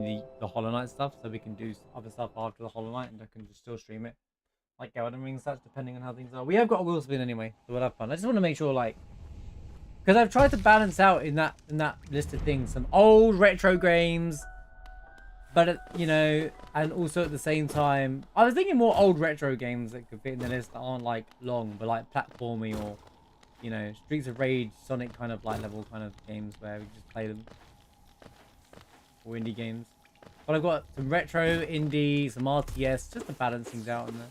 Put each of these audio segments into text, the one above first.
the Hollow Knight stuff, so we can do other stuff after the Hollow Knight, and I can just still stream it, like Elden Ring such, depending on how things are. We have got a wheel spin anyway, so we'll have fun. I just want to make sure, like, because I've tried to balance out in that list of things some old retro games, but you know, and also at the same time, I was thinking more old retro games that could fit in the list that aren't like long, but like platformy or, you know, Streets of Rage, Sonic kind of like level kind of games where we just play them. Or indie games. But I've got some retro, indie, some RTS, just to balance things out in there.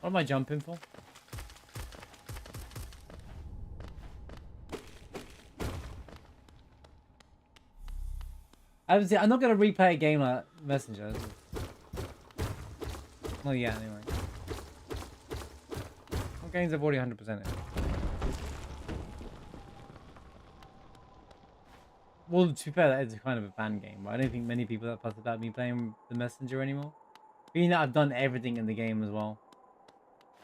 What am I jumping for? I'm not going to replay a game like Messenger. Well, yeah, anyway. What games have already 100%ed? Well, to be fair, that is kind of a fan game, but I don't think many people are fussed about me playing the Messenger anymore. Being that I've done everything in the game as well.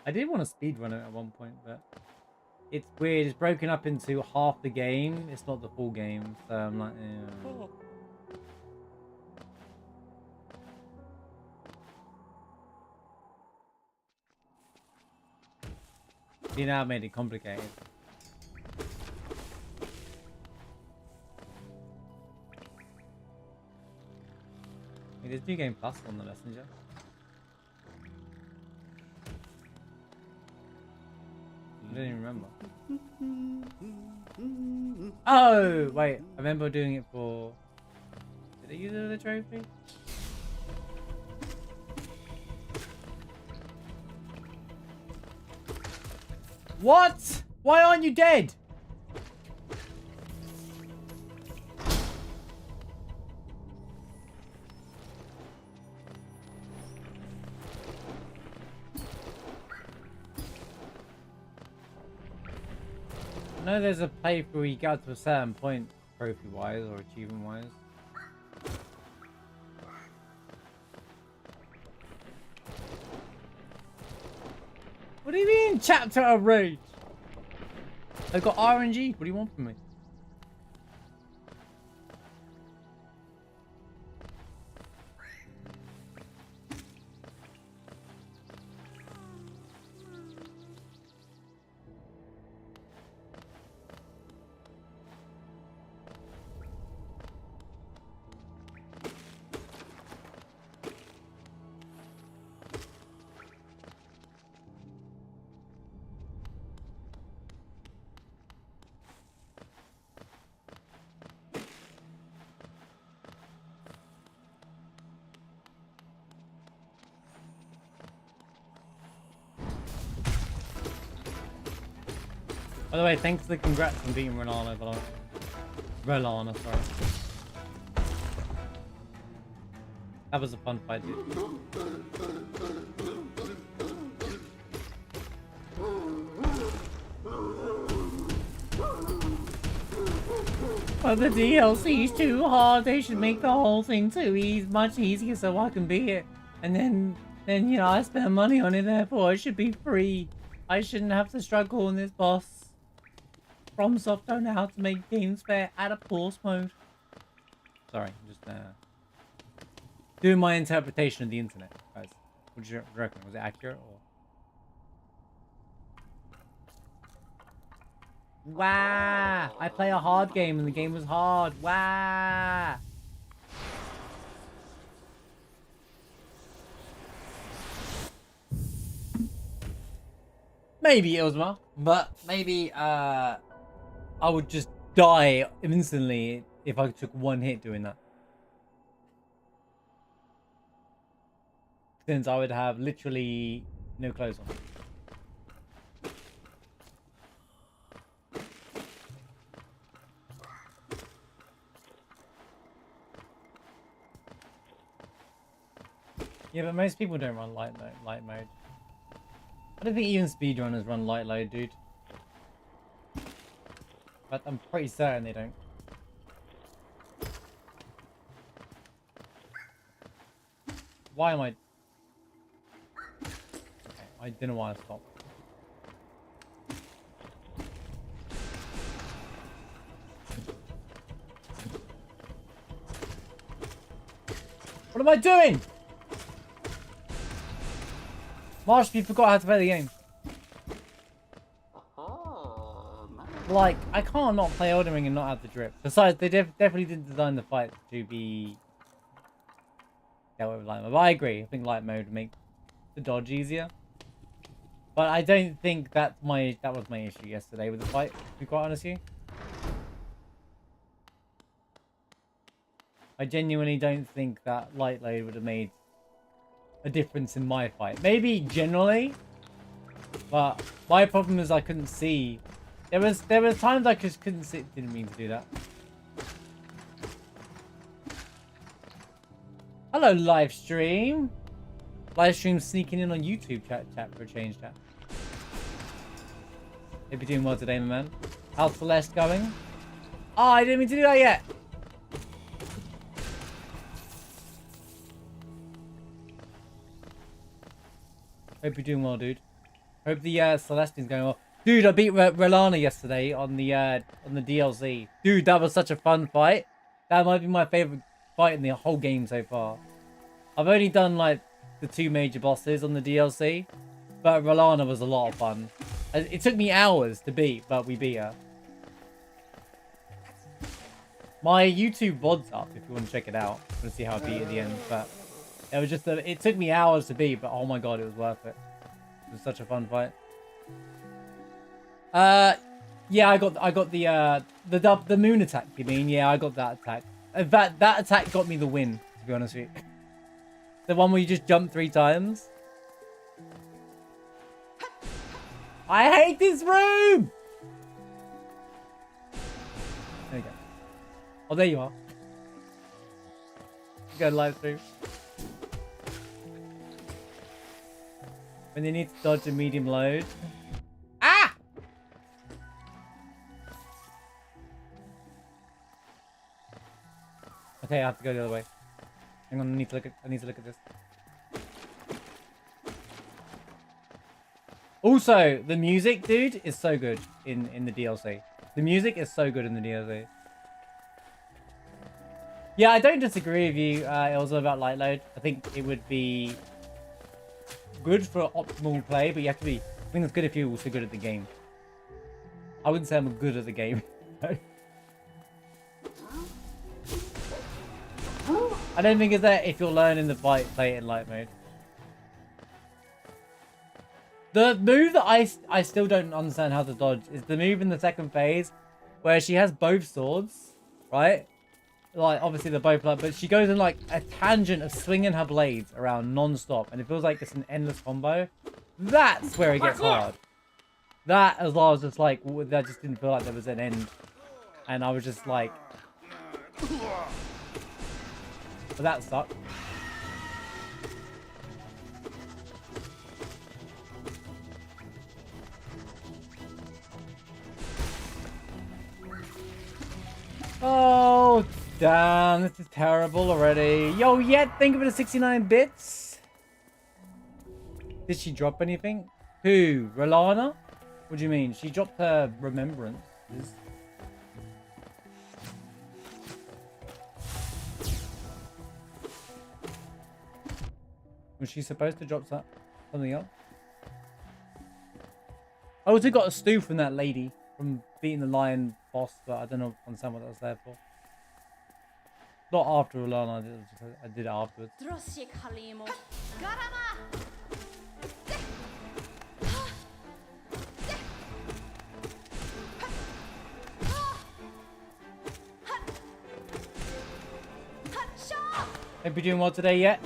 I did want to speedrun it at one point, but it's weird. It's broken up into half the game. It's not the full game, so I'm like, eh. See, now I've made it complicated. Hey, there's New Game Plus on the Messenger. I don't even remember. Oh, wait. I remember doing it for... Did I use it as a trophy? What? Why aren't you dead? I know there's a playthrough where you get to a certain point, trophy-wise or achievement-wise. What do you mean, chapter of rage? I've got RNG. What do you want from me? By the way, thanks for the congrats on beating Rolana, but Rolana, sorry. That was a fun fight, dude. But the DLC's too hard. They should make the whole thing much easier so I can beat it. And then you know, I spend money on it, therefore it should be free. I shouldn't have to struggle on this boss. FromSoft don't know how to make games fair. Add a pause mode. Sorry, just doing my interpretation of the internet, guys. What do you reckon? Was it accurate or? Wow! I play a hard game and the game was hard. Wow! Maybe it was well, but maybe I would just die instantly if I took one hit doing that. Since I would have literally no clothes on. Yeah, but most people don't run light mode. I don't think even speedrunners run light mode, dude. But I'm pretty certain they don't. Why am I... Okay, I didn't want to stop. What am I doing? Marsh, you forgot how to play the game. Like, I can't not play Elden Ring and not have the drip. Besides, they definitely didn't design the fight to be dealt with light mode. But I agree. I think light mode would make the dodge easier. But I don't think that was my issue yesterday with the fight, to be quite honest with you. I genuinely don't think that light load would have made a difference in my fight. Maybe generally, but my problem is I couldn't see. There was times I just couldn't see. Didn't mean to do that. Hello, live stream. Live stream sneaking in on YouTube chat for a change, chat. Hope you're doing well today, my man. How's Celeste going? Oh, I didn't mean to do that yet. Hope you're doing well, dude. Hope the Celestine's going well. Dude, I beat Relana yesterday on the DLC. Dude, that was such a fun fight. That might be my favorite fight in the whole game so far. I've only done like the 2 major bosses on the DLC, but Relana was a lot of fun. It took me hours to beat, but we beat her. My YouTube VOD's up if you want to check it out. I want to see how I beat at the end, but it was just it took me hours to beat, but oh my god, it was worth it. It was such a fun fight. Yeah, I got the moon attack. You mean? Yeah, I got that attack. In fact, that attack got me the win. To be honest with you, the one where you just jump 3 times. I hate this room. There you go. Oh, there you are. Go live stream. When you need to dodge a medium load. Ah! Okay, I have to go the other way. Hang on, I need to look at this. Also, the music, dude, is so good in the DLC. The music is so good in the DLC. Yeah, I don't disagree with you. It was all about light load. I think it would be good for optimal play, but you have to be. I think it's good if you're also good at the game. I wouldn't say I'm good at the game. I don't think it's that if you're learning the fight, play it in light mode. The move that I still don't understand how to dodge is the move in the second phase where she has both swords, right? Like, obviously they're both like, but she goes in like a tangent of swinging her blades around non-stop, and it feels like it's an endless combo. That's where it gets hard. That, as well, I was just like, that just didn't feel like there was an end. And I was just like... But that sucked. Oh, damn, this is terrible already. Yo, yet, think of it as 69 bits. Did she drop anything? Who? Relana? What do you mean? She dropped her remembrance. Was she supposed to drop something else? I also got a stew from that lady from beating the lion boss, but I don't understand what that was there for. Not after Relana, I did it afterwards. Hope you're doing well today yet.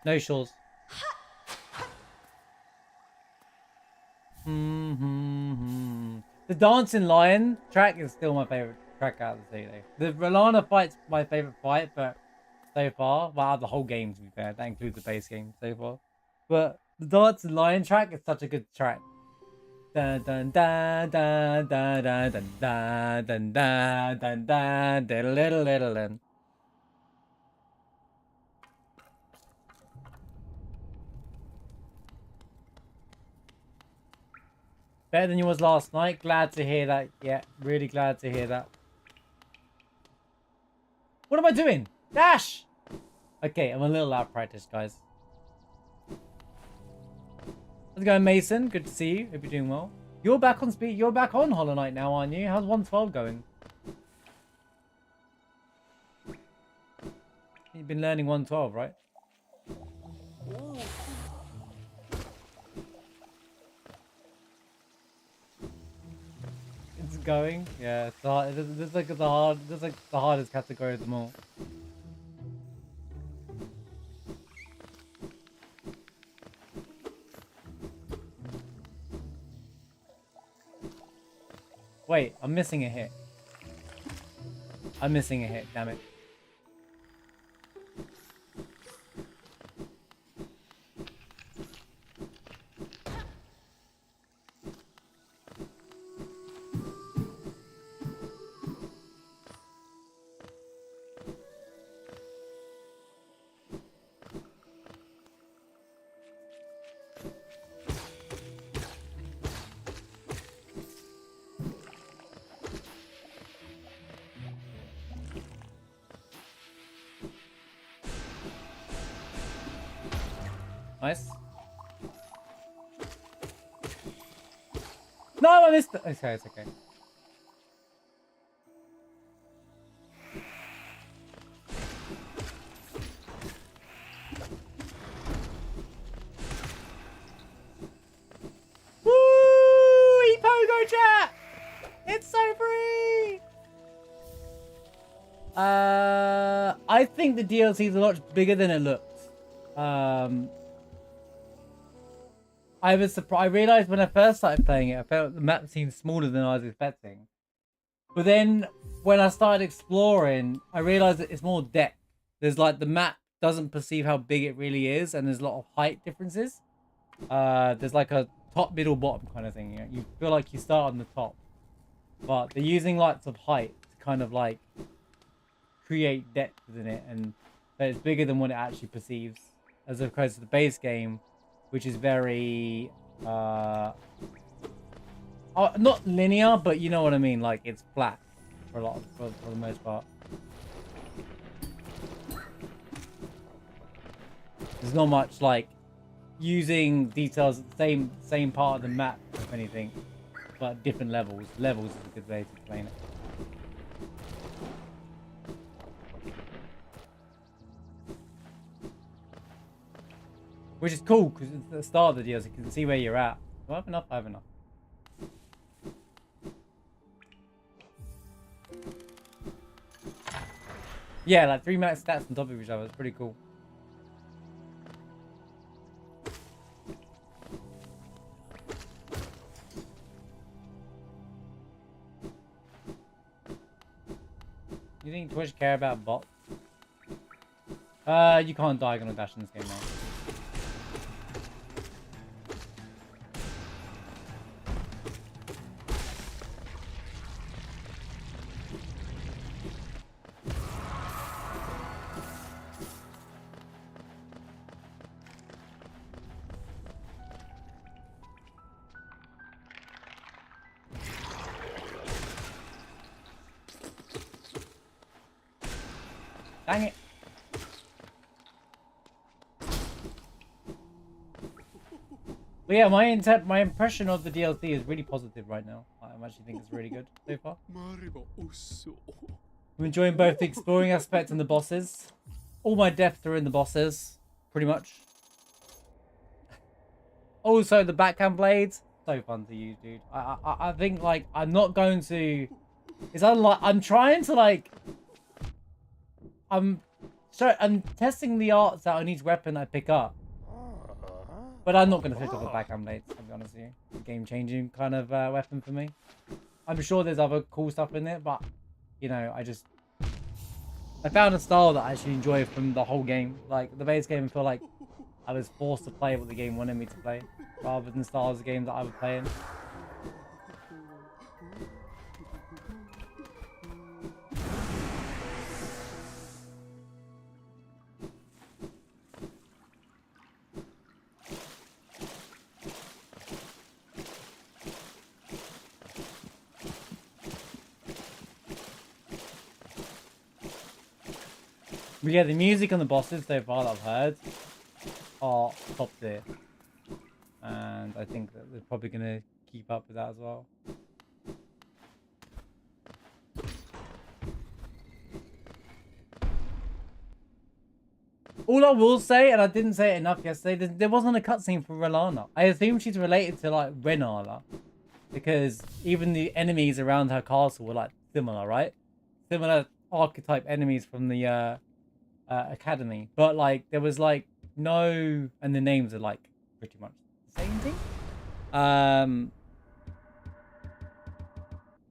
No shores. The Dancing Lion track is still my favorite track out of the two. The Relana fight's my favorite fight, but so far, well, out of the whole game, to be fair, that includes the base game so far. But The Darts and Lion track is such a good track. Dun dun dun dun dun dun dun dun dun dun dun dun dun little little dun. Better than you was last night. Glad to hear that. Yeah, really glad to hear that. What am I doing? Dash! Okay, I'm a little out of practice, guys. How's it going, Mason? Good to see you. Hope you're doing well. You're back on speed. You're back on Hollow Knight now, aren't you? How's 112 going? You've been learning 112, right? It's going. Yeah, it's hard. This is like the hardest category of them all. Wait, I'm missing a hit. I'm missing a hit, damn it. Nice. No, I missed it. Okay, it's okay. Woo! Pogo chat! It's so free! I think the DLC is a lot bigger than it looks. I was surprised. I realized when I first started playing it, I felt the map seemed smaller than I was expecting. But then when I started exploring, I realized that it's more depth. There's like the map doesn't perceive how big it really is, and there's a lot of height differences. There's like a top, middle, bottom kind of thing. You know? You feel like you start on the top, but they're using lots of height to kind of like create depth within it, and that it's bigger than what it actually perceives, as opposed to the base game, which is very not linear, but you know what I mean. Like it's flat for for the most part. There's not much like using details at the same part of the map, if anything, but different levels. Levels is a good way to explain it. Which is cool, because it's the start of the DLC, you can see where you're at. Do I have enough? I have enough. Yeah, like 3 max stats on top of each other. It's pretty cool. You think Twitch care about bots? You can't diagonal dash in this game, man. Dang it. But yeah, my impression of the DLC is really positive right now. I actually think it's really good so far. I'm enjoying both the exploring aspect and the bosses. All my depth are in the bosses, pretty much. Also, the backhand blades, so fun to use, dude. I think like I'm not going to. It's unlike I'm trying to like. I'm testing the arts out on each weapon I pick up. But I'm not going to switch off the backhand blades, to be honest with you. It's a game-changing kind of weapon for me. I'm sure there's other cool stuff in it, but, you know, I found a style that I actually enjoy from the whole game. Like, the base game, I feel like I was forced to play what the game wanted me to play, rather than styles of games that I was playing. But yeah, the music and the bosses so far that I've heard are top tier. And I think that they're probably going to keep up with that as well. All I will say, and I didn't say it enough yesterday, there wasn't a cutscene for Rellana. I assume she's related to, like, Renala. Because even the enemies around her castle were, like, similar, right? Similar archetype enemies from the academy. But, like, there was, like, no... And the names are, like, pretty much the same thing.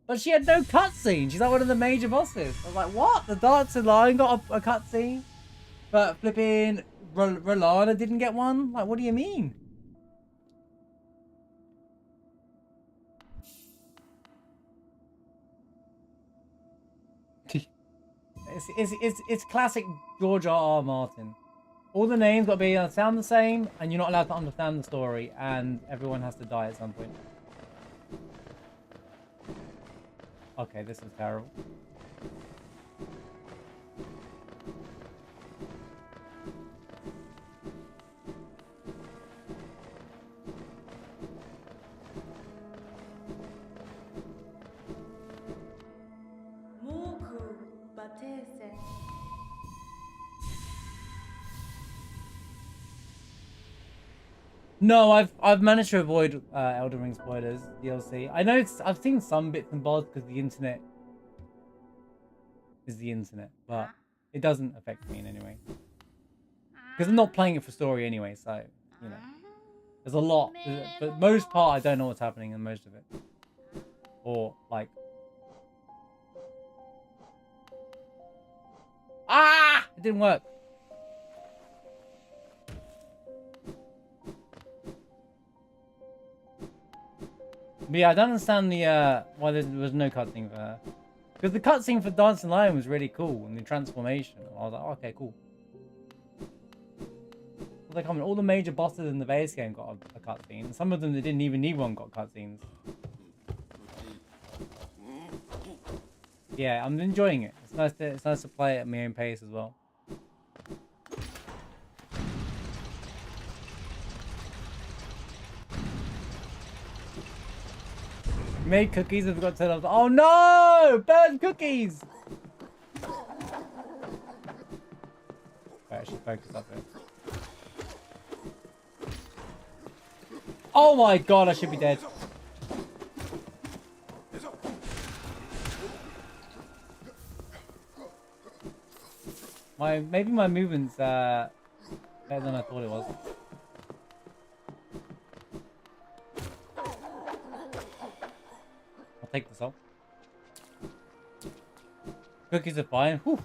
But she had no cutscene. She's like one of the major bosses. I was like, what? The Dancing Lion got a cutscene? But flipping Rellana didn't get one? Like, what do you mean? It's classic George R.R. Martin. All the names got to sound the same, and you're not allowed to understand the story, and everyone has to die at some point. Okay, this is terrible. No, I've managed to avoid Elden Ring spoilers, DLC. I know I've seen some bits and bobs because the internet is the internet, but it doesn't affect me in any way. Because I'm not playing it for story anyway, so, you know. There's a lot, but most part I don't know what's happening in most of it. Or, like... Ah! It didn't work. But yeah, I don't understand the why there was no cutscene for her. Because the cutscene for Dancing Lion was really cool, and the transformation. I was like, oh, okay, cool. Like, I mean, all the major bosses in the base game got a cutscene. Some of them that didn't even need one got cutscenes. Yeah, I'm enjoying it. It's nice to play it at my own pace as well. Made cookies and forgot to turn off. Oh no! Burnt cookies! Wait, I should focus up here. Oh my god, I should be dead. Maybe my movement's better than I thought it was. I'll take this off. Cookies are fine. Whew.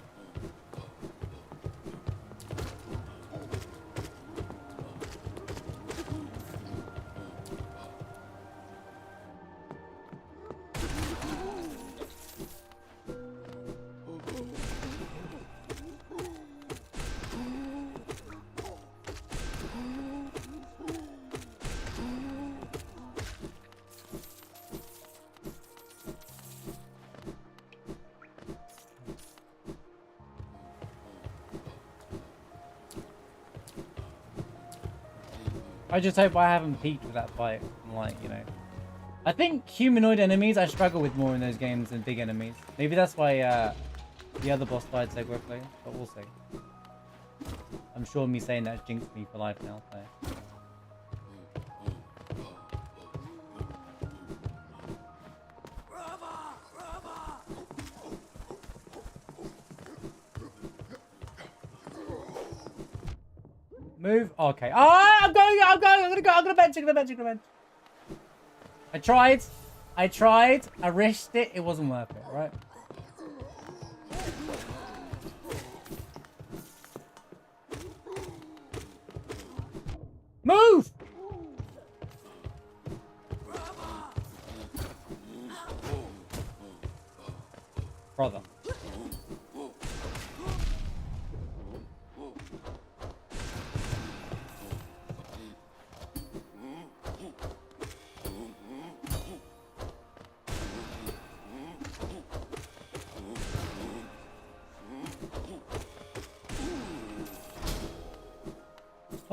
I just hope I haven't peaked with that fight. Like, you know. I think humanoid enemies I struggle with more in those games than big enemies. Maybe that's why the other boss fights so quickly, but we'll see. I'm sure me saying that jinxed me for life now, so. Move. Okay. Oh, I'm gonna bench. I tried. I risked it. It wasn't worth it, right? Move! Brother.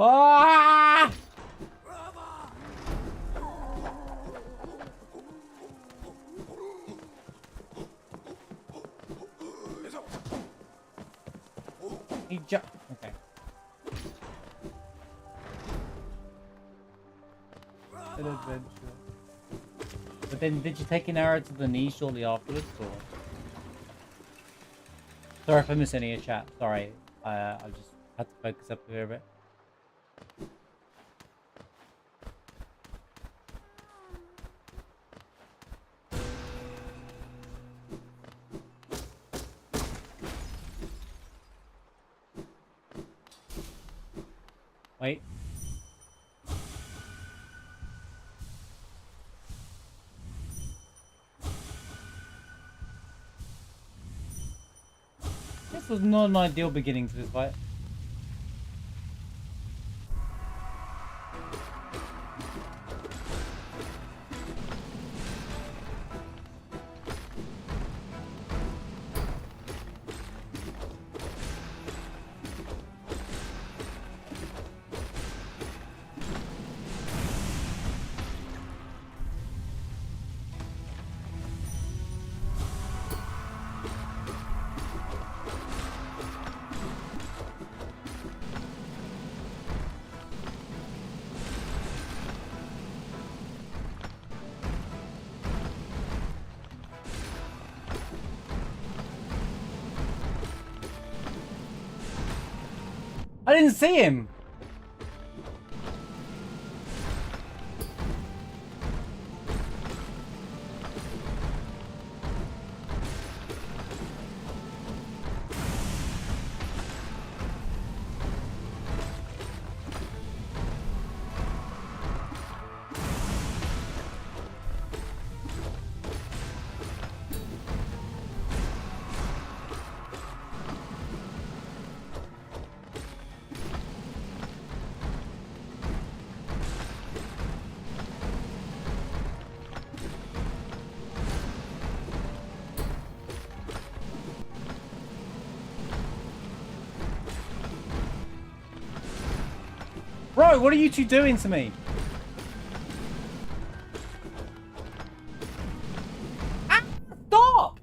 Ah! He jumped. Okay. An adventure. But then, did you take an arrow to the knee shortly afterwards, or? Sorry if I missed any of your chat. Sorry, I just had to focus up here a bit. Wait. This was not an ideal beginning to this fight. I didn't see him. Bro, what are you two doing to me? Ah, stop!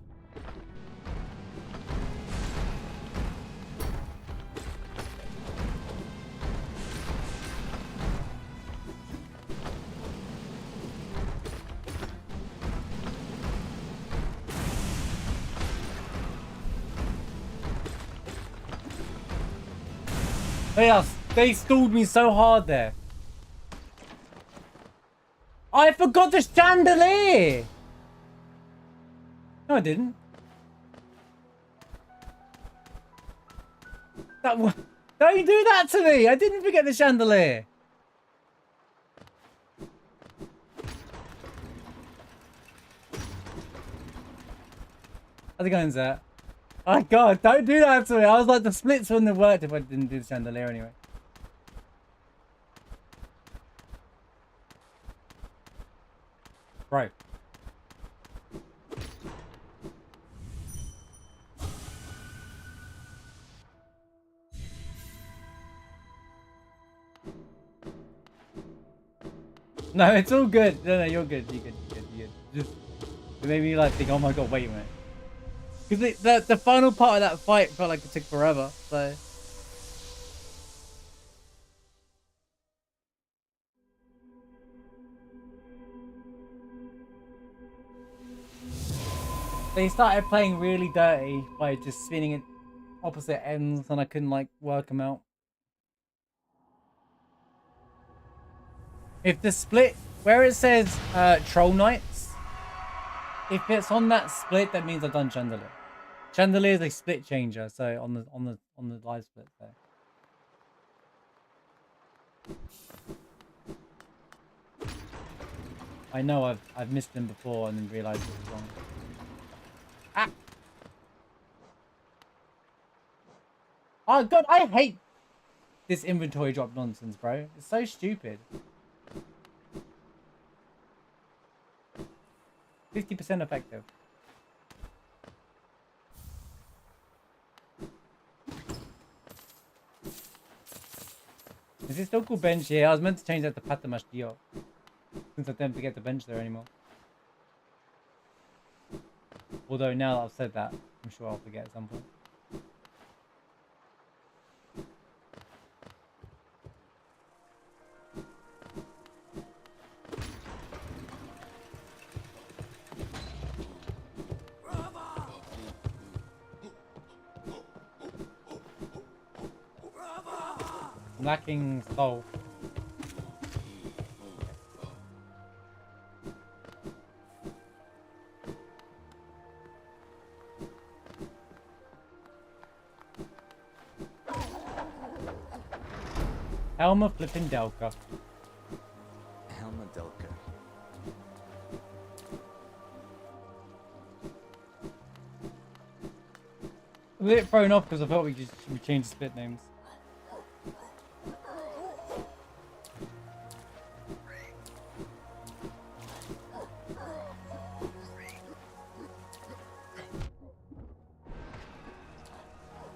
They stalled me so hard there. I forgot the chandelier! No, I didn't. Don't do that to me! I didn't forget the chandelier. How's it going, Zach? Oh god, don't do that to me. I was like, the splits wouldn't have worked if I didn't do the chandelier anyway. Bro. No, it's all good. No, you're good. You're good. You're good. Just, it made me like think, oh my god, wait a minute. Because the final part of that fight felt like it took forever, so... They started playing really dirty by just spinning at opposite ends and I couldn't like work them out. If the split, where it says Troll Knights, if it's on that split, that means I've done Chandelier. Chandelier is a split changer, so on the live split there. I know I've missed them before and then realized it was wrong. Ah! Oh god, I hate this inventory drop nonsense, bro. It's so stupid. 50% effective. Is it still called bench? Yeah, I was meant to change that to Patamash Dio. Since I don't forget the bench there anymore. Although now that I've said that, I'm sure I'll forget at some point. Lacking soul. Elma flipping Delka. Elma Delka. A bit thrown off because I thought we changed the spit names.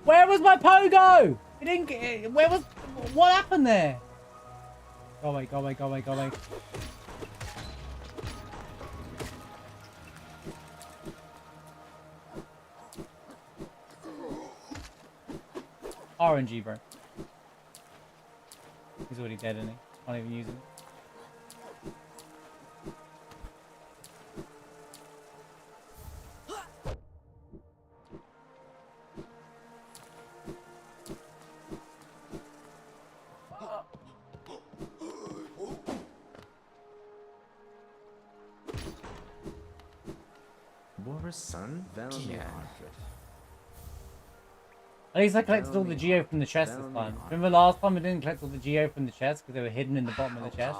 Where was my pogo? It didn't get. Where was? What happened there? Go away! Go away! Go away! Go away! RNG, bro. He's already dead, isn't he? Can't even use him. Boris' son, Velmy Arfred. At least I collected all the Geo from the chest this time. Remember last time I didn't collect all the Geo from the chest because they were hidden in the bottom of the chest?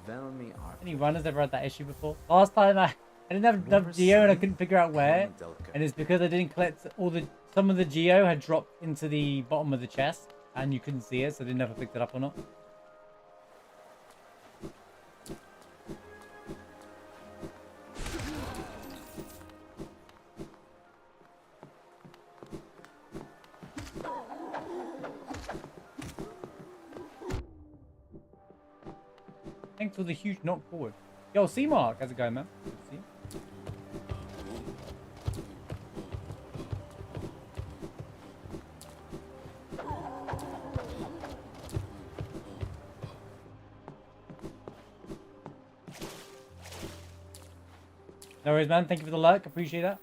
Velmy Arfred. Any runners ever had that issue before? Last time I didn't have enough Geo and I couldn't figure out where. And it's because I didn't collect all the... Some of the Geo had dropped into the bottom of the chest and you couldn't see it, so I didn't know if I picked it up or not. Thanks for the huge knock forward. Yo, C-Mark, how's it going, man? Good to see you. No worries, man. Thank you for the like. Appreciate that.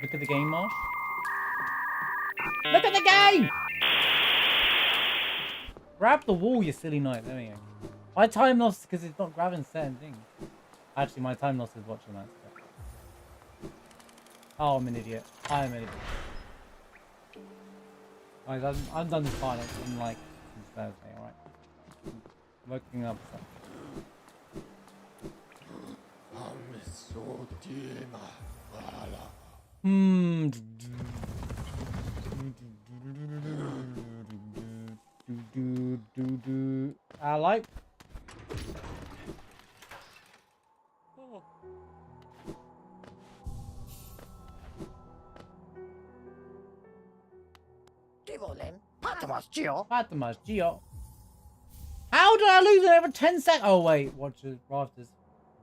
Look at the game, Marsh. Look at the game! Grab the wall, you silly knight. There we go. My time loss because it's not grabbing certain things. Actually, my time loss is watching that stuff. Oh, I'm an idiot. I am an idiot. Guys, I've done this final in like since Thursday, alright? Working up stuff. I like. Patamash Geo. Patamash Geo. How did I lose it over 10 seconds? Oh wait, watch the rafters.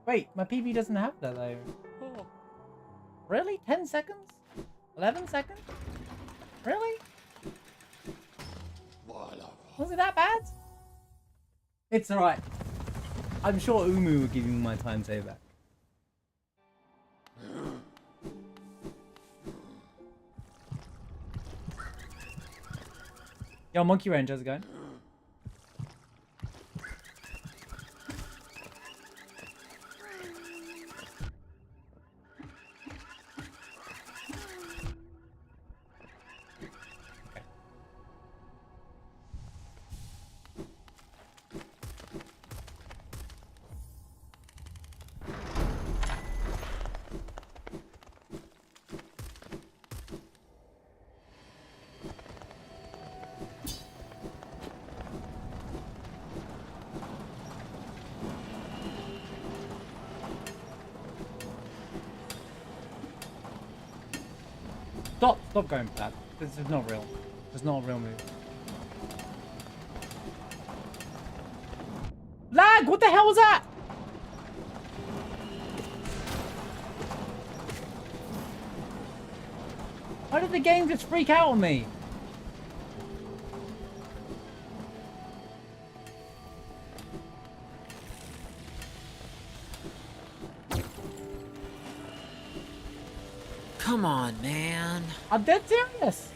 Wait, my PB doesn't have that though. Oh. Really? 10 seconds? 11 seconds? Really? Was it that bad? It's alright. I'm sure Umu will give me my time save back. Yo, Monkey Range, how's it going? Stop going for that. This is not real. It's not a real move. Lag! What the hell was that? Why did the game just freak out on me? Come on, man. I'm dead serious.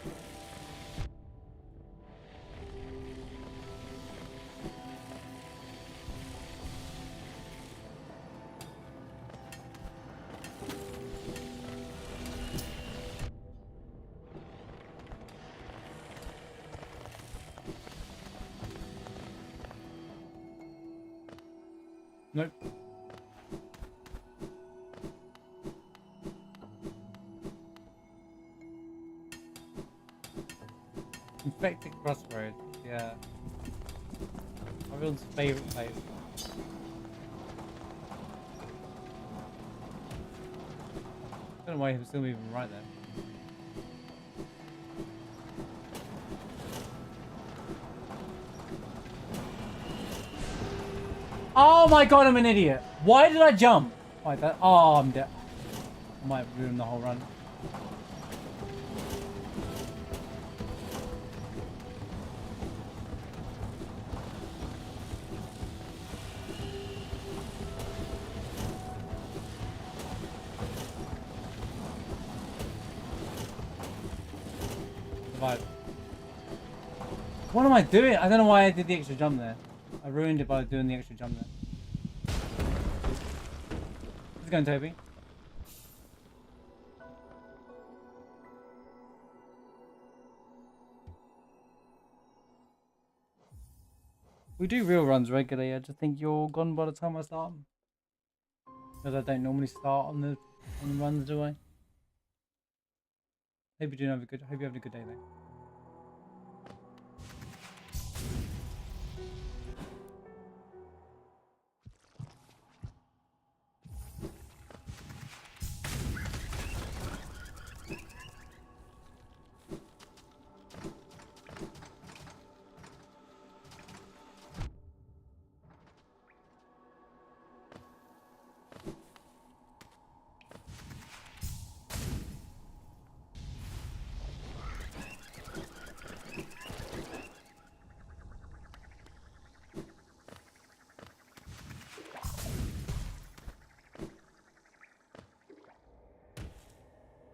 Nope. Infected Crossroads, yeah. Everyone's favourite place. I don't know why he was still even right there. Oh my god, I'm an idiot. Why did I jump? Like that. Oh, I'm dead. I might have ruined the whole run. Survive. What am I doing? I don't know why I did the extra jump there. I ruined it by doing the extra jump there. How's it going, Toby? We do real runs regularly. I just think you're gone by the time I start. Because I don't normally start on the runs, do I? Hope you're having a good day though.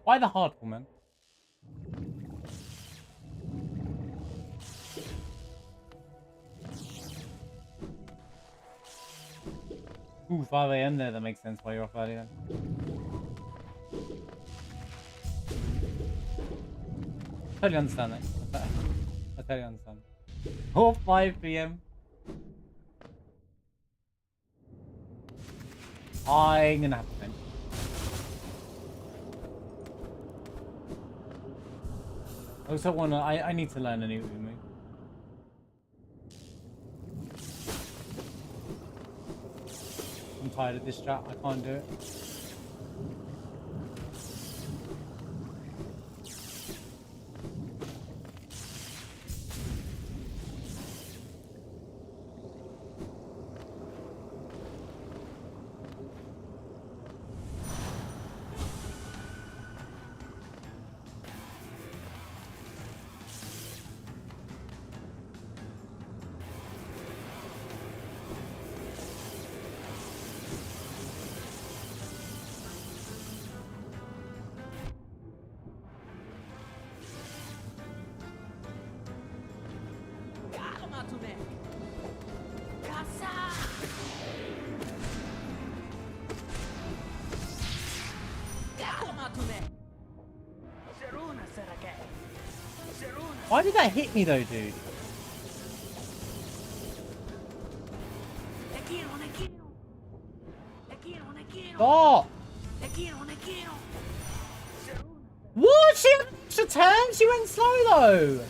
Why the hardcore, man? Ooh, 5 AM there, that makes sense why you're off early then. Totally understand that. I totally understand. Or 5 PM. I'm gonna have to finish. I also wanna, I need to learn a new move. I'm tired of this strat, I can't do it. Why did that hit me though, dude? Stop! What? She had an extra turn? She went slow though!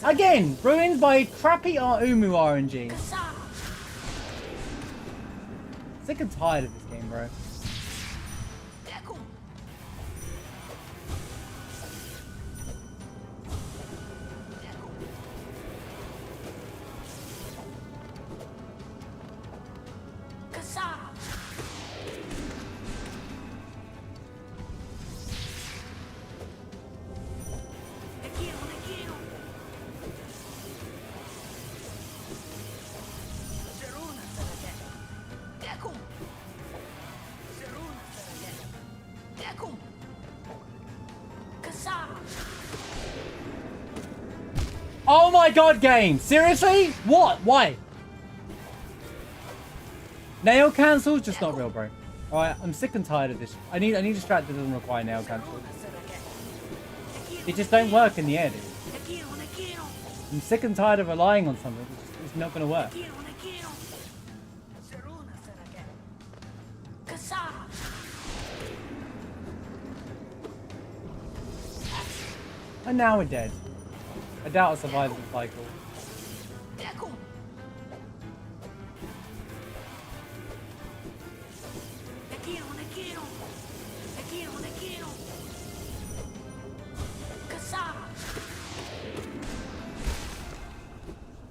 Again, ruined by crappy Umu RNG. Sick and tired of this game, bro. Oh my god, game! Seriously? What? Why? Nail cancel? Just not real, bro. Alright, I'm sick and tired of this. I need a strat that doesn't require nail cancel. It just don't work in the air, dude. I'm sick and tired of relying on something. It's not gonna work. And now we're dead. I doubt I'll survive the cycle.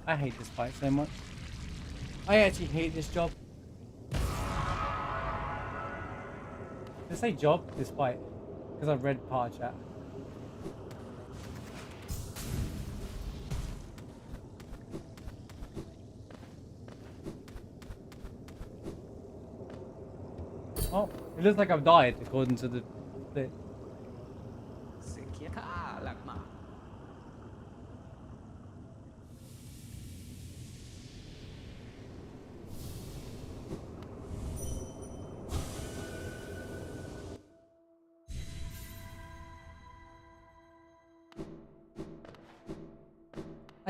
I hate this fight so much. I actually hate this job. Did I say job? This fight. Because I've read part of chat. Oh, it looks like I've died according to the bit.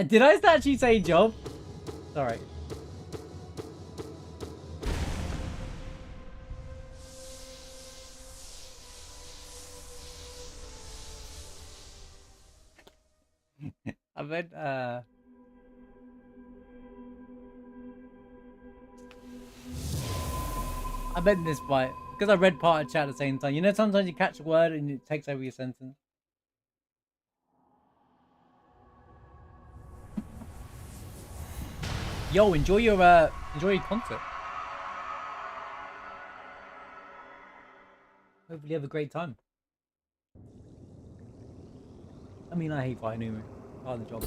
Did I actually say job? Sorry. I bet, I bet in this fight, because I read part of chat at the same time. You know, sometimes you catch a word and it takes over your sentence. Yo, enjoy your concert. Hopefully you have a great time. I mean, I hate fighting Umu. Part of the job.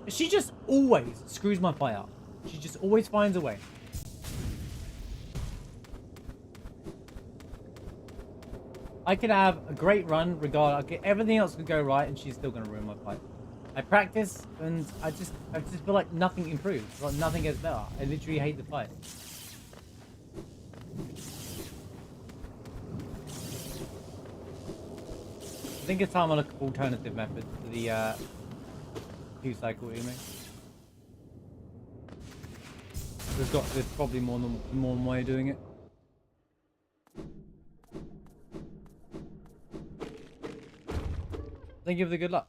She just always screws my fight up. She just always finds a way. I could have a great run, regardless. Everything else could go right, and she's still gonna ruin my fight. I practice, and I just feel like nothing improves. Like nothing gets better. I literally hate the fight. I think it's time I look at alternative methods to the 2-cycle Umu. There's probably more way of doing it. Thank you for the good luck.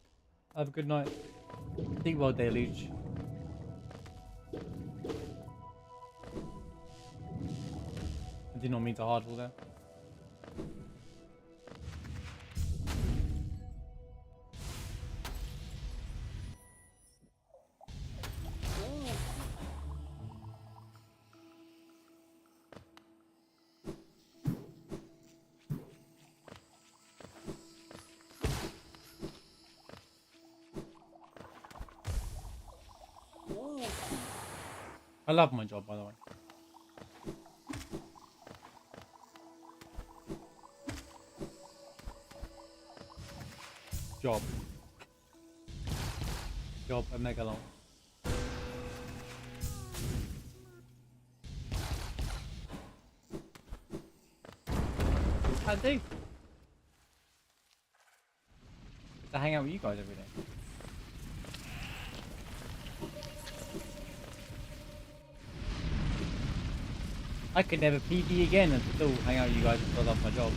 Have a good night. Sleep well, Deluge. I did not mean to hardball there. I love my job, by the way. Job at Megalon. I do. To hang out with you guys every day. I could never PB again and still hang out with you guys because I love my job.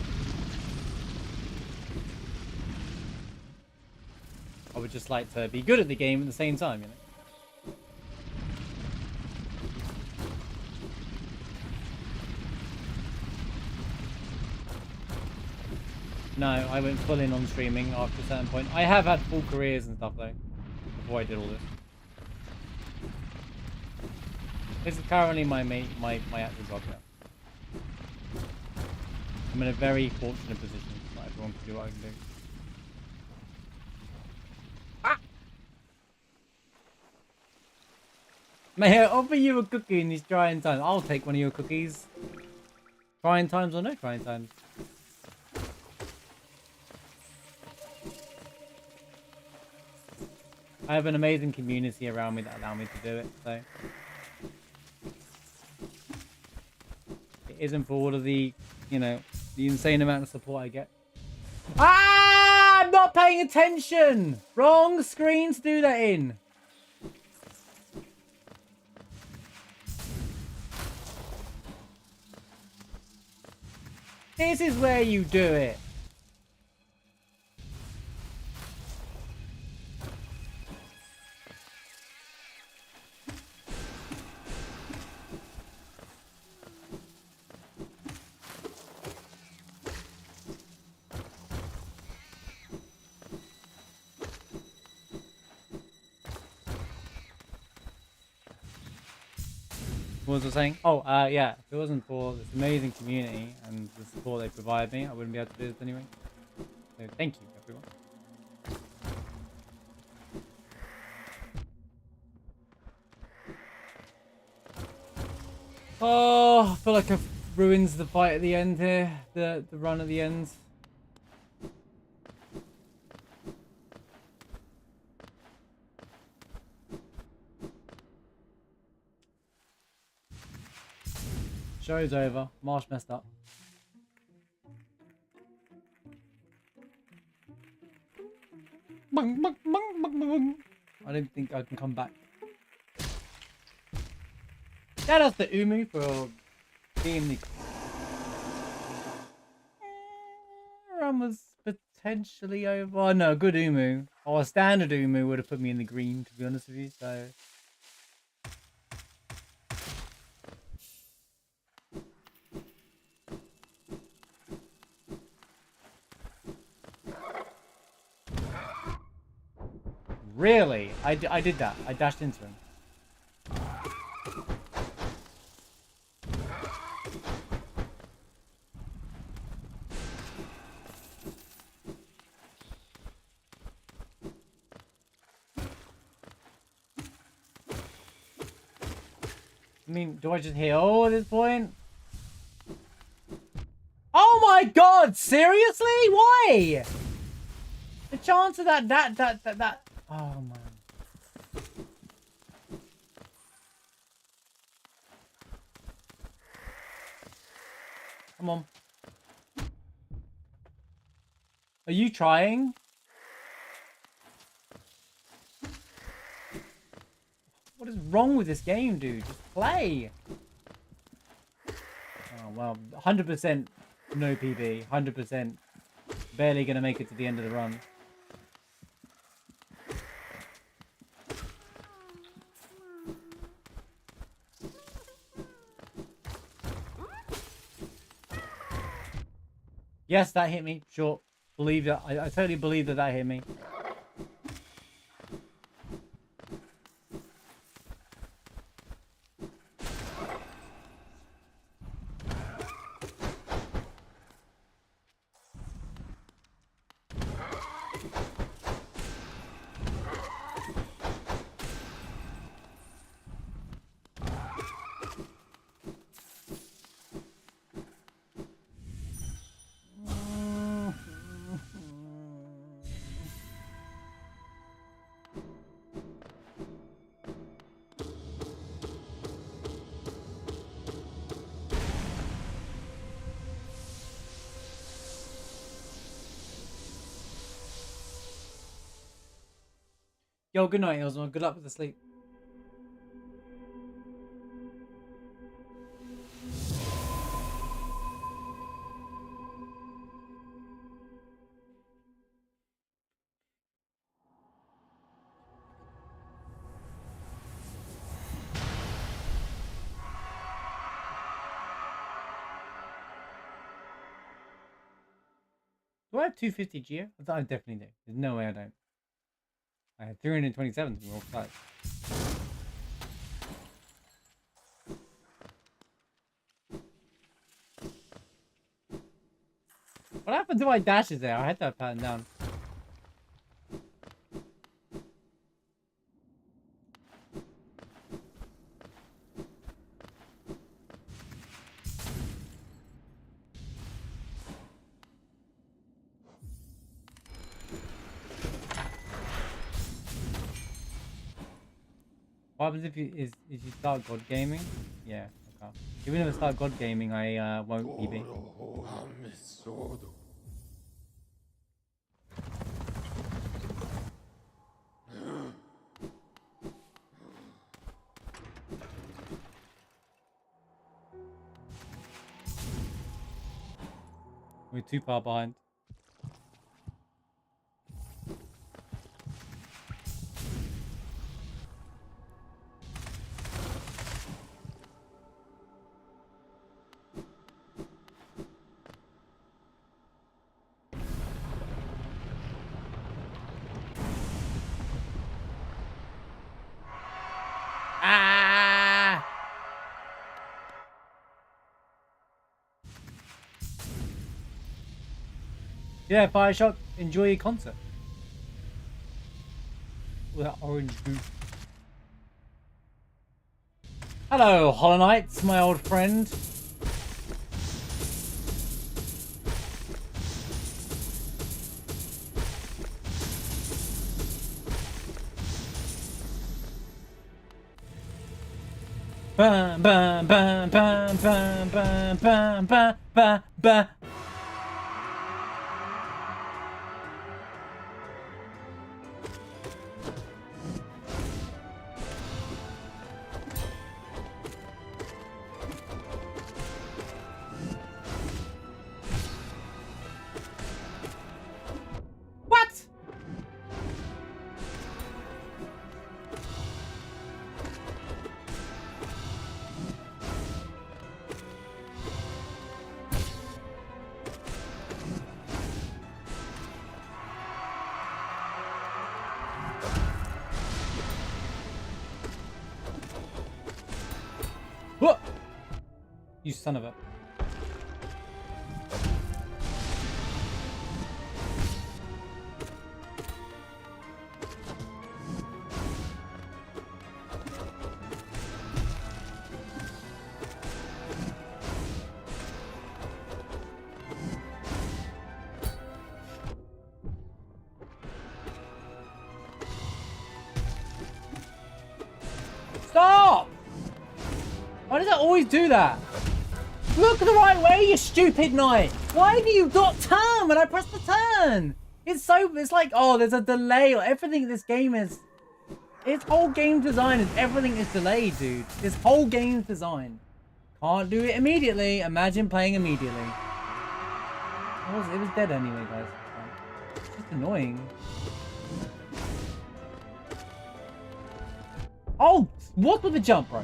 I would just like to be good at the game at the same time, you know? No, I went full in on streaming after a certain point. I have had full careers and stuff though, before I did all this. This is currently my actual job now. I'm in a very fortunate position for everyone to do what I can do. Ah! May I offer you a cookie in these trying times? I'll take one of your cookies. Trying times or no trying times? I have an amazing community around me that allow me to do it, so it isn't for all of the, you know, the insane amount of support I get. Ah! I'm not paying attention! Wrong screen to do that in! This is where you do it. What was I saying? Oh, yeah. If it wasn't for this amazing community and the support they provide me, I wouldn't be able to do this anyway. So thank you, everyone. Oh, I feel like I've ruined the fight at the end here. The run at the end. Show's over. Marsh messed up. Bung, bung, bung, bung, bung. I don't think I can come back. Shout out to Umu for being the run was potentially over. Oh no, good Umu. Oh, a standard Umu would have put me in the green, to be honest with you, so. Really? I did that. I dashed into him. I mean, do I just heal at this point? Oh my god! Seriously? Why? The chance of that. Oh man. Come on. Are you trying? What is wrong with this game, dude? Just play. Oh, well, 100% no PB. 100% barely going to make it to the end of the run. Yes, that hit me. Sure. Believe that. I totally believe that hit me. Yo, good night, Osmo. Good luck with the sleep. Do I have 250 Geo? I definitely do. There's no way I don't. I have 327 to be more precise. What happened to my dashes there? I had that pattern down. What happens if you start God gaming? Yeah, okay. Even if I start God gaming, I won't PB. We're too far behind. Ah! Yeah, Bioshock, enjoy your concert. With that orange goop. Hello, Hollow Knights, my old friend. Bam, bam, bam, bam, bam, bam, bam, bam, bam, bam. What? What? You son of a... Stop! Why does it always do that? Look the right way, you stupid knight! Why do you not turn when I press the turn? It's like, oh, there's a delay. Everything in this game is... Its whole game design is everything is delayed, dude. This whole game's design. Can't do it immediately. Imagine playing immediately. It was dead anyway, guys. It's just annoying. Oh, what with the jump, bro?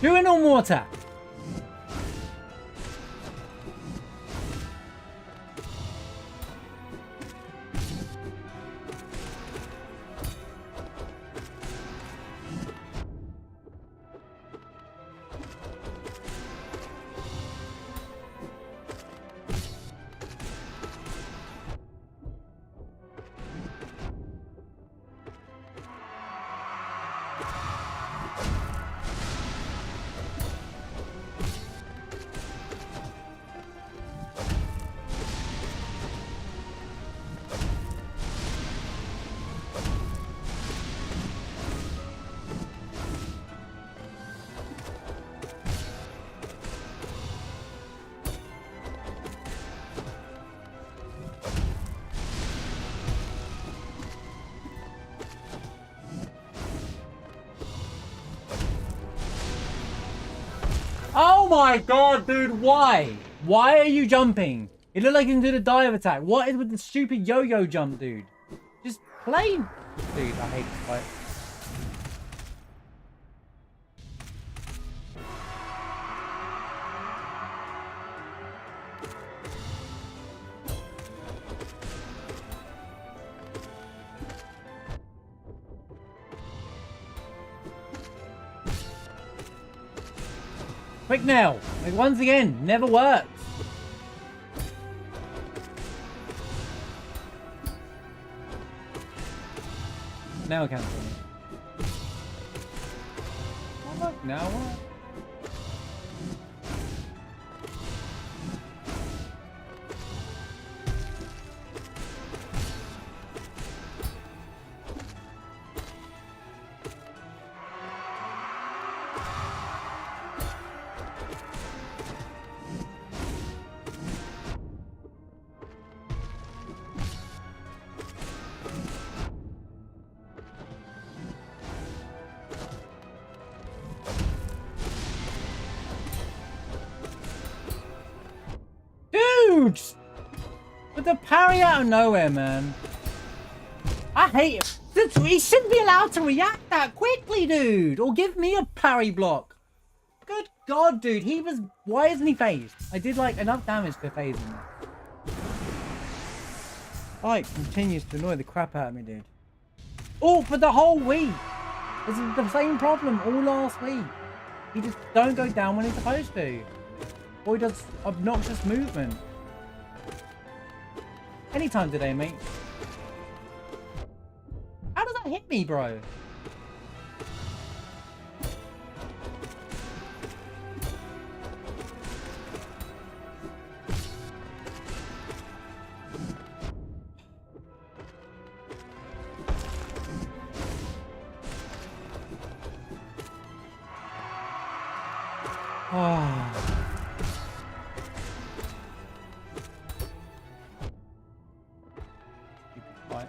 Do a normal attack. Oh my god, dude, why? Why are you jumping? It looked like you can do the dive attack. What is with the stupid yo-yo jump, dude? Just play. Dude, I hate this fight. Quick now. Like once again, never works. Now cancel. Oh, look, now what? Dude! With the parry out of nowhere, man. I hate it. He shouldn't be allowed to react that quickly, dude. Or give me a parry block. Good God, dude. He was... Why isn't he phased? I did, like, enough damage to phase him. Fight continues to annoy the crap out of me, dude. Oh, for the whole week. This is the same problem all last week. He just don't go down when he's supposed to. Or he does obnoxious movement. Anytime today, mate. How does that hit me, bro? Oh. Fight.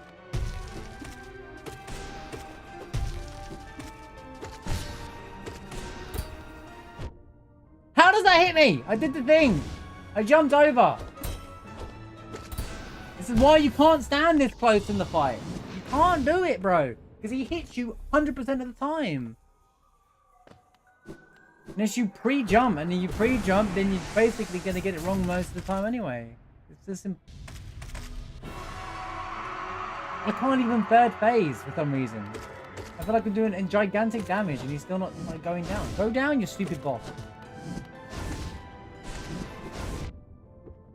How does that hit me? I did the thing. I jumped over. This is why you can't stand this close in the fight. You can't do it, bro. Because he hits you 100% of the time. Unless you pre-jump, and then you pre-jump, then you're basically going to get it wrong most of the time anyway. It's just... I can't even third phase for some reason. I feel like I'm doing gigantic damage and he's still not like going down. Go down, you stupid boss.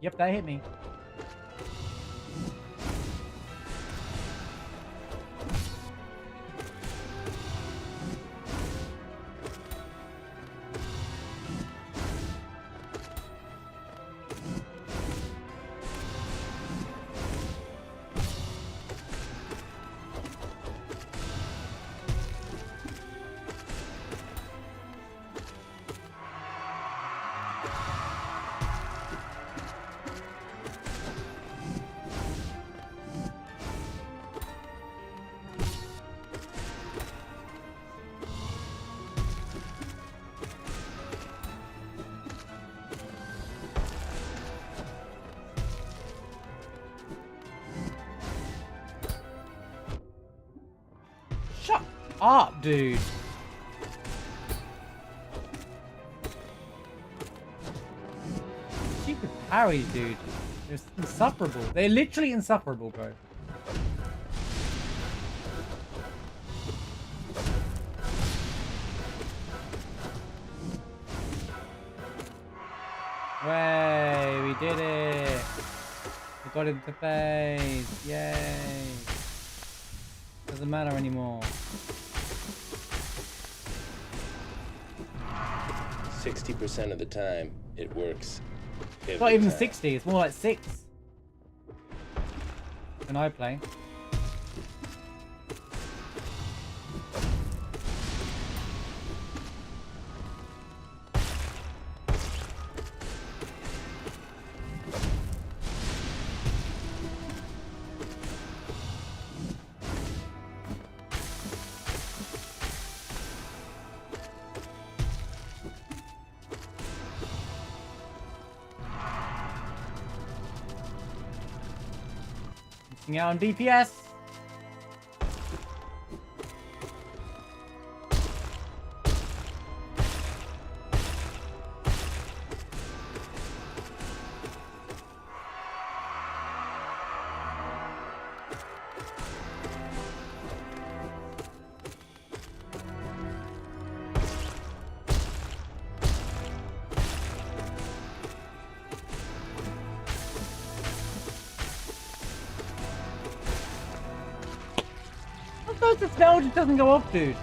Yep, that hit me. Shut up, dude. Stupid parries, dude. They're insufferable. They're literally insufferable, bro. Way, we did it. We got into phase. Yay. Doesn't matter anymore. 60% of the time, it works. It's not even 60, it's more like 6. When I play. Out on DPS. the smell just doesn't go off, dude?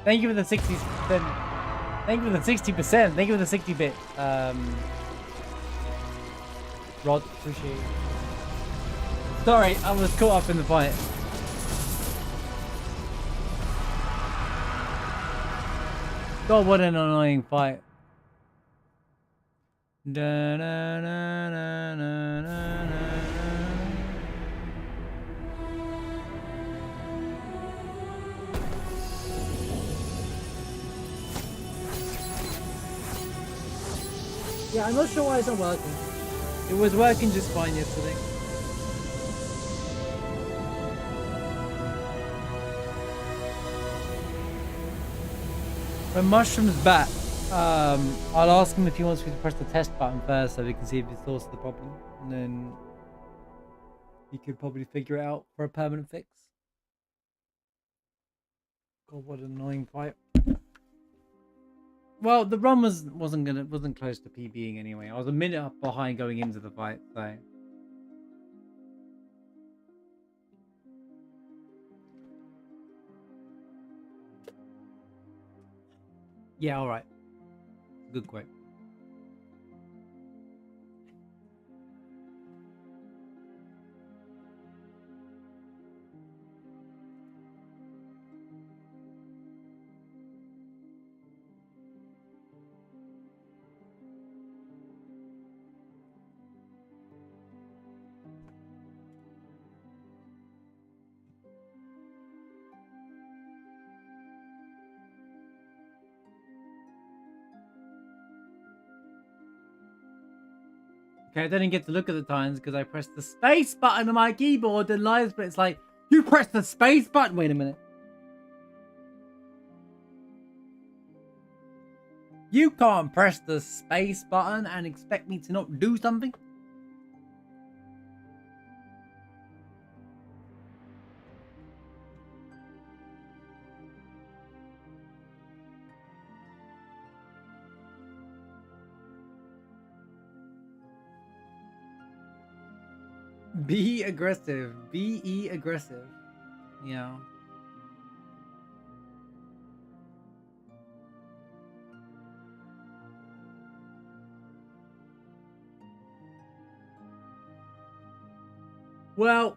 Thank you for the 60%. Thank you for the 60%. Thank you for the 60 bit. Rod, appreciate it. Sorry, I was caught up in the fight. God, what an annoying fight. Da, na, na, na, na, na, na. Yeah, I'm not sure why it's not working. It was working just fine yesterday. When Mushroom's back, I'll ask him if he wants me to press the test button first so we can see if it's the source of the problem. And then he could probably figure it out for a permanent fix. God, what an annoying fight. Well, the run wasn't close to PBing anyway. I was a minute up behind going into the fight, so. Yeah, all right. Good quote. Okay, I didn't get to look at the times because I pressed the space button on my keyboard and live, but it's like, you pressed the space button. Wait a minute. You can't press the space button and expect me to not do something? Be aggressive. Be aggressive. Yeah. Well,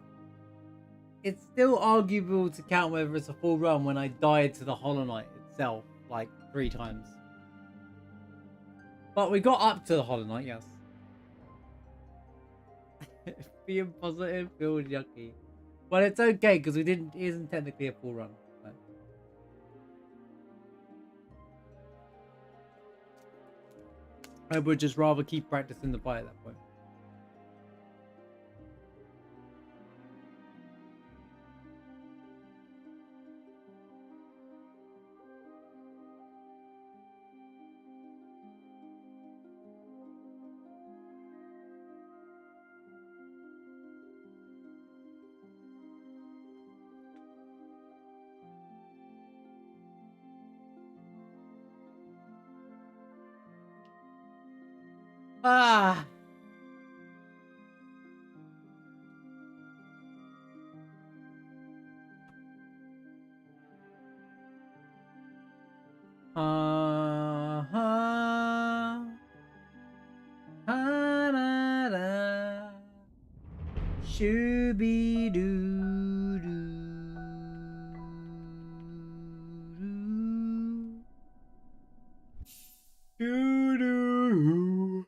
it's still arguable to count whether it's a full run when I died to the Hollow Knight itself like 3 times. But we got up to the Hollow Knight, yes. Being positive feels yucky. Well, it's okay because it isn't technically a full run. But... I would just rather keep practicing the fight at that point. Ah. Da. Shooby doo doo. Doo doo.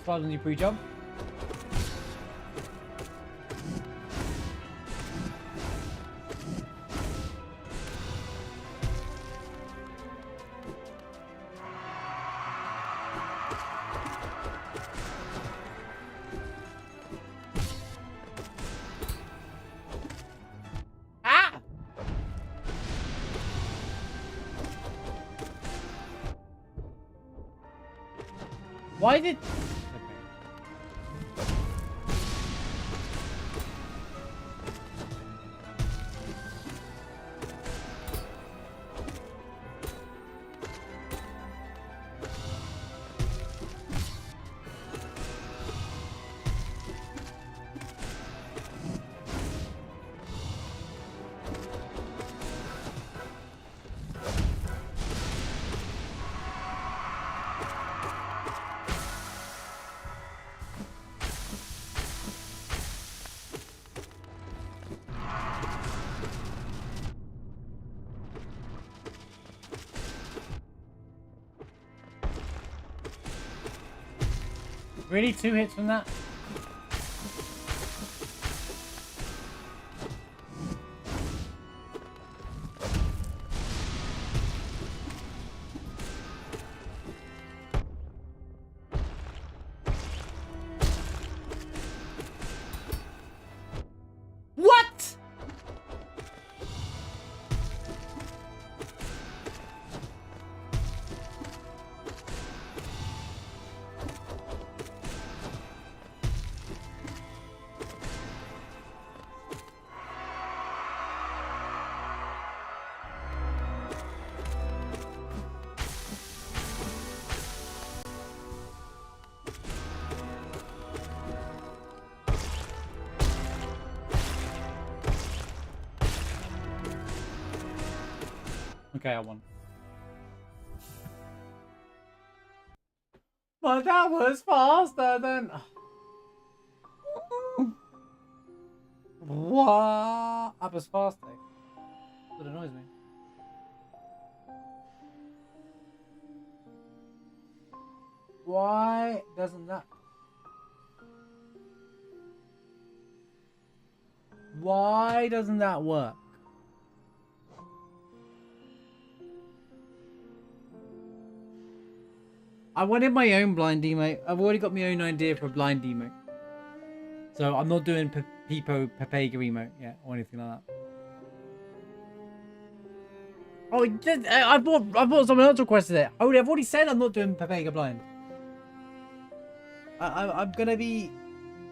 On your pre-jump. Why did... Really? 2 hits from that? What? Okay, I won. But that was faster than... What? That was fast though. That annoys me. Why doesn't that... Why doesn't that work? I wanted my own blind emote. I've already got my own idea for a blind emote. So I'm not doing Peepo Pepega emote yet or anything like that. Oh, I thought someone else requested it. Oh, I've already said I'm not doing Pepega blind. I'm gonna be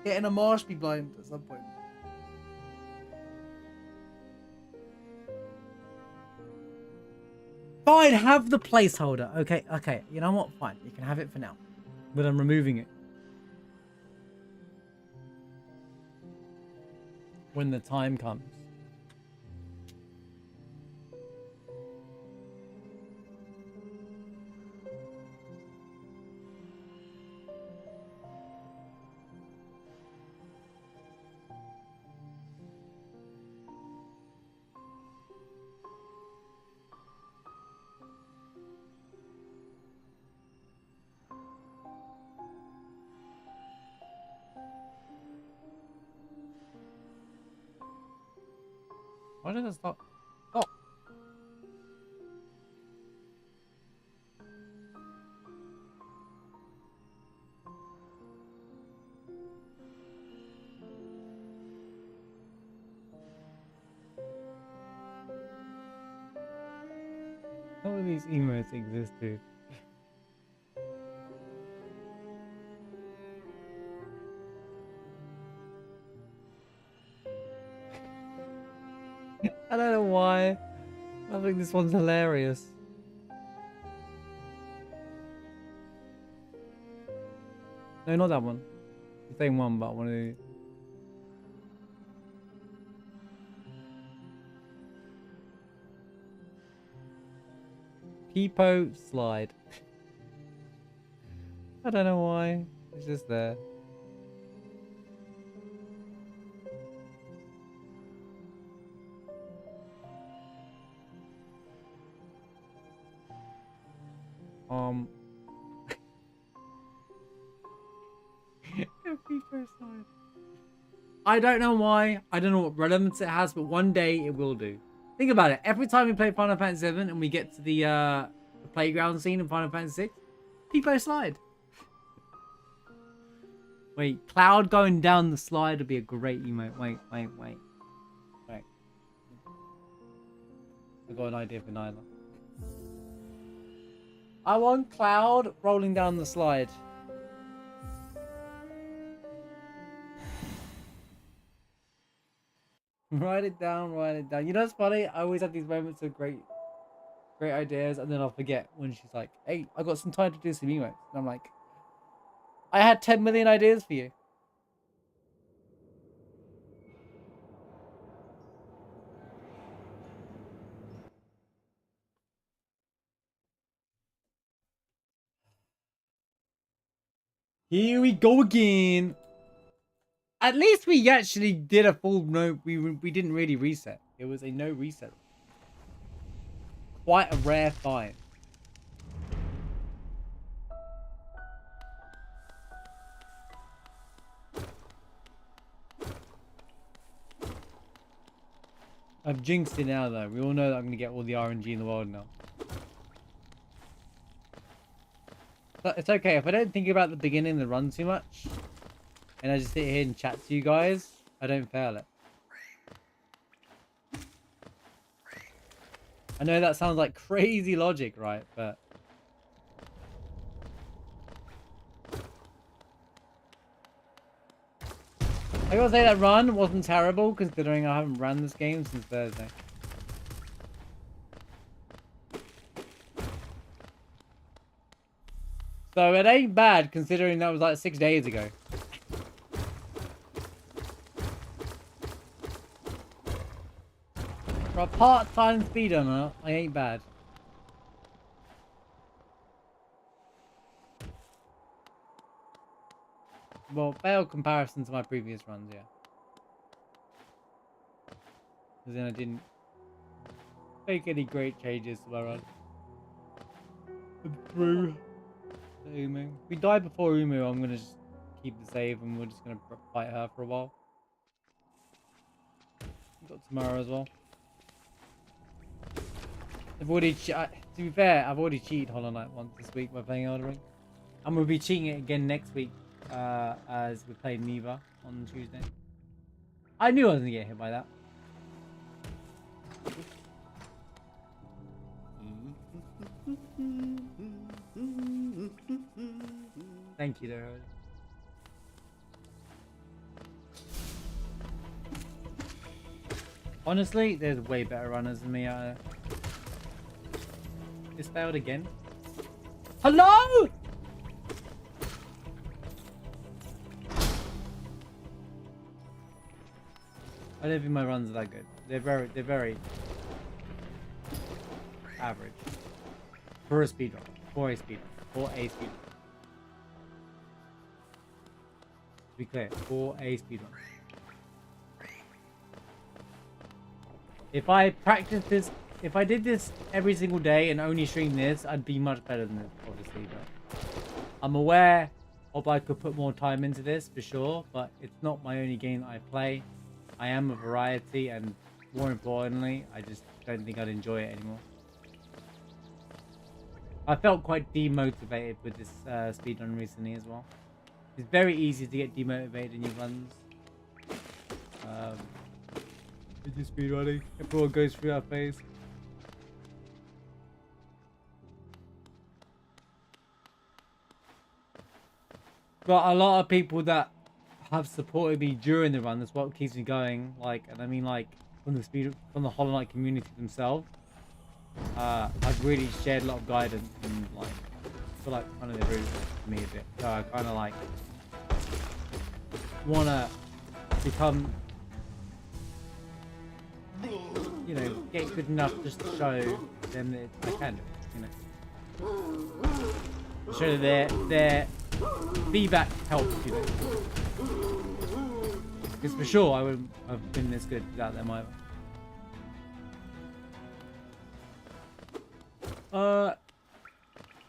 getting a Marshby blind at some point. Fine, have the placeholder. Okay. You know what? Fine. You can have it for now. But I'm removing it. When the time comes. Why did it stop? Oh. Some of these emotes exist, dude. I don't know why. I think this one's hilarious. No, not that one. The same one, but one of the... Peepo slide. I don't know why. It's just there. Peepo slide. I don't know why. I don't know what relevance it has, but one day it will do. Think about it. Every time we play Final Fantasy VII and we get to the playground scene in Final Fantasy VI, Peepo slide. Wait, Cloud going down the slide would be a great emote. Wait. I got an idea for Nyla. I want Cloud rolling down the slide. Write it down, write it down. You know what's funny? I always have these moments of great ideas, and then I'll forget when she's like, hey, I got some time to do some emotes. And I'm like, I had 10 million ideas for you. Here we go again. At least we actually did a full no. We didn't really reset. It was a no reset. Quite a rare find. I've jinxed it now though. We all know that I'm gonna get all the RNG in the world now. But it's okay if I don't think about the beginning of the run too much, and I just sit here and chat to you guys. I don't fail it. I know that sounds like crazy logic, right? But I gotta say that run wasn't terrible considering I haven't ran this game since Thursday. So it ain't bad considering that was like 6 days ago. For a part-time speedrunner, I ain't bad. Well, failed comparison to my previous runs, yeah. Because then I didn't make any great changes to my run. Through the Umu. If we die before Umu, I'm gonna just keep the save and we're just gonna fight her for a while. We've got tomorrow as well. I've already, to be fair, I've already cheated Hollow Knight once this week by playing Elden Ring. And we'll be cheating it again next week as we play Neva on Tuesday. I knew I was going to get hit by that. Thank you, there. Honestly, there's way better runners than me. This failed again. Hello? I don't think my runs are that good. They're very average. For a speedrun. For a speedrun. For a speedrun. To be clear, for a speedrun. If I practice this, if I did this every single day and only stream this, I'd be much better than this, obviously. But I'm aware of I could put more time into this for sure, but it's not my only game that I play. I am a variety, and more importantly, I just don't think I'd enjoy it anymore. I felt quite demotivated with this speedrun recently as well. It's very easy to get demotivated in your runs. It's just speedrunning. Everyone goes through that phase. But a lot of people that have supported me during the run, that's what keeps me going. Like, and I mean, like, from the Hollow Knight community themselves, I've really shared a lot of guidance and like, I feel like kind of they're really for me a bit. So I kind of like wanna become, you know, get good enough just to show them that I can do it, you know. Show that their feedback helps, you know. Because for sure I wouldn't have been this good without them either.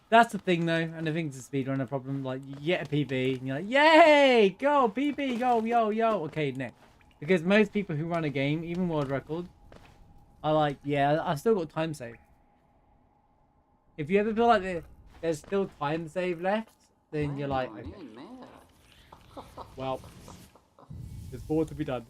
That's the thing though, and I think it's a speedrunner problem. Like, you get a PB and you're like, yay, go, PB, go, yo, yo. Okay, next. Because most people who run a game, even world records, are like, yeah, I've still got time save. If you ever feel like there's still time save left, then you're like, okay. Well, there's more to be done.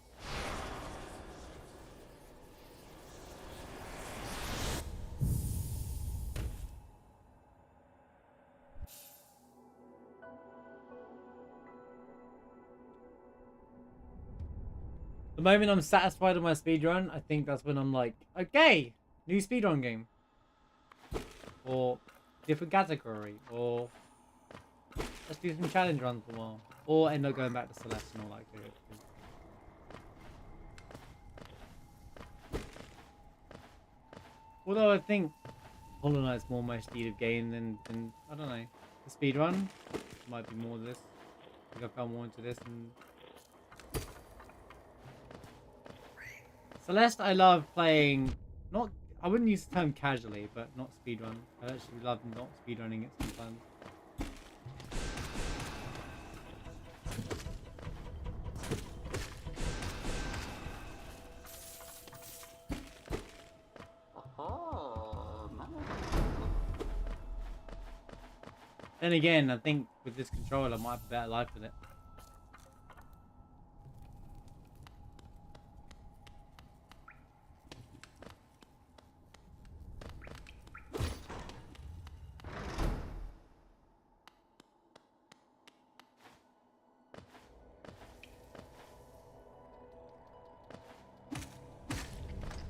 The moment I'm satisfied with my speedrun, I think that's when I'm like, okay, new speedrun game. Or different category. Or let's do some challenge runs for a while. Or end up going back to Celeste and all that good. Although I think Hollow Knight's more my speed of game than I don't know. The speedrun might be more of this. I think I fell more into this and Celeste I love playing, not, I wouldn't use the term casually, but not speedrun. I actually love not speedrunning it sometimes. Then again, I think with this controller I might have a better life with it.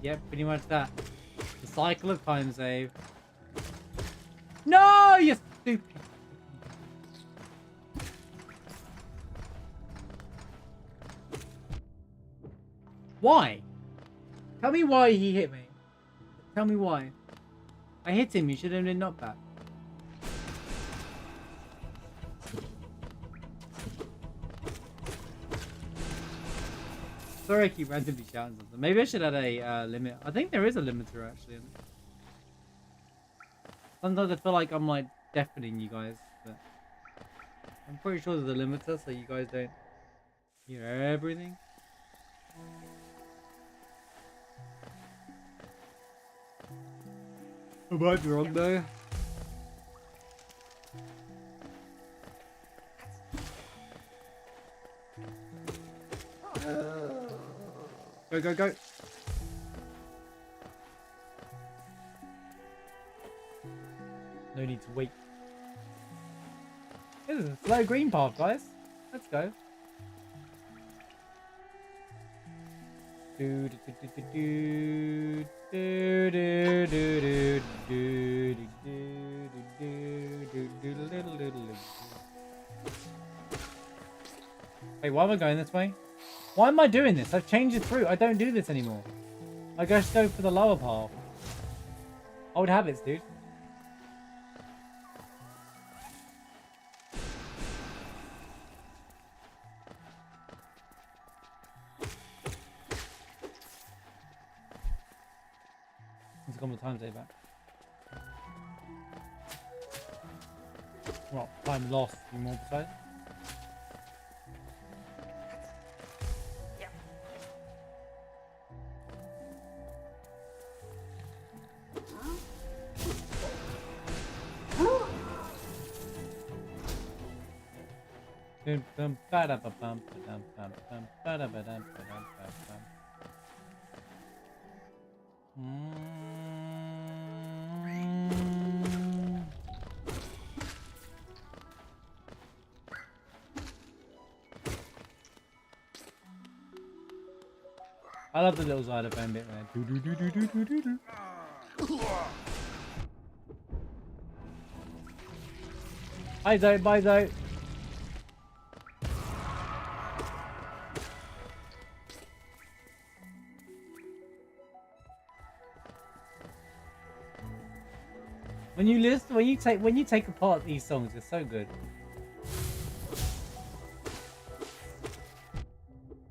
Yep, pretty much that. The cycle of time save. No, you stupid. Why? Tell me why he hit me. Tell me why. I hit him, you should have been knockback. Sorry I keep randomly shouting something. Maybe I should add a limit. I think there is a limiter actually. Sometimes I feel like I'm like deafening you guys, but I'm pretty sure there's a limiter so you guys don't hear everything. I might be wrong though. Go, go, go. No need to wait. This is a slow green path, guys. Let's go. Do do do do do do do do do do do do. Wait, why am I going this way? Why am I doing this? I've changed it through. I don't do this anymore. I just go for the lower path. Old habits, dude. Let's go more time save back. Well, time lost, to be more precise. I love the little xylophone bit, man. Do do do do do do do do. Bye, Zoe. Bye, Zoe. When you listen, when you take apart these songs, they're so good.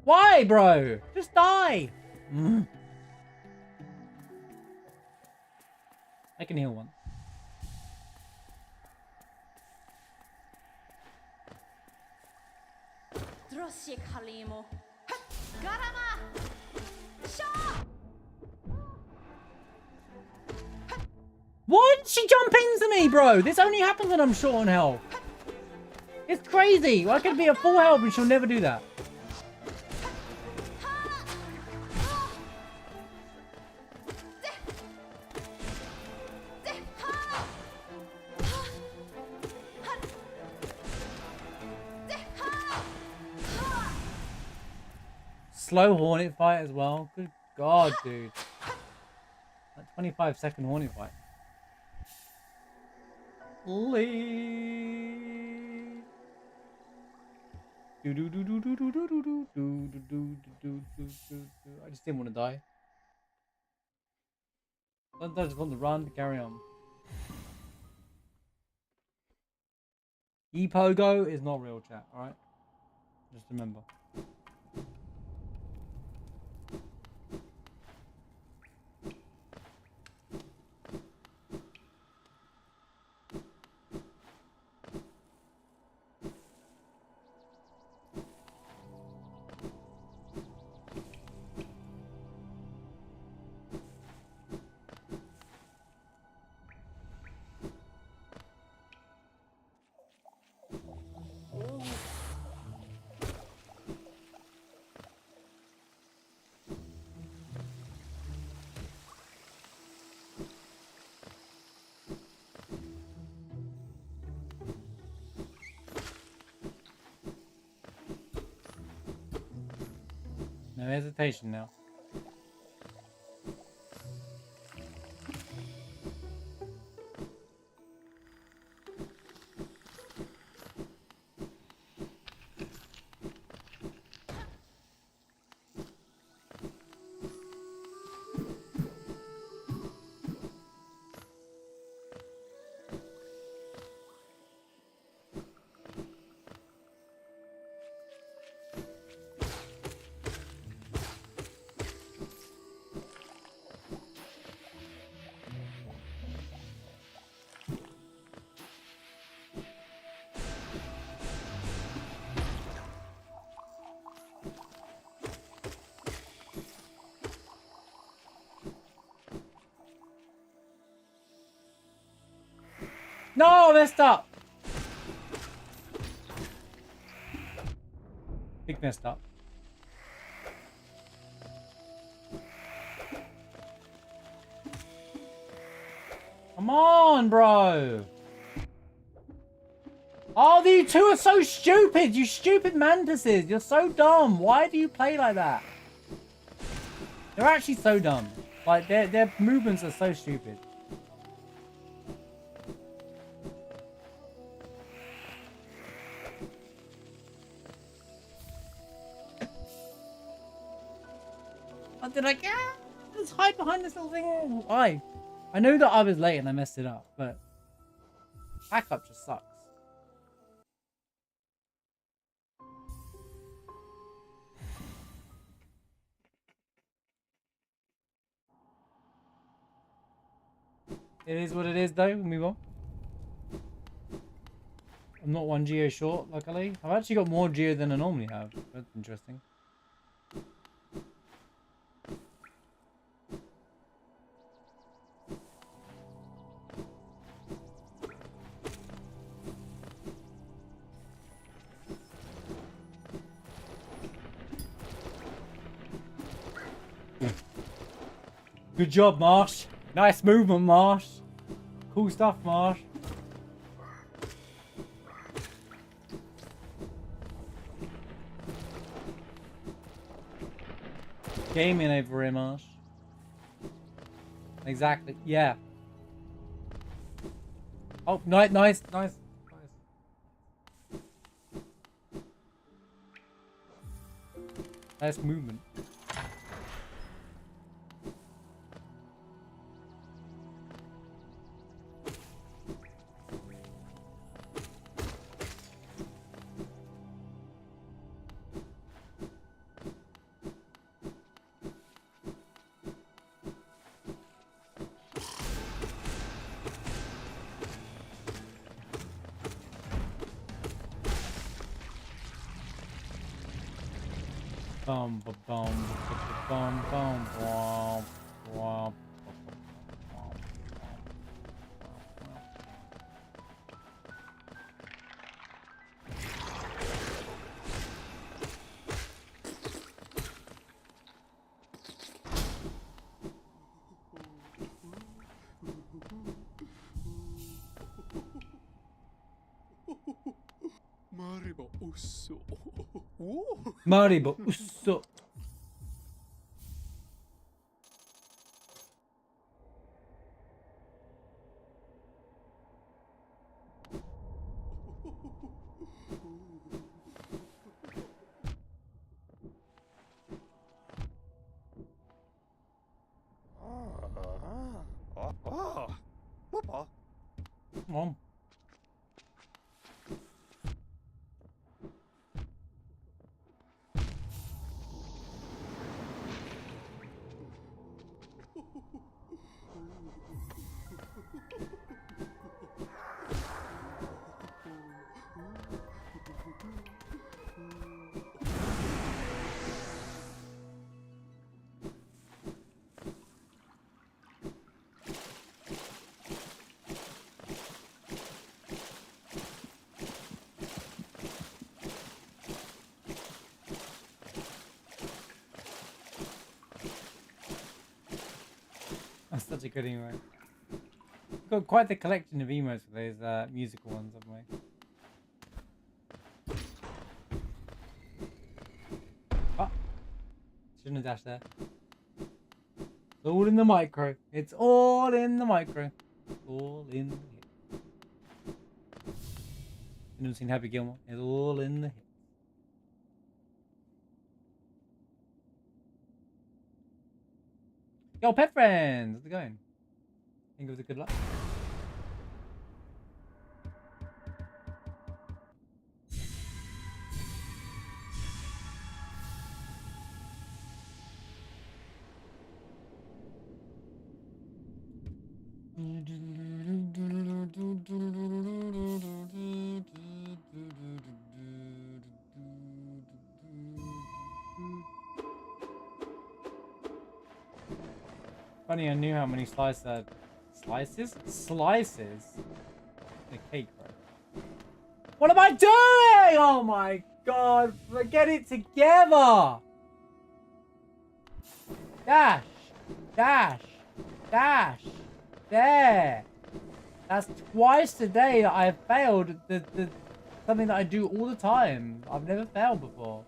Why, bro? Just die. I can heal one. Why did she jump into me, bro? This only happens when I'm short on health. It's crazy. I could be at full health and she'll never do that. slow Hornet fight as well. Good God, dude. That 25-second Hornet fight. Leave. I just didn't want to die. Sometimes I just want to run to carry on. E-Pogo is not real chat, alright? Just remember. No hesitation now. No, I messed up. Big messed up. Come on, bro. Oh, you two are so stupid. You stupid mantises. You're so dumb. Why do you play like that? They're actually so dumb. Like, their movements are so stupid. They're like, yeah, let's hide behind this little thing. Why? I know that I was late and I messed it up, but backup just sucks. It is what it is, though. We'll move on. I'm not one geo short, luckily. I've actually got more geo than I normally have. That's interesting. Good job, Marsh. Nice movement, Marsh. Cool stuff, Marsh. Gaming over here, Marsh. Exactly. Yeah. Oh, nice. Nice movement. Bum ba bum bum bum bum bum. Mariba Usso. Come on. That's such a good emote. Got quite the collection of emotes for those musical ones, haven't we? Oh, shouldn't have dashed there. It's all in the micro. It's all in the micro. All in the hit. You never seen Happy Gilmore? It's all in the hit. Yo, pet friends! How's it going? Think it was a good luck. Funny, I knew how many slices I had. Slices? Slices? The cake, right? What am I doing? Oh my god, get it together! Dash! Dash! Dash! There! That's twice today that I have failed something that I do all the time. I've never failed before.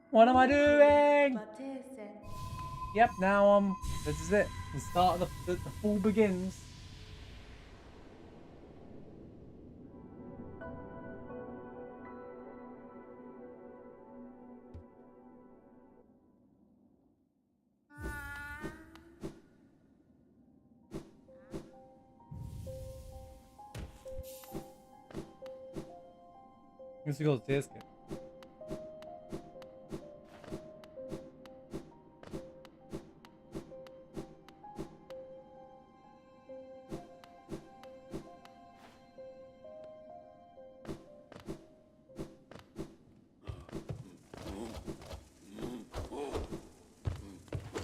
What am I doing? Yep, now this is it. The start of the fall begins. Let's go to this kid.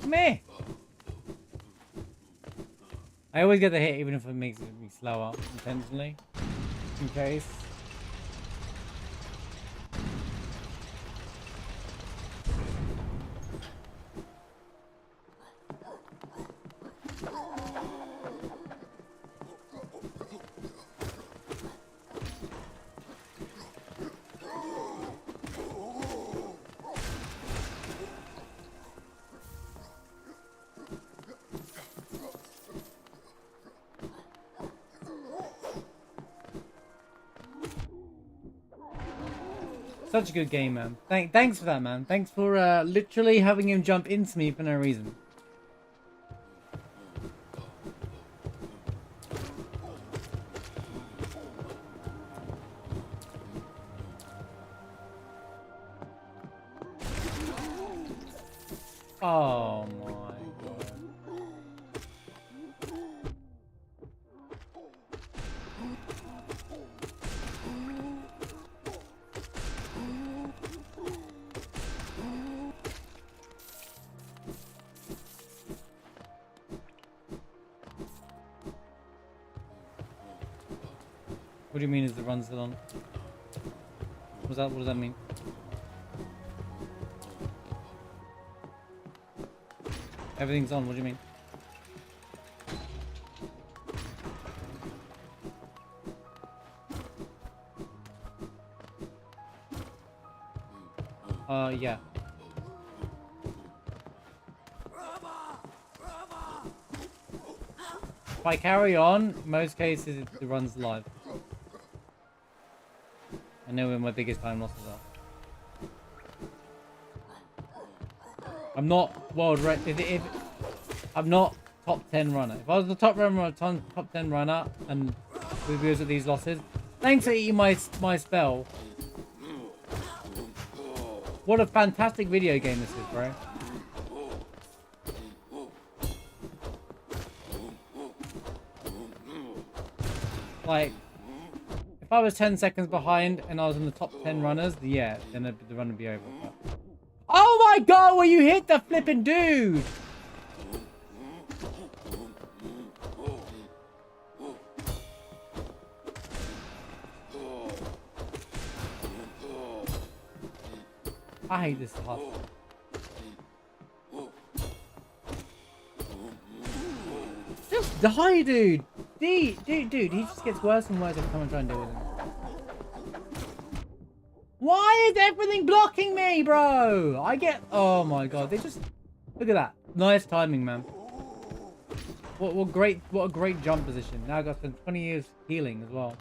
Me. I always get the hit even if it makes me slow up intentionally. In case. Such a good game, man. Thanks for that, man. Thanks for literally having him jump into me for no reason. Oh my god. What do you mean is the run still on? What does that mean? Everything's on, what do you mean? Yeah. If I carry on, in most cases it runs live. I know where my biggest time losses are. I'm not world if I'm not top 10 runner. If I was the top runner, top 10 runner, and we lose at these losses, thanks for eating my spell. What a fantastic video game this is, bro. Like, if I was 10 seconds behind and I was in the top 10 runners, yeah, then the run would be over. But... Oh my god, well you hit the flipping dude! I hate this hustle. Just die, dude! Dude, he just gets worse and worse every time I try and deal with him. Why is everything blocking me, bro? Oh my god, they just... Look at that. Nice timing, man. What a great jump position. Now I've got some 20 years healing as well.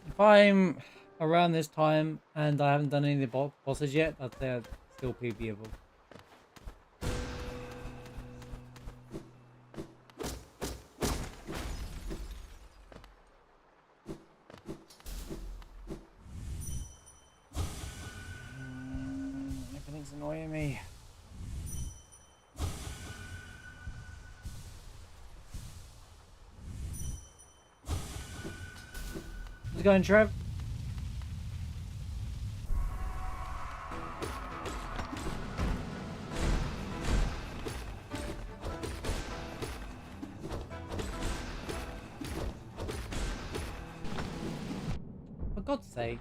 If I'm around this time and I haven't done any of the bosses yet, I'd say I'd still PBable. Everything's annoying me. How's it going, Trev? For God's sake.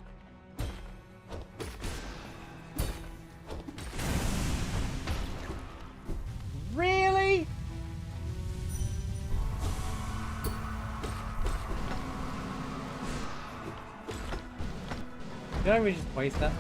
Really? Did I really just waste that?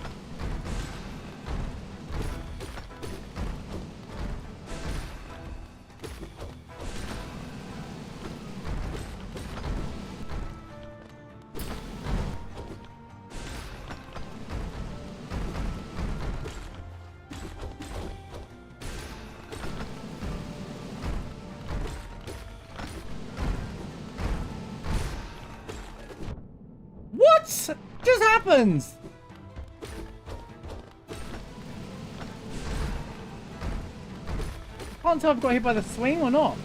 What just happens? Can't tell if I got hit by the swing or not.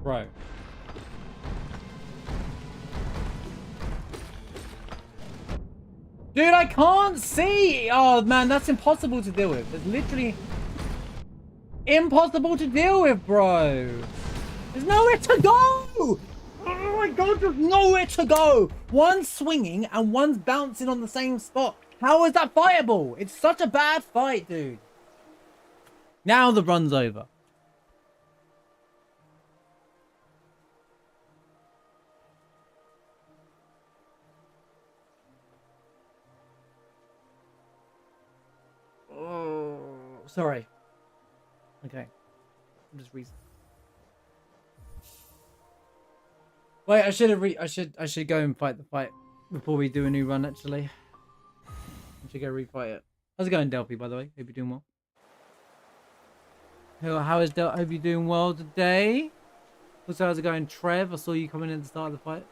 Bro. Dude, I can't see! Oh, man, that's impossible to deal with. It's literally impossible to deal with, bro. There's nowhere to go! Oh my god, there's nowhere to go! One's swinging and one's bouncing on the same spot. How is that fightable? It's such a bad fight, dude. Now the run's over. Sorry. Okay. I'm just Wait, I should go and fight the fight before we do a new run actually. I should go refight it. How's it going, Delphi, by the way? Hope you're doing well. How is Del? Hope you're doing well today. Also, how's it going, Trev? I saw you coming in at the start of the fight.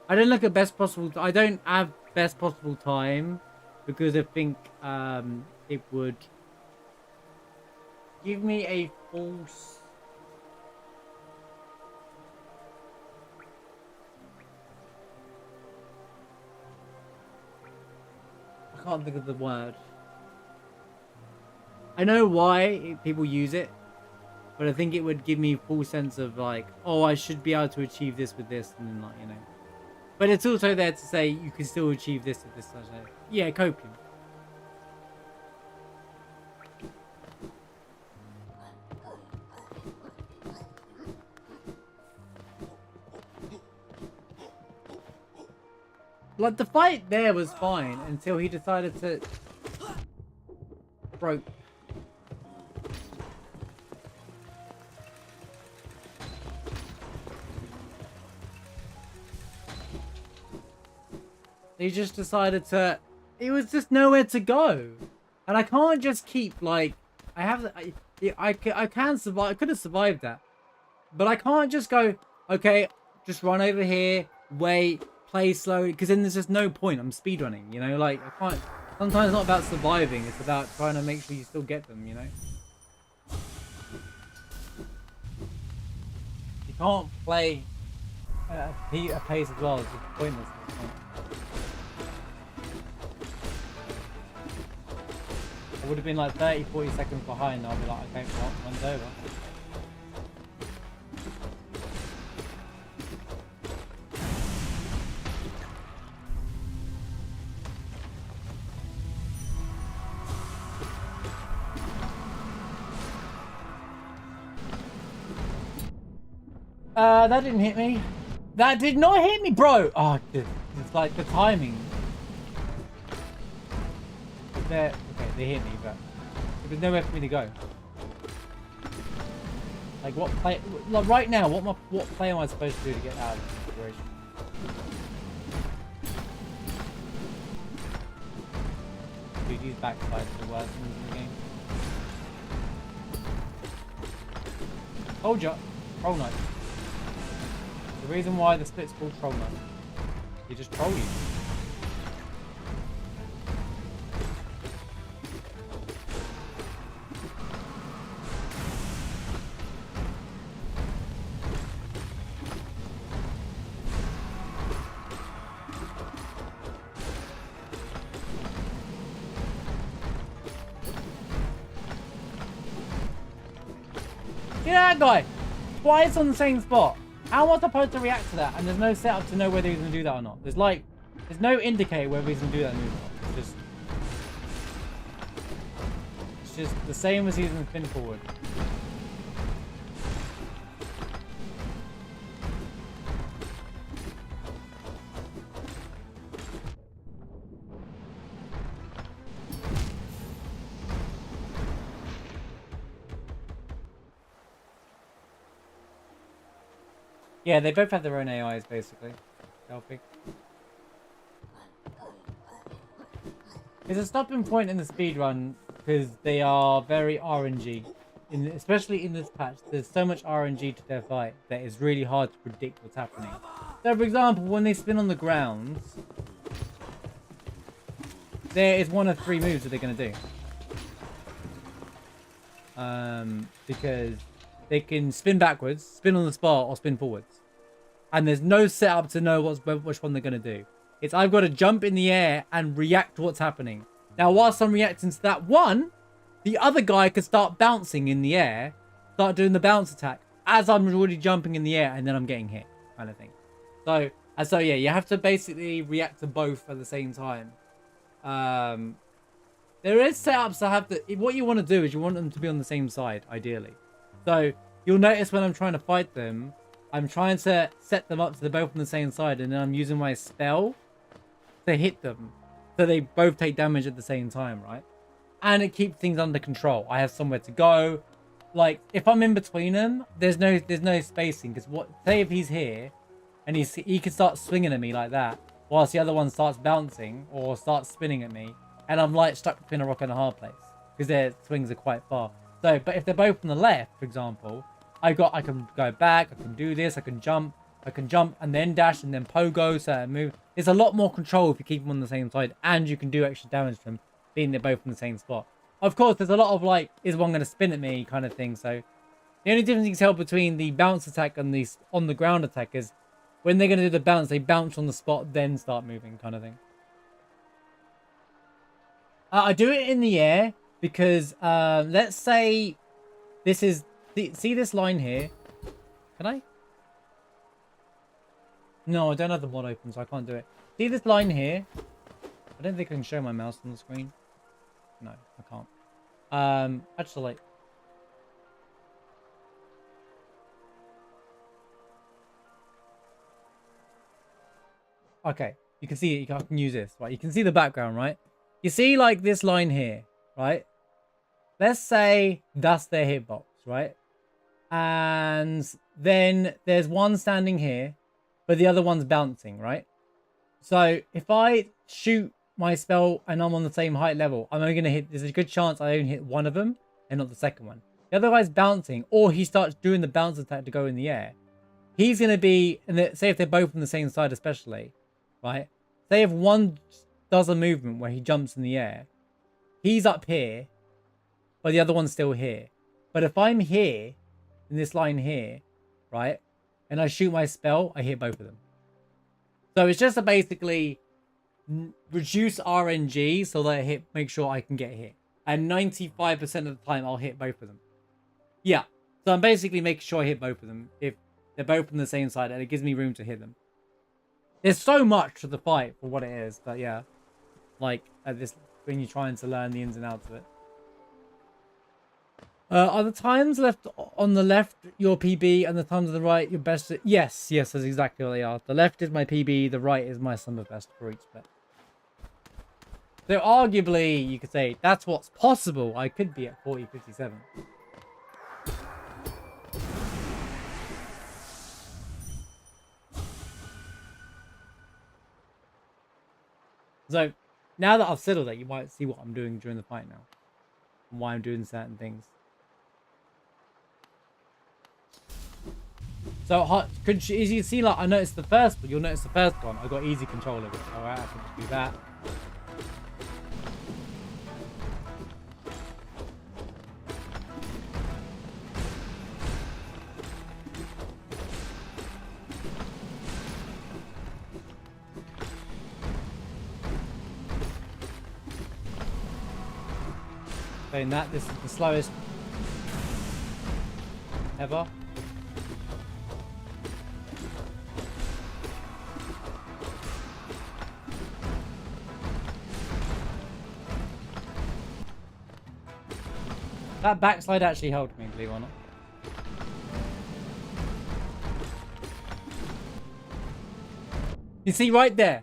I don't look at best possible. I don't have best possible time because I think it would give me a false. can't think of the word. I know why people use it, but I think it would give me full sense of like, oh, I should be able to achieve this with this, and then like, you know. But it's also there to say you can still achieve this with this. Yeah, coping. Like, the fight there was fine until he decided to... broke. He just decided to... It was just nowhere to go. And I can't just keep, like... I can survive. I could have survived that. But I can't just go, okay, just run over here, wait, play slow, because then there's just no point. I'm speedrunning, you know? Like, I can't... Sometimes it's not about surviving, it's about trying to make sure you still get them, you know? You can't play at a pace as well, it's just pointless at this point. I would have been like 30, 40 seconds behind, I'll be like, okay, well, one's over. That didn't hit me. That did not hit me, bro. Oh, dude, it's like the timing. Okay, they hit me, but there's nowhere for me to go. Like, what play? Like, right now, what play am I supposed to do to get out of this situation? Dude, these backsides are the worst things in the game. Hold ya, Troll Knight. The reason why the split's called Troll Knight. He just troll you. Get that guy! Twice on the same spot. How am I supposed to react to that? And there's no setup to know whether he's gonna do that or not. There's no indicator whether he's gonna do that move or not. It's just the same as he's in the spin forward. Yeah, they both have their own AIs, basically. Selfie. There's a stopping point in the speedrun because they are very RNG. Especially in this patch, there's so much RNG to their fight that it's really hard to predict what's happening. So, for example, when they spin on the ground, there is one of 3 moves that they're going to do. Because they can spin backwards, spin on the spot, or spin forwards. And there's no setup to know which one they're going to do. It's I've got to jump in the air and react to what's happening. Now, whilst I'm reacting to that one, the other guy could start bouncing in the air, start doing the bounce attack, as I'm already jumping in the air, and then I'm getting hit, kind of thing. So yeah, you have to basically react to both at the same time. There is setups that have to... What you want to do is you want them to be on the same side, ideally. So, you'll notice when I'm trying to fight them, I'm trying to set them up so they're both on the same side, and then I'm using my spell to hit them. So they both take damage at the same time, right? And it keeps things under control. I have somewhere to go. Like, if I'm in between them, there's no spacing. Because say if he's here, and he can start swinging at me like that, whilst the other one starts bouncing, or starts spinning at me, and I'm like stuck between a rock and a hard place. Because their swings are quite far. So, but if they're both on the left, for example, I can go back, I can do this, I can jump and then dash and then pogo, so move. There's a lot more control if you keep them on the same side, and you can do extra damage to them, being they're both in the same spot. Of course, there's a lot of like, is one going to spin at me kind of thing, so the only difference you can tell between the bounce attack and the on the ground attack is when they're going to do the bounce, they bounce on the spot, then start moving kind of thing. I do it in the air because let's say this is see this line here. Can I? No, I don't have the mod open, so I can't do it. See this line here? I don't think I can show my mouse on the screen. No, I can't. Actually, okay, you can see it. I can use this, right? You can see the background, right? You see, like this line here, right? Let's say that's their hitbox, right? And then there's one standing here, but the other one's bouncing, right? So if I shoot my spell and I'm on the same height level, I'm only going to hit, there's a good chance I only hit one of them and not the second one. The other guy's bouncing, or he starts doing the bounce attack to go in the air. He's going to be, and say if they're both on the same side especially, right? Say if one does a movement where he jumps in the air, he's up here, but the other one's still here. But if I'm here, in this line here, right, and I shoot my spell, I hit both of them. So it's just to basically reduce RNG so that I make sure I can get hit. And 95% of the time, I'll hit both of them. Yeah, so I'm basically making sure I hit both of them if they're both on the same side, and it gives me room to hit them. There's so much to the fight for what it is, but yeah, like at this when you're trying to learn the ins and outs of it. Are the times left on the left your PB and the times on the right your best? Yes, that's exactly what they are. The left is my PB, the right is my sum of best for each split. So arguably, you could say that's what's possible. I could be at 40-57. So now that I've said all that, you might see what I'm doing during the fight now and why I'm doing certain things. So, as you can see, like I noticed the first one, you'll notice the first one, I got easy control of it. Alright, I can just do that. Saying that, this is the slowest ever. That backslide actually helped me, believe it or not. You see right there,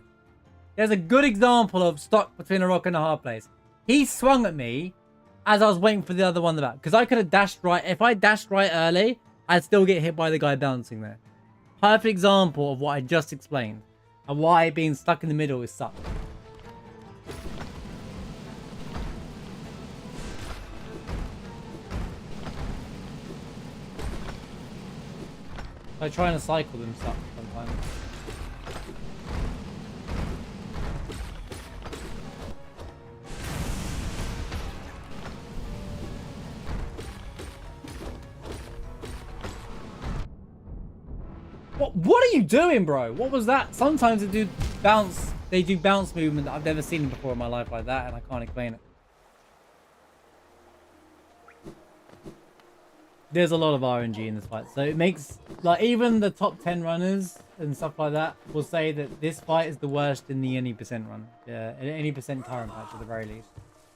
there's a good example of stuck between a rock and a hard place. He swung at me as I was waiting for the other one back. Because I could have dashed right. If I dashed right early, I'd still get hit by the guy bouncing there. Perfect example of what I just explained. And why being stuck in the middle is suck. I try to cycle them stuff sometimes. What are you doing, bro? What was that? Sometimes they do bounce movement that I've never seen before in my life like that, and I can't explain it. There's a lot of RNG in this fight, so it makes, like, even the top 10 runners and stuff like that will say that this fight is the worst in the any percent run. Yeah, any percent current patch at the very least.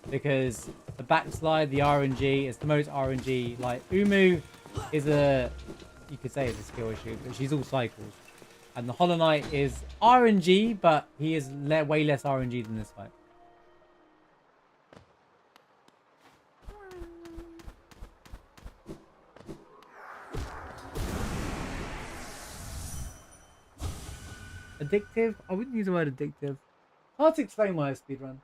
Because the backslide, the RNG, is the most RNG. Like, Umu is you could say it's a skill issue, but she's all cycles. And the Hollow Knight is RNG, but he is way less RNG than this fight. Addictive? I wouldn't use the word addictive. Hard to explain why I speedrun.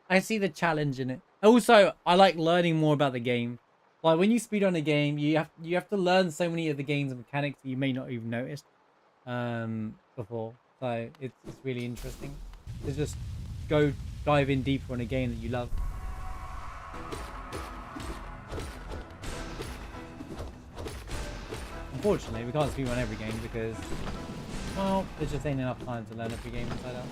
I see the challenge in it. Also, I like learning more about the game. Like when you speedrun a game, you have to learn so many of the game's mechanics that you may not even noticed before. So it's really interesting to just go dive in deeper on a game that you love. Unfortunately, we can't speedrun every game because, well, there just ain't enough time to learn every game inside out.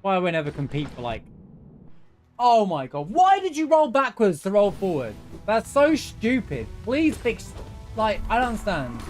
Why I won't ever compete for like. Oh my god! Why did you roll backwards to roll forward? That's so stupid. Please fix. Like I don't understand.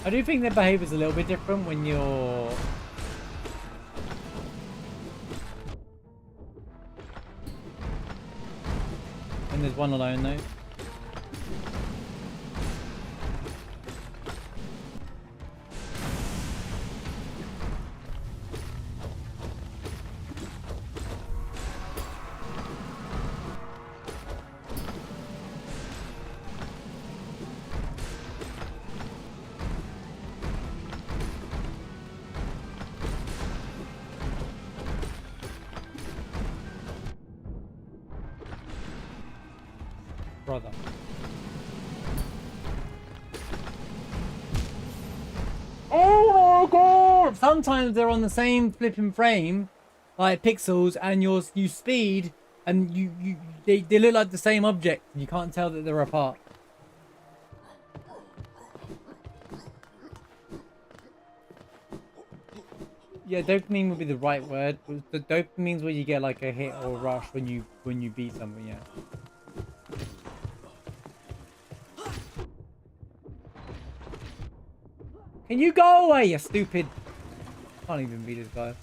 I do think their behavior's a little bit different when you're... when there's one alone though. Brother. Oh my god! Sometimes they're on the same flipping frame, like pixels, and you speed, and they look like the same object. You can't tell that they're apart. Yeah, dopamine would be the right word. The dopamine's where you get like a hit or a rush when you beat something. Yeah. Can you go away, you stupid? Can't even beat this guy.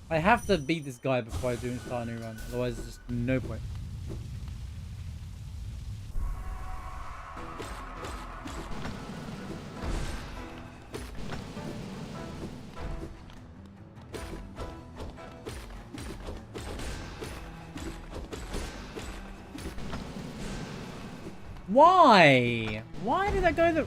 I have to beat this guy before I start a new run, otherwise there's just no point. Why? Why did I go the...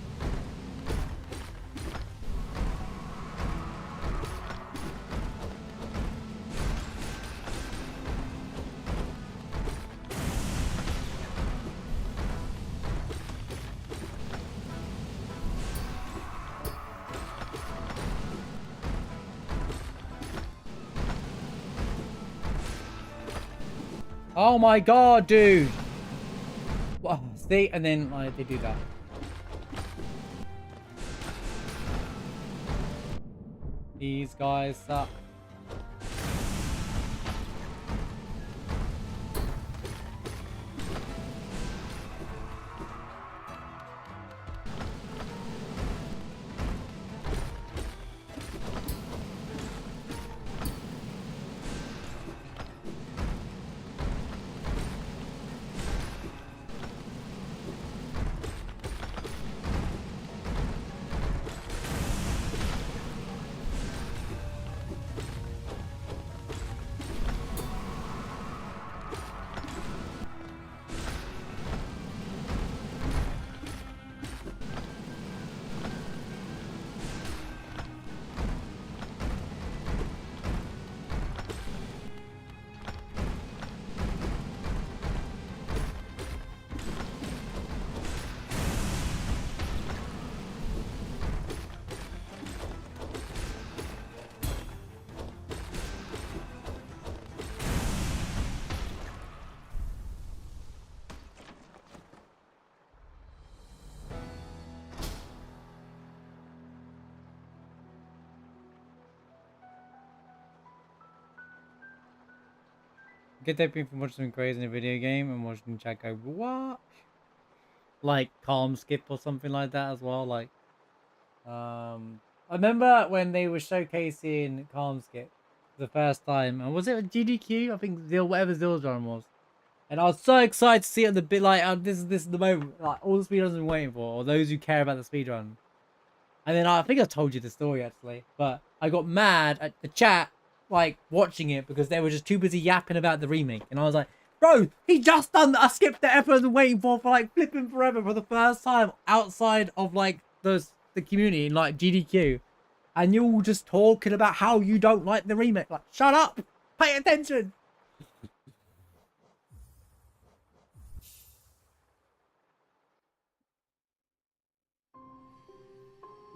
Oh my god, dude! Wow, see, and then they do that. These guys suck. Get that being from watching something crazy in a video game and watching chat go, what? Like calm skip or something like that as well. Like, I remember when they were showcasing calm skip the first time, and was it a GDQ? I think whatever Zill's run was. And I was so excited to see it on the bit like, this is the moment, like all the speedrunners have been waiting for, or those who care about the speedrun. And then I think I told you the story actually, but I got mad at the chat, like watching it because they were just too busy yapping about the remake. And I was like, bro, he just done I skipped the episode and waiting for like flipping forever for the first time outside of like the community in like GDQ. And you're all just talking about how you don't like the remake. Like, shut up! Pay attention!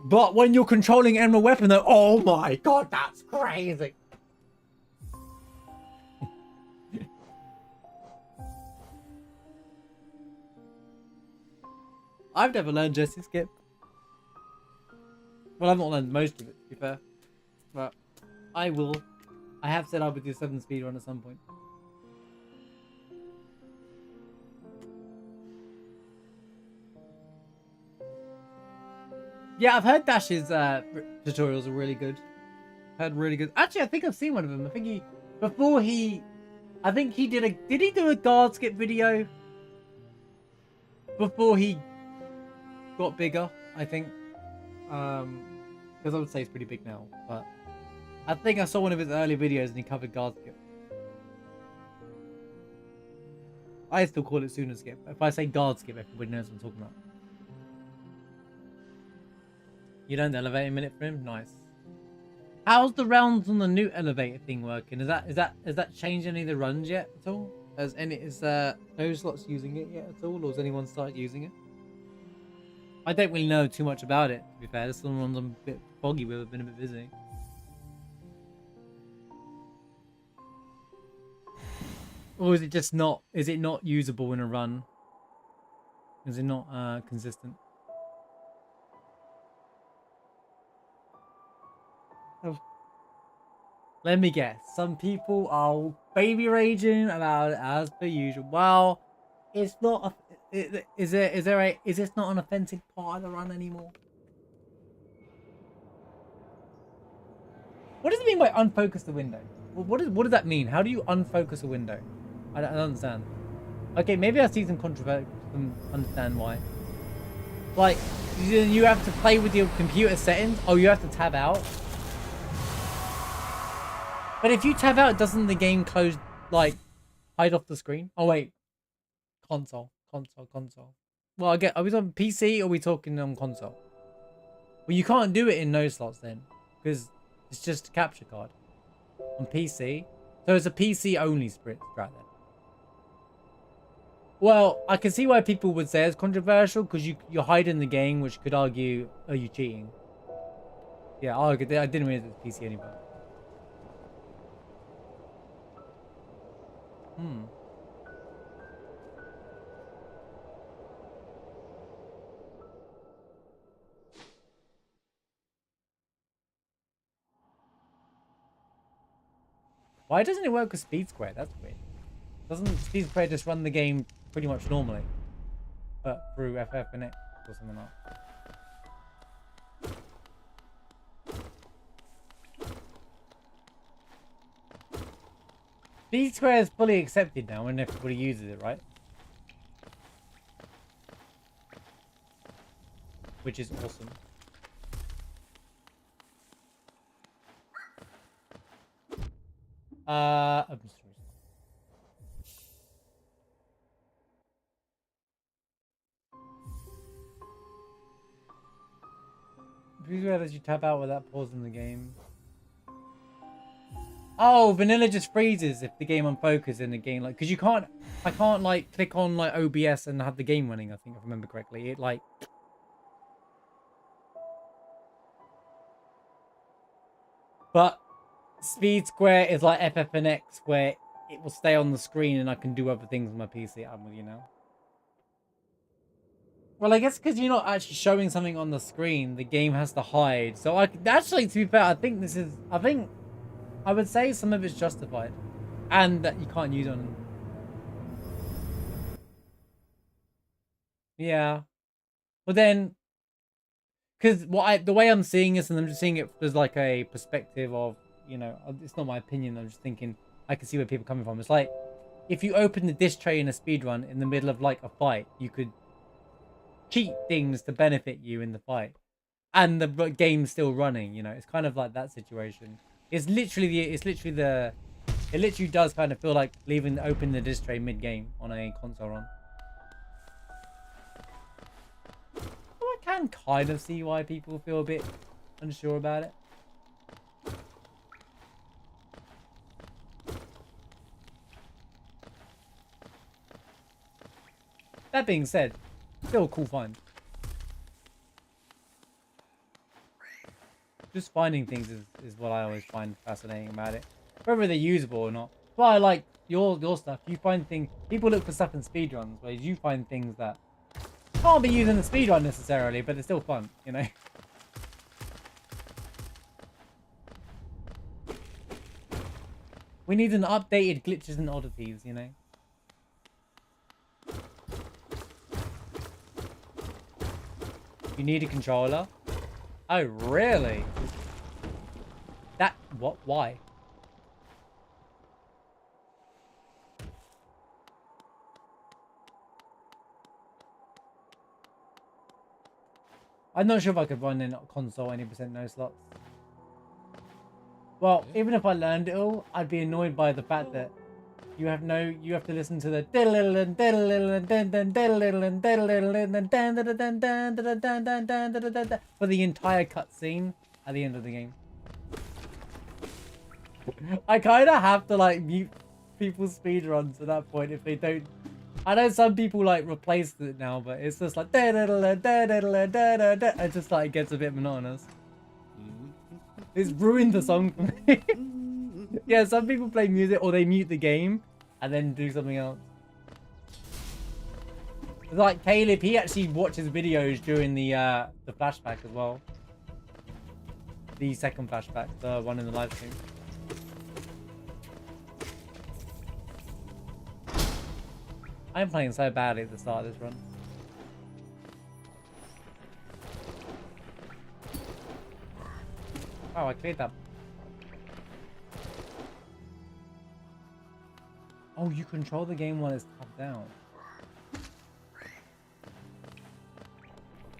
But when you're controlling Emerald Weapon, though, oh my god, that's crazy! I've never learned Jesse Skip. Well, I've not learned most of it, to be fair. But I will. I have said I would do 7 speedrun at some point. Yeah, I've heard Dash's tutorials are really good. Heard really good. Actually, I think I've seen one of them. I think I think he did he do a guard skip video? Before he got bigger, I think. Because I would say it's pretty big now, but I think I saw one of his early videos and he covered guard skip. I still call it Sooner skip. If I say guard skip, everybody knows what I'm talking about. You learned the elevator minute for him? Nice. How's the rounds on the new elevator thing working? Has that changed any of the runs yet at all? Is those slots using it yet at all, or has anyone started using it? I don't really know too much about it, to be fair. This one runs a bit foggy with. I've been a bit busy. Or is it just not? Is it not usable in a run? Is it not consistent? Oh. Let me guess. Some people are baby raging about it as per usual. Well, it's not. Is this not an offensive part of the run anymore? What does it mean by unfocus the window? What does that mean? How do you unfocus a window? I don't understand. Okay, maybe I see some controversy. Understand why. Like, you have to play with your computer settings. Oh, you have to tab out. But if you tab out, doesn't the game close, like, hide off the screen? Oh wait, console. Well, are we on PC or are we talking on console? Well, you can't do it in no slots then, because it's just a capture card on PC. So it's a PC only strat then. Well, I can see why people would say it's controversial, because you're hiding the game, which could argue, are you cheating? Yeah, I didn't realize it was PC anyway. Why doesn't it work with Speed Square? That's weird. Doesn't Speed Square just run the game pretty much normally? But through FFNX or something like that. Speed Square is fully accepted now and everybody uses it, right? Which is awesome. I'm sorry. Where does you tap out without pausing the game? Oh, vanilla just freezes if the game unfocused in the game, like, because I can't like click on like OBS and have the game running. I think if I remember correctly, it like. But Speed Square is like FFNX, where it will stay on the screen and I can do other things on my PC. I'm with you now. Well, I guess because you're not actually showing something on the screen, the game has to hide. So actually, to be fair, I would say some of it's justified, and that you can't use on. Yeah, but then, because the way I'm seeing this, and I'm just seeing it as like a perspective of, you know, it's not my opinion. I'm just thinking I can see where people are coming from. It's like if you open the disc tray in a speedrun in the middle of like a fight, you could cheat things to benefit you in the fight. and the game's still running. You know, it's kind of like that situation. It literally does kind of feel like open the disc tray mid game on a console run. So I can kind of see why people feel a bit unsure about it. That being said, still a cool find. Just finding things is what I always find fascinating about it. Whether they're usable or not. Well, I like your stuff. You find things... People look for stuff in speedruns, whereas you find things that can't be used in the speedrun necessarily, but they're still fun, you know? We need an updated glitches and oddities, you know? You need a controller? Oh, really? What? Why? I'm not sure if I could run in a console any % no slots. Well, even if I learned it all, I'd be annoyed by the fact that you have to listen to the for the entire cutscene at the end of the game. I kind of have to like mute people's speedruns at that point if they don't. I know some people like replaced it now, but it's just like it just like gets a bit monotonous. It's ruined the song for me. Yeah, some people play music or they mute the game and then do something else. Like Caleb, he actually watches videos during the flashback as well. The second flashback, the one in the live stream. I'm playing so badly at the start of this run. Oh, I cleared that. Oh, you control the game while it's top down.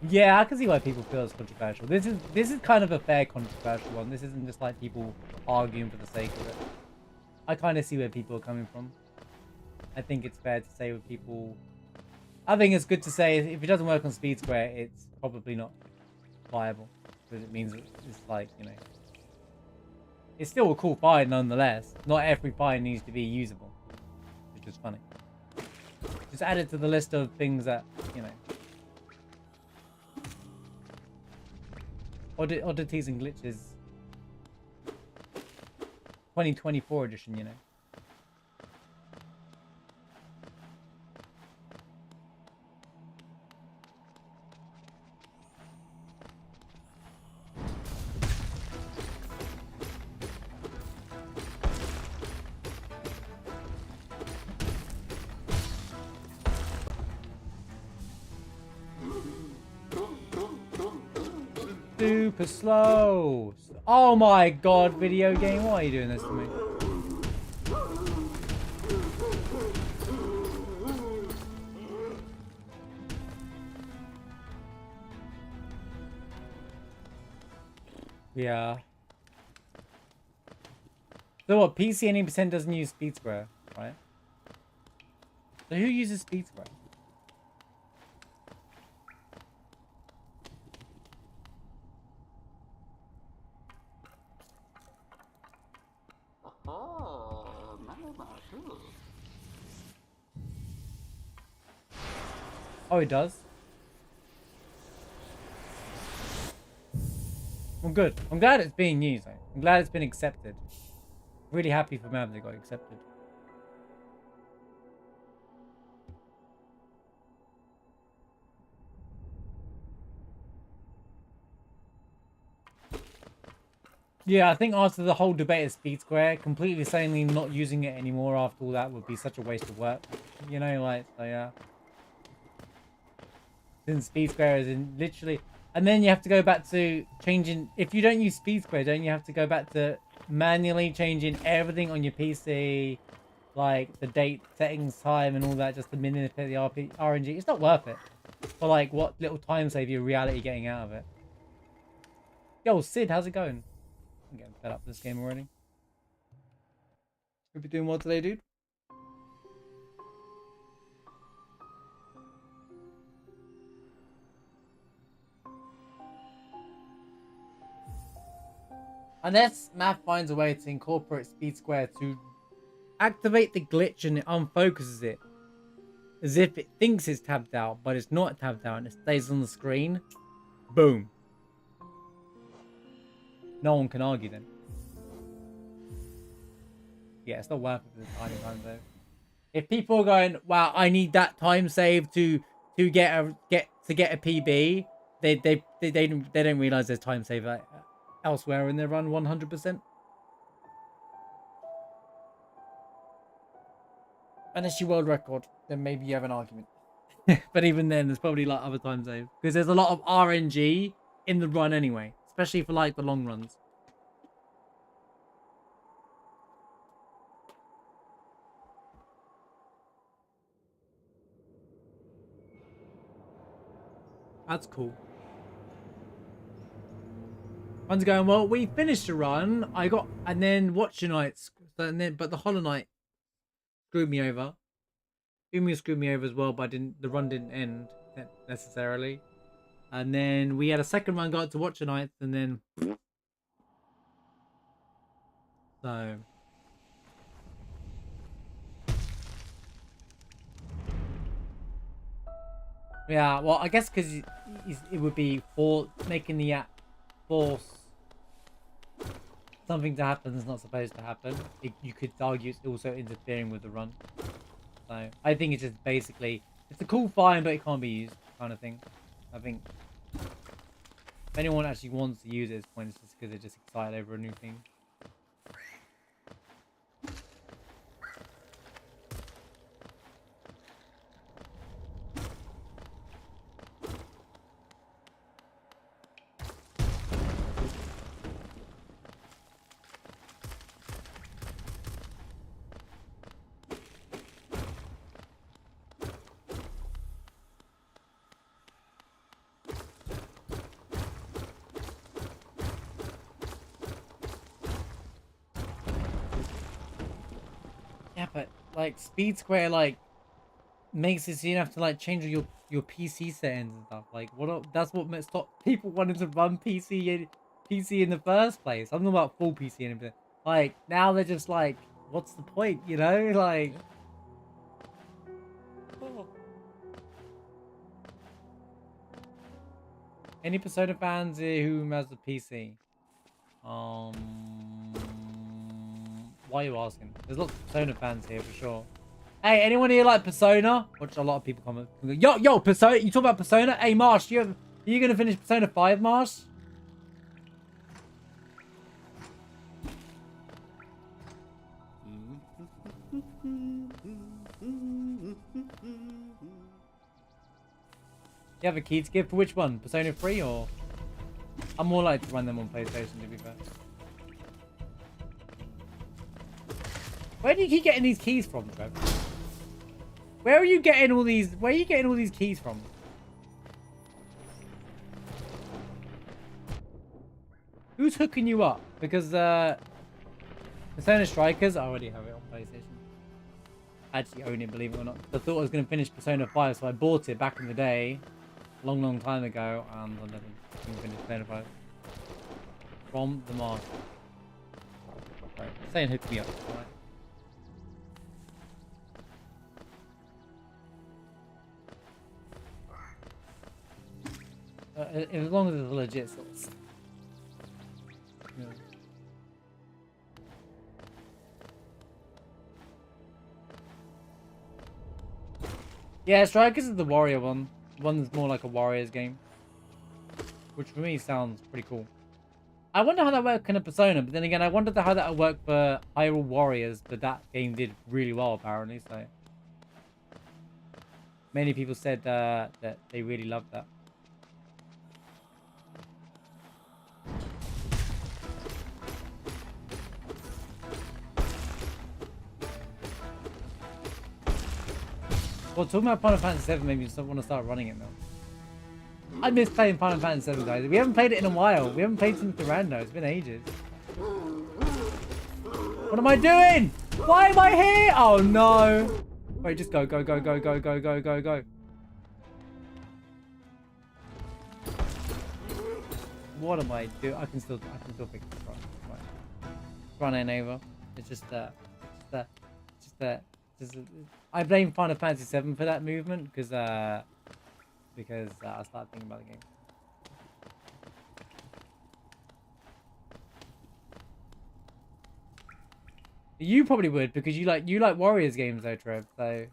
Yeah, I can see why people feel it's controversial. This is kind of a fair controversial one. This isn't just like people arguing for the sake of it. I kind of see where people are coming from. I think it's fair to say with people... I think it's good to say if it doesn't work on Speed Square, it's probably not viable. Because it means it's like, you know... It's still a cool find nonetheless. Not every find needs to be usable. Which is funny. Just add it to the list of things that, you know... Oddities and glitches. 2024 edition, you know. Super slow. Oh my god, video game, why are you doing this to me? Yeah. So what, PC any % doesn't use Speed Square, right? So who uses Speed Square? Oh, it does? Well, good. I'm glad it's being used. I'm glad it's been accepted. Really happy for Mav that got accepted. Yeah, I think after the whole debate of Speed Square, completely saying not using it anymore after all that would be such a waste of work. You know, like, so yeah. Since Speed Square is in literally... And then you have to go back to changing... If you don't use Speed Square, don't you have to go back to manually changing everything on your PC? Like, the date, settings, time, and all that, just to manipulate the RNG. It's not worth it. For, like, what little time save your reality getting out of it. Yo, Sid, how's it going? I'm getting fed up with this game already. Hope you're doing well today, dude. Unless math finds a way to incorporate speed square to activate the glitch and it unfocuses it. As if it thinks it's tabbed out, but it's not tabbed out and it stays on the screen. Boom. No one can argue then. Yeah, it's not worth it for the tiny time though. If people are going, wow, I need that time save to get a PB, they don't realize there's time save elsewhere in their run 100%. Unless you world record, then maybe you have an argument. But even then, there's probably like other time saves because there's a lot of RNG in the run anyway, especially for like the long runs. That's cool. Run's going well. We finished the run. And then Watch Nights, but the Hollow Knight screwed me over. Umi screwed me over as well, but the run didn't end necessarily. And then we had a second run, got to Watch Nights, and then so. Yeah, well, I guess because it would be for making the app force something to happen that's not supposed to happen. You could argue it's also interfering with the run. So I think it's just basically it's a cool find, but it can't be used kind of thing. I think if anyone actually wants to use it at this point, it's just because they're just excited over a new thing. But like Speed Square like makes it so you have to like change your PC settings and stuff. Like that's what stopped people wanting to run PC in the first place. I'm not about full PC and everything. Like now they're just like, what's the point? You know, like. Any Persona fans here who has a PC? Why are you asking? There's lots of Persona fans here for sure. Hey, anyone here like Persona? Which a lot of people comment. Yo, Persona. You talk about Persona? Hey, Marsh, are you gonna finish Persona 5, Marsh? You have a key to give for which one? Persona 3 or? I'm more likely to run them on PlayStation to be fair. Where do you keep getting these keys from, Trev? Where are you getting all these? Where are you getting all these keys from? Who's hooking you up? Because Persona Strikers, I already have it on PlayStation. I actually own it, believe it or not. I thought I was going to finish Persona 5, so I bought it back in the day, long time ago, and I never finished Persona 5. From the master. Right, saying hook me up. Right. As long as it's a legit source. Yeah. Yeah, Strikers is the Warrior one. One's more like a Warriors game. Which for me sounds pretty cool. I wonder how that worked in a Persona, but then again, I wondered how that would work for Hyrule Warriors, but that game did really well apparently, so. Many people said that they really loved that. Well, talking about Final Fantasy VII made me want to start running it now. I miss playing Final Fantasy 7, guys. We haven't played it in a while. We haven't played since Durando. It's been ages. What am I doing? Why am I here? Oh no. Wait, just go, go, go, go, go, go, go, go, go. What am I doing? I can still fix this. Run in over. It's just I blame Final Fantasy 7 for that movement because I started thinking about the game. You probably would because you like Warriors games though, Trev. So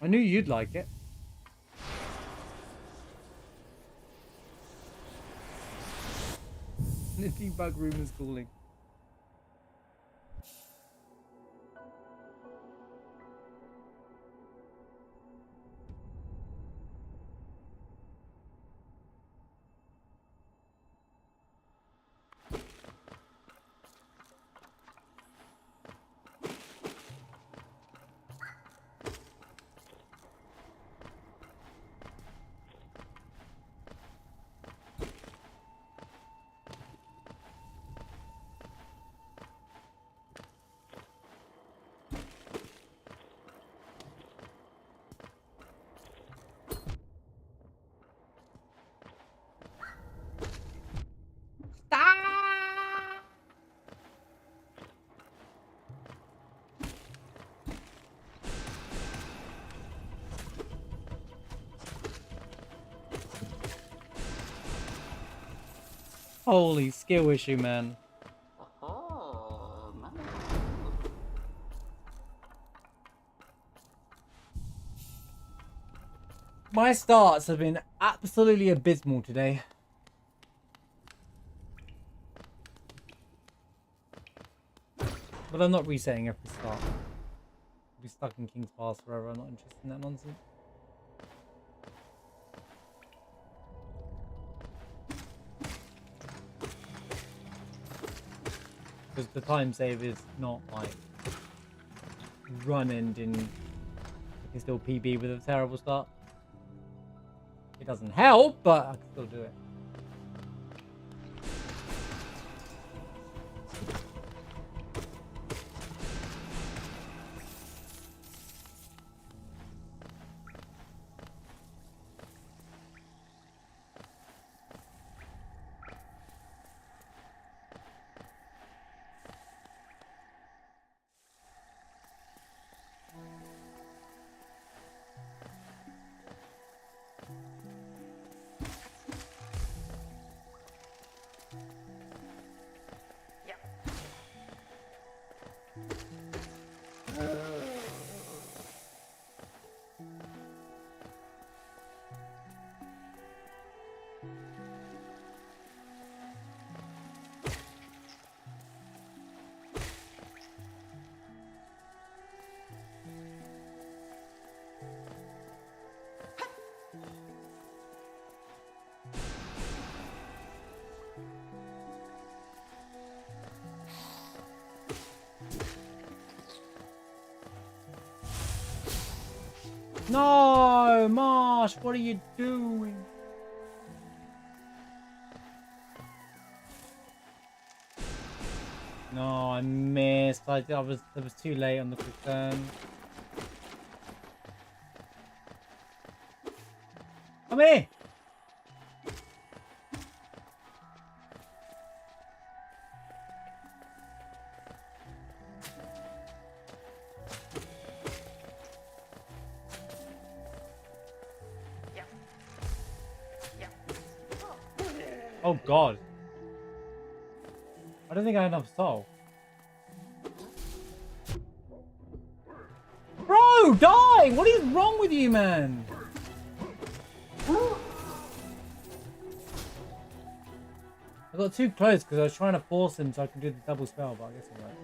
I knew you'd like it. The debug room is calling. Holy skill issue, man. My starts have been absolutely abysmal today. But I'm not resetting every start. I'll be stuck in King's Pass forever. I'm not interested in that nonsense. Because the time save is not like run ending. I can still PB with a terrible start. It doesn't help, but I can still do it. No, Marsh, what are you doing? No, I missed. I was too late on the quick turn. Come here. Oh God. I don't think I have enough soul. Bro, die! What is wrong with you, man? I got too close because I was trying to force him so I can do the double spell, but I guess it worked.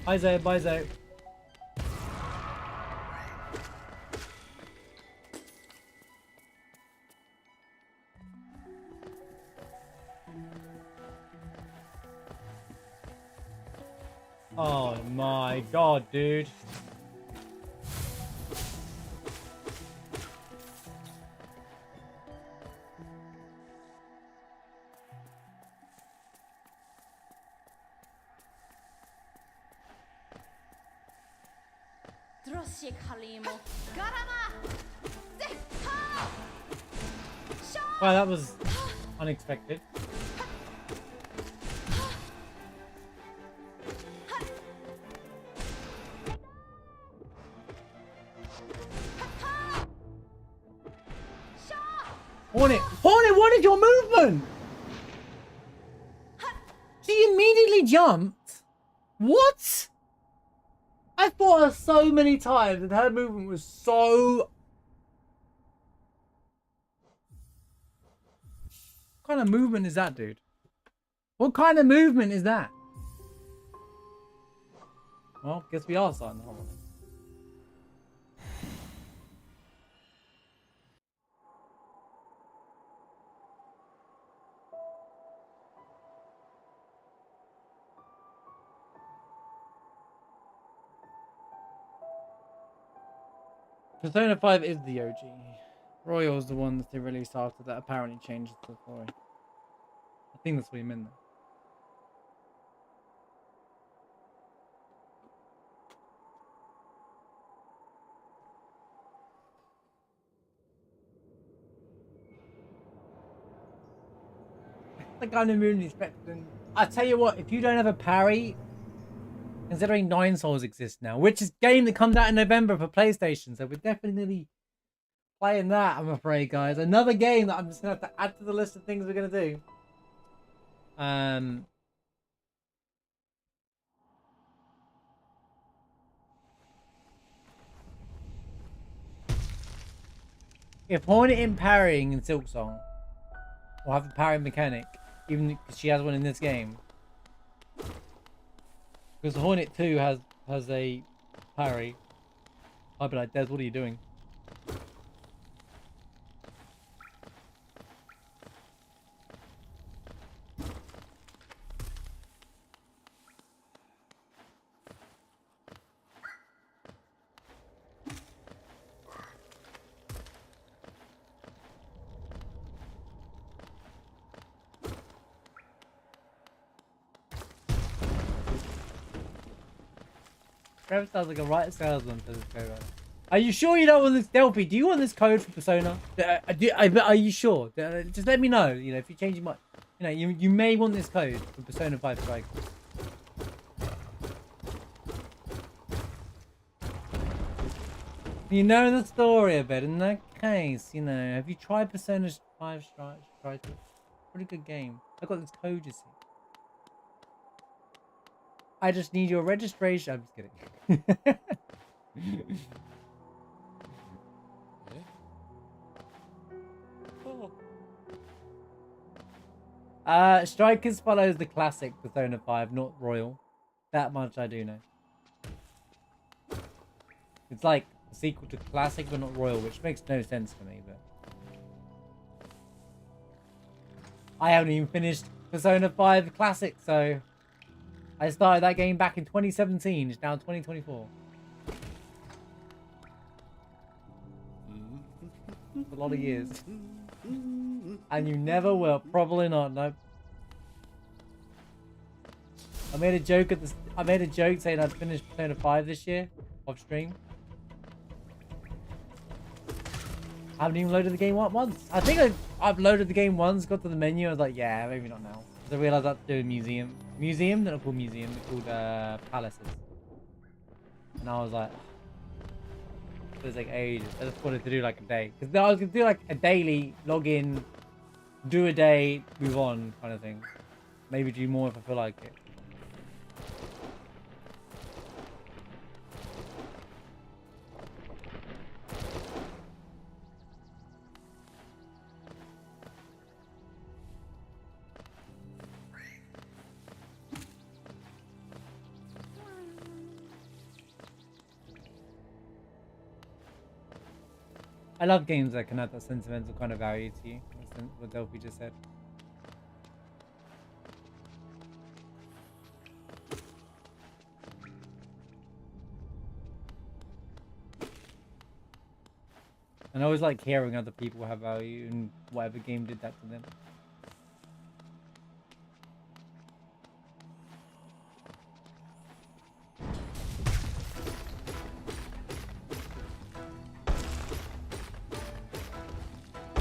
Bye, Zoe. Bye, Zoe. Oh my god, dude. Drossiek Halimo. Garama! Zekha! Wow, that was unexpected. Hornet! Hornet, what is your movement? She immediately jumped? What? I fought her so many times and her movement was so... What kind of movement is that, dude? What kind of movement is that? Well, guess we are starting the whole one. Persona 5 is the OG. Royal's the one that they released after that apparently changed the story. I think that's what you meant there. The kind of moon expecting. I tell you what, if you don't have a parry, considering Nine Souls exists now, which is a game that comes out in November for PlayStation, so we're definitely playing that, I'm afraid, guys. Another game that I'm just gonna have to add to the list of things we're gonna do. If Hornet in parrying in Silksong will have a parry mechanic, even because she has one in this game. Because Hornet 2 has a parry. I'd be like, Des, what are you doing? Trevor sounds like a right salesman for this code. Are you sure you don't want this, Delphi? Do you want this code for Persona? Are you sure? Just let me know. You know, if you change your mind, you know, you may want this code for Persona 5 Strike. You know the story a bit. In that case, you know, have you tried Persona 5 Strike? Pretty good game. I got this code, you see. I just need your registration. I'm just kidding. Strikers follows the classic Persona 5, not Royal. That much I do know. It's like a sequel to classic, but not Royal, which makes no sense to me. But I haven't even finished Persona 5 Classic, so I started that game back in 2017. It's now 2024. It's a lot of years. And you never will. Probably not. Nope. I made a joke saying I'd finish Persona 5 this year off stream. I haven't even loaded the game once. I think I've loaded the game once, got to the menu, I was like, yeah, maybe not now. Because I realized I have to do a museum. Museum? They're not called museum, they're called palaces. And I was like, it was like ages. I just wanted to do like a day. Because I was going to do like a daily, log in, do a day, move on kind of thing. Maybe do more if I feel like it. I love games that can add that sentimental kind of value to you. That's what Delphi just said. And I always like hearing other people have value and whatever game did that to them.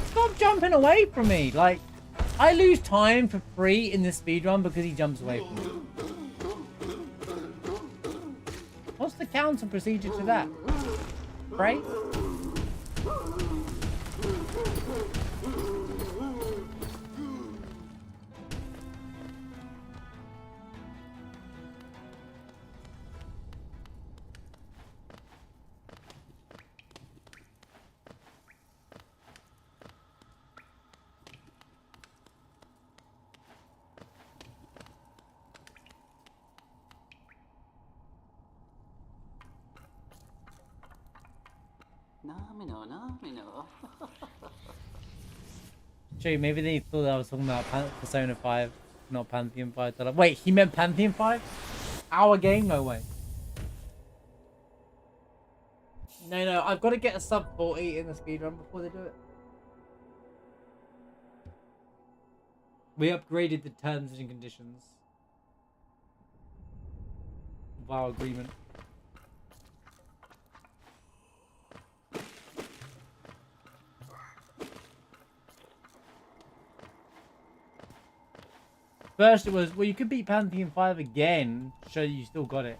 Stop jumping away from me! Like, I lose time for free in this speedrun because he jumps away from me. What's the counter procedure to that? Right? True, maybe they thought I was talking about Persona 5, not Pantheon 5. They're like, wait, he meant Pantheon 5? Our game? No way. No, I've got to get a sub 40 in the speedrun before they do it. We upgraded the terms and conditions of our agreement. First it was, well, you could beat Pantheon 5 again, show you still got it.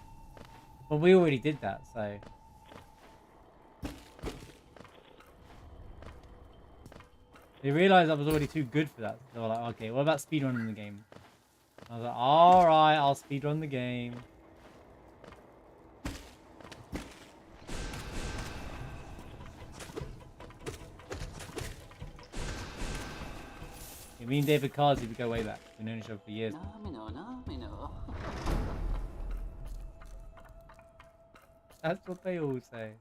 But we already did that, so... They realised I was already too good for that. They were like, okay, what about speedrunning the game? I was like, alright, I'll speedrun the game. Me and David Carsey, we go way back. We've known each other for years. That's what they all say.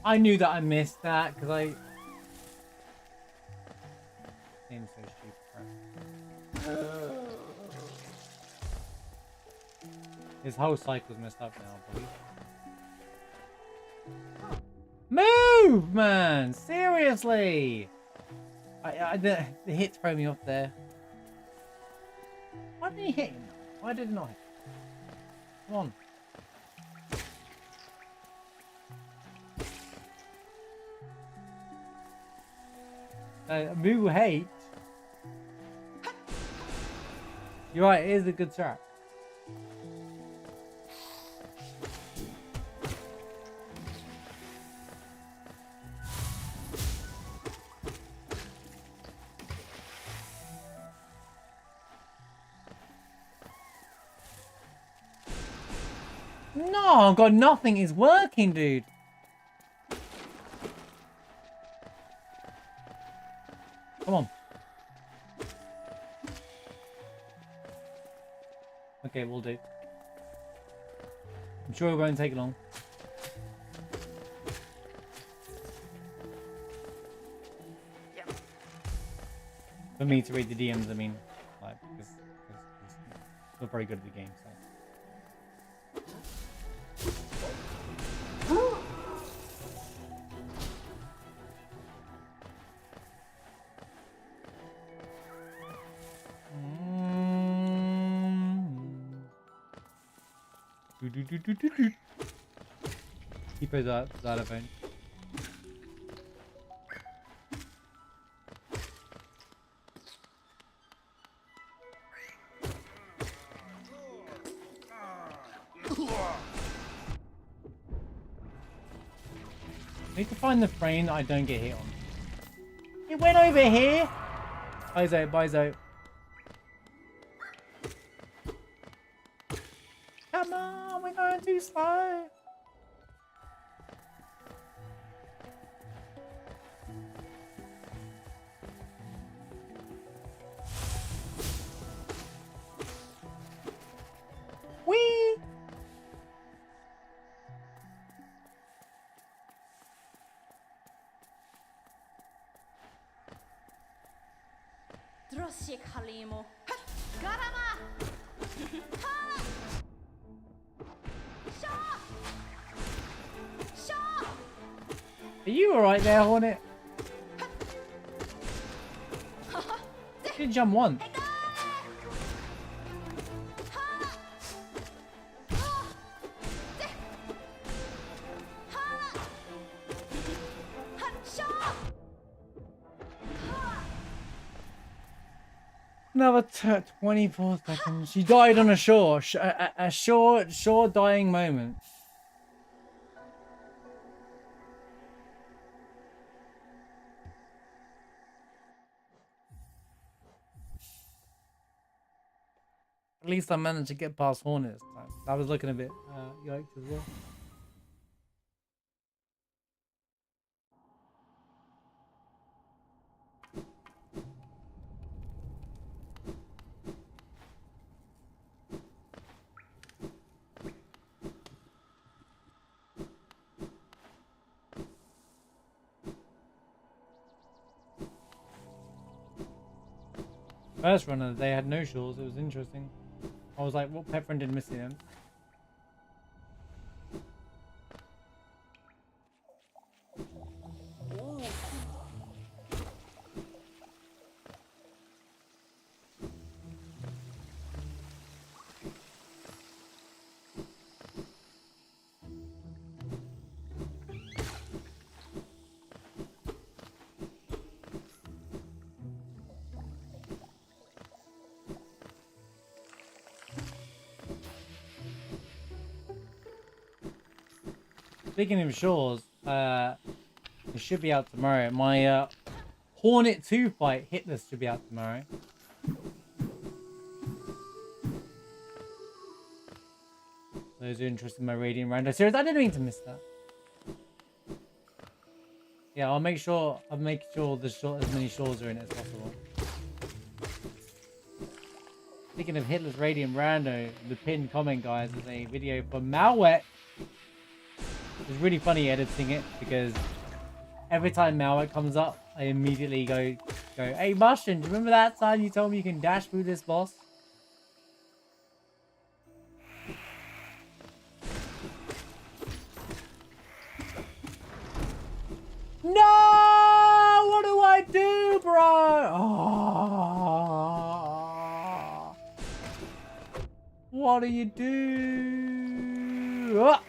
I knew that I missed that because I. Seems so stupid, bro. His whole cycle's messed up now, buddy. Move, man! Seriously! The hit throw me off there. Why didn't he hit him? Why did he not hit him? Come on. Moo hate. You're right, it is a good track. No, God, nothing is working, dude. Come on. Okay, we'll do. I'm sure it won't take long. Yep. For me to read the DMs, I mean, like, because we're very good at the game, so. Keep his xylophone. I need to find the frame that I don't get hit on. It went over here! Bizo, Bizo. Come on, we're going too slow. Whee! Droshik Halimo. Garama! Ha! Shaw! Shaw! Are you alright there, Hornet? You did jump once. Another 24 seconds. She died on a shore. A shore dying moment. At least I managed to get past Hornet this time. I was looking a bit yoked as well. First runner, they had no shores. It was interesting. I was like, what pet friend did missing them? Speaking of shores, it should be out tomorrow. My Hornet 2 fight, Hitless, should be out tomorrow. Those who are interested in my Radiant Rando series, I didn't mean to miss that. Yeah, I'll make sure the as many shores are in it as possible. Speaking of Hitler's Radiant Rando, the pinned comment, guys, is a video for Malwet. It's really funny editing it because every time Malwet comes up, I immediately go, hey Mushroom, do you remember that time you told me you can dash through this boss? No! What do I do, bro? Oh. What do you do? Oh.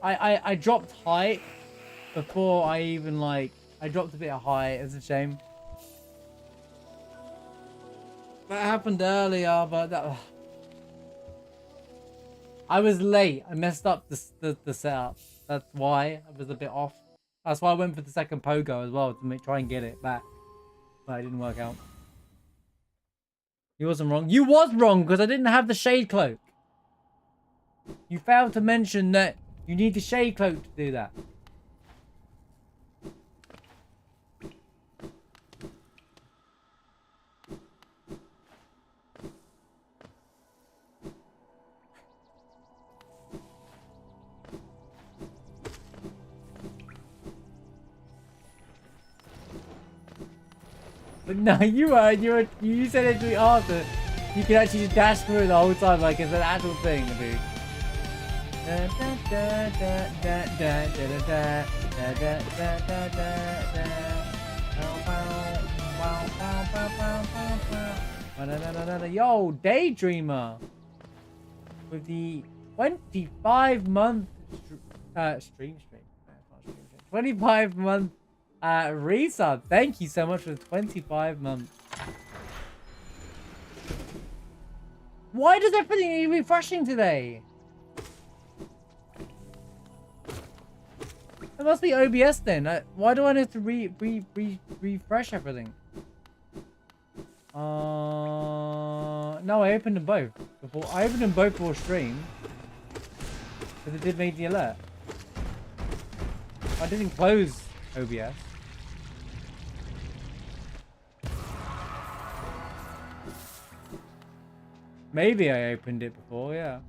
I dropped height before I even I dropped a bit of height. It's a shame. That happened earlier, but I was late. I messed up the setup. That's why I was a bit off. That's why I went for the second pogo as well to try and get it back, but it didn't work out. You wasn't wrong. You was wrong because I didn't have the shade cloak. You failed to mention that. You need the shade cloak to do that. But no, you said it to me after. You can actually just dash through the whole time like it's an actual thing, dude. Yo, Daydreamer with the 25-month stream. 25-month resub. Thank you so much for the 25 months. Why does everything need refreshing today? It must be OBS then. Why do I have to refresh everything? No, I opened them both before. I opened them both before stream, because it did make the alert. I didn't close OBS. Maybe I opened it before, yeah.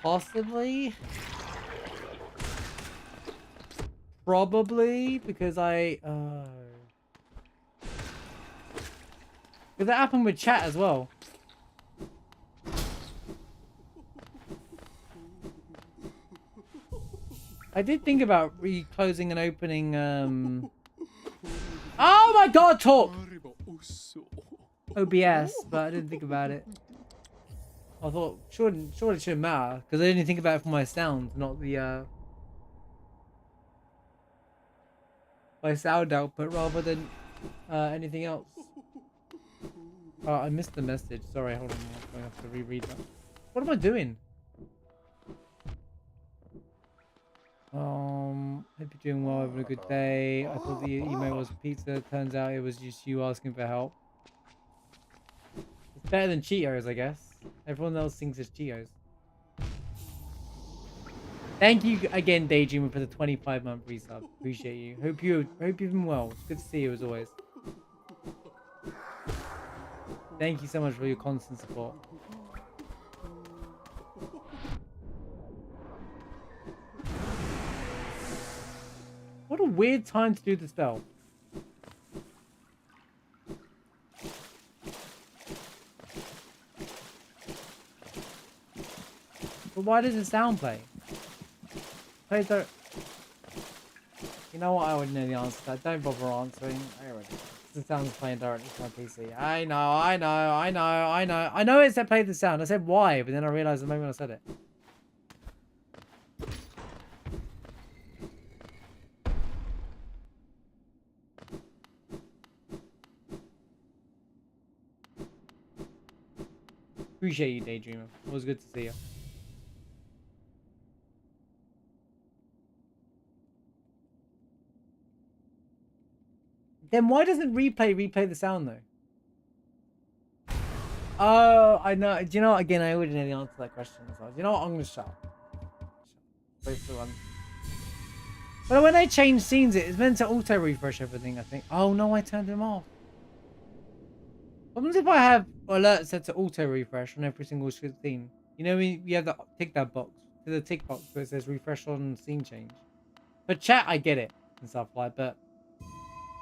Possibly. Probably, because because that happened with chat as well. I did think about reclosing and opening, Oh my god, talk! OBS, but I didn't think about it. I thought, surely it shouldn't matter, because I only think about it for my sound, not the, my sound output, rather than, anything else. Oh, I missed the message. Sorry, hold on. I'm going to have to reread that. What am I doing? Hope you're doing well, having a good day. I thought the email was pizza. Turns out it was just you asking for help. It's better than Cheetos, I guess. Everyone else thinks it's Cheetos. Thank you again, Daydreamer, for the 25-month resub. Appreciate you. Hope you've been well. It's good to see you as always. Thank you so much for your constant support. What a weird time to do the spell. But why does the sound play? Play the... You know what? I already know the answer to that. Don't bother answering. I already know. The sound's playing directly to my PC. I know it said play the sound. I said why, but then I realized the moment I said it. Appreciate you, Daydreamer. It was good to see you. Then why doesn't replay the sound though? Oh, I know. Do you know what? Again, I already know the answer to that question as well. Do you know what? I'm gonna shut up. Wait for one. But when they change scenes, it's meant to auto refresh everything, I think. Oh no, I turned them off. What happens if I have alerts set to auto refresh on every single scene? You know, you have the tick that box, to the tick box where it says refresh on scene change. For chat, I get it and stuff like, but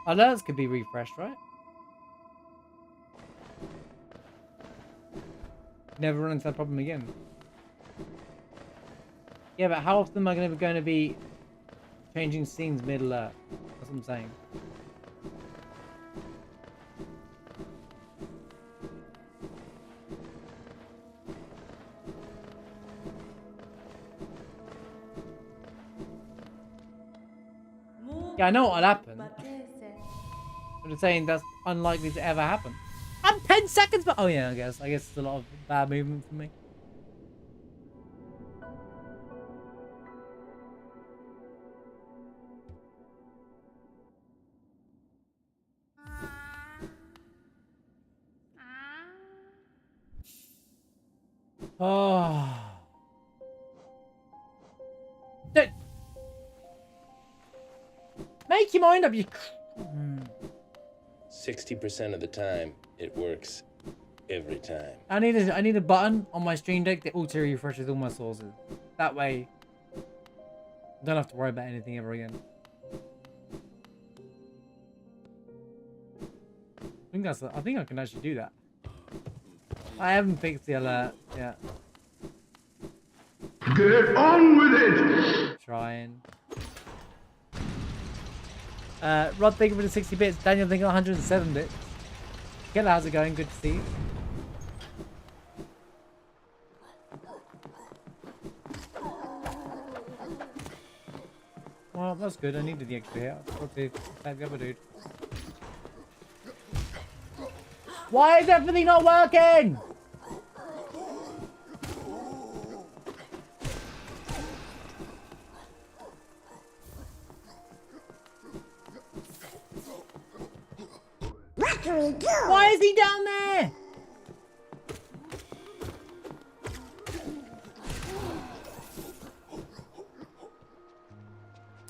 alerts could be refreshed, right? Never run into that problem again. Yeah, but how often am I going to be changing scenes mid-alert? That's what I'm saying. Yeah, I know what'll happen. I'm just saying that's unlikely to ever happen. I'm 10 seconds, but oh yeah, I guess it's a lot of bad movement for me. Oh. Dude. Make your mind up, you. 60% of the time, it works every time. I need a button on my stream deck that auto refreshes all my sources. That way, I don't have to worry about anything ever again. I think I can actually do that. I haven't fixed the alert yet. Get on with it! Trying. Rod, thank you for the 60 bits. Daniel, thank you for 107 bits. Killer, how's it going? Good to see you. Well, that's good. I needed the extra hit. I'll probably attack the other dude. Why is everything not working? Why is he down there?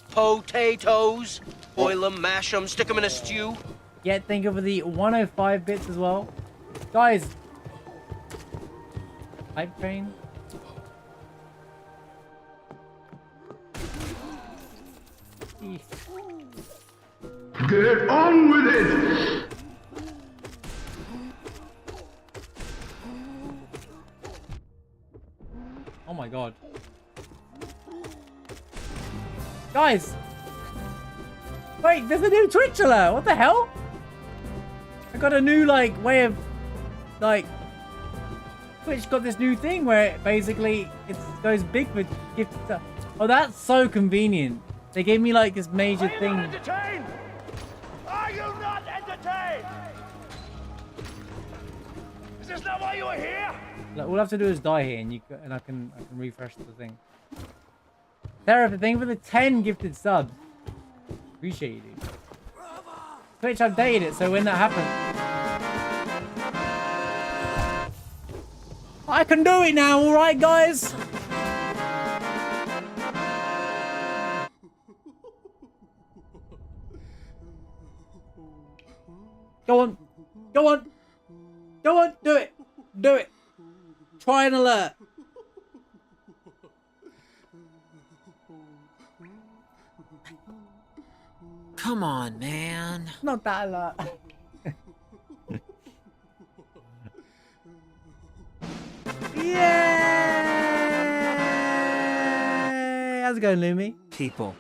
Potatoes. Boil them, mash them, stick them in a stew. Yeah, thank you for the 105 bits as well. Guys. Hype train. Eesh. Get on with it! Oh my god. Guys! Wait, there's a new Twitch alert! What the hell? I got a new, like, way of, like... Twitch got this new thing where it basically it goes big with gifted stuff. Oh, that's so convenient. They gave me, like, this major thing. Entertained? Are you not entertained? Is this not why you are here? Like, all I have to do is die here, and I can refresh the thing. Sarah, thank you for the 10 gifted subs. Appreciate you, dude. Twitch updated it, so when that happens, I can do it now. All right, guys. Go on, go on, go on. Do it, do it. Try an alert. Come on, man. Not that alert. Yay! How's it going, Lumi? People,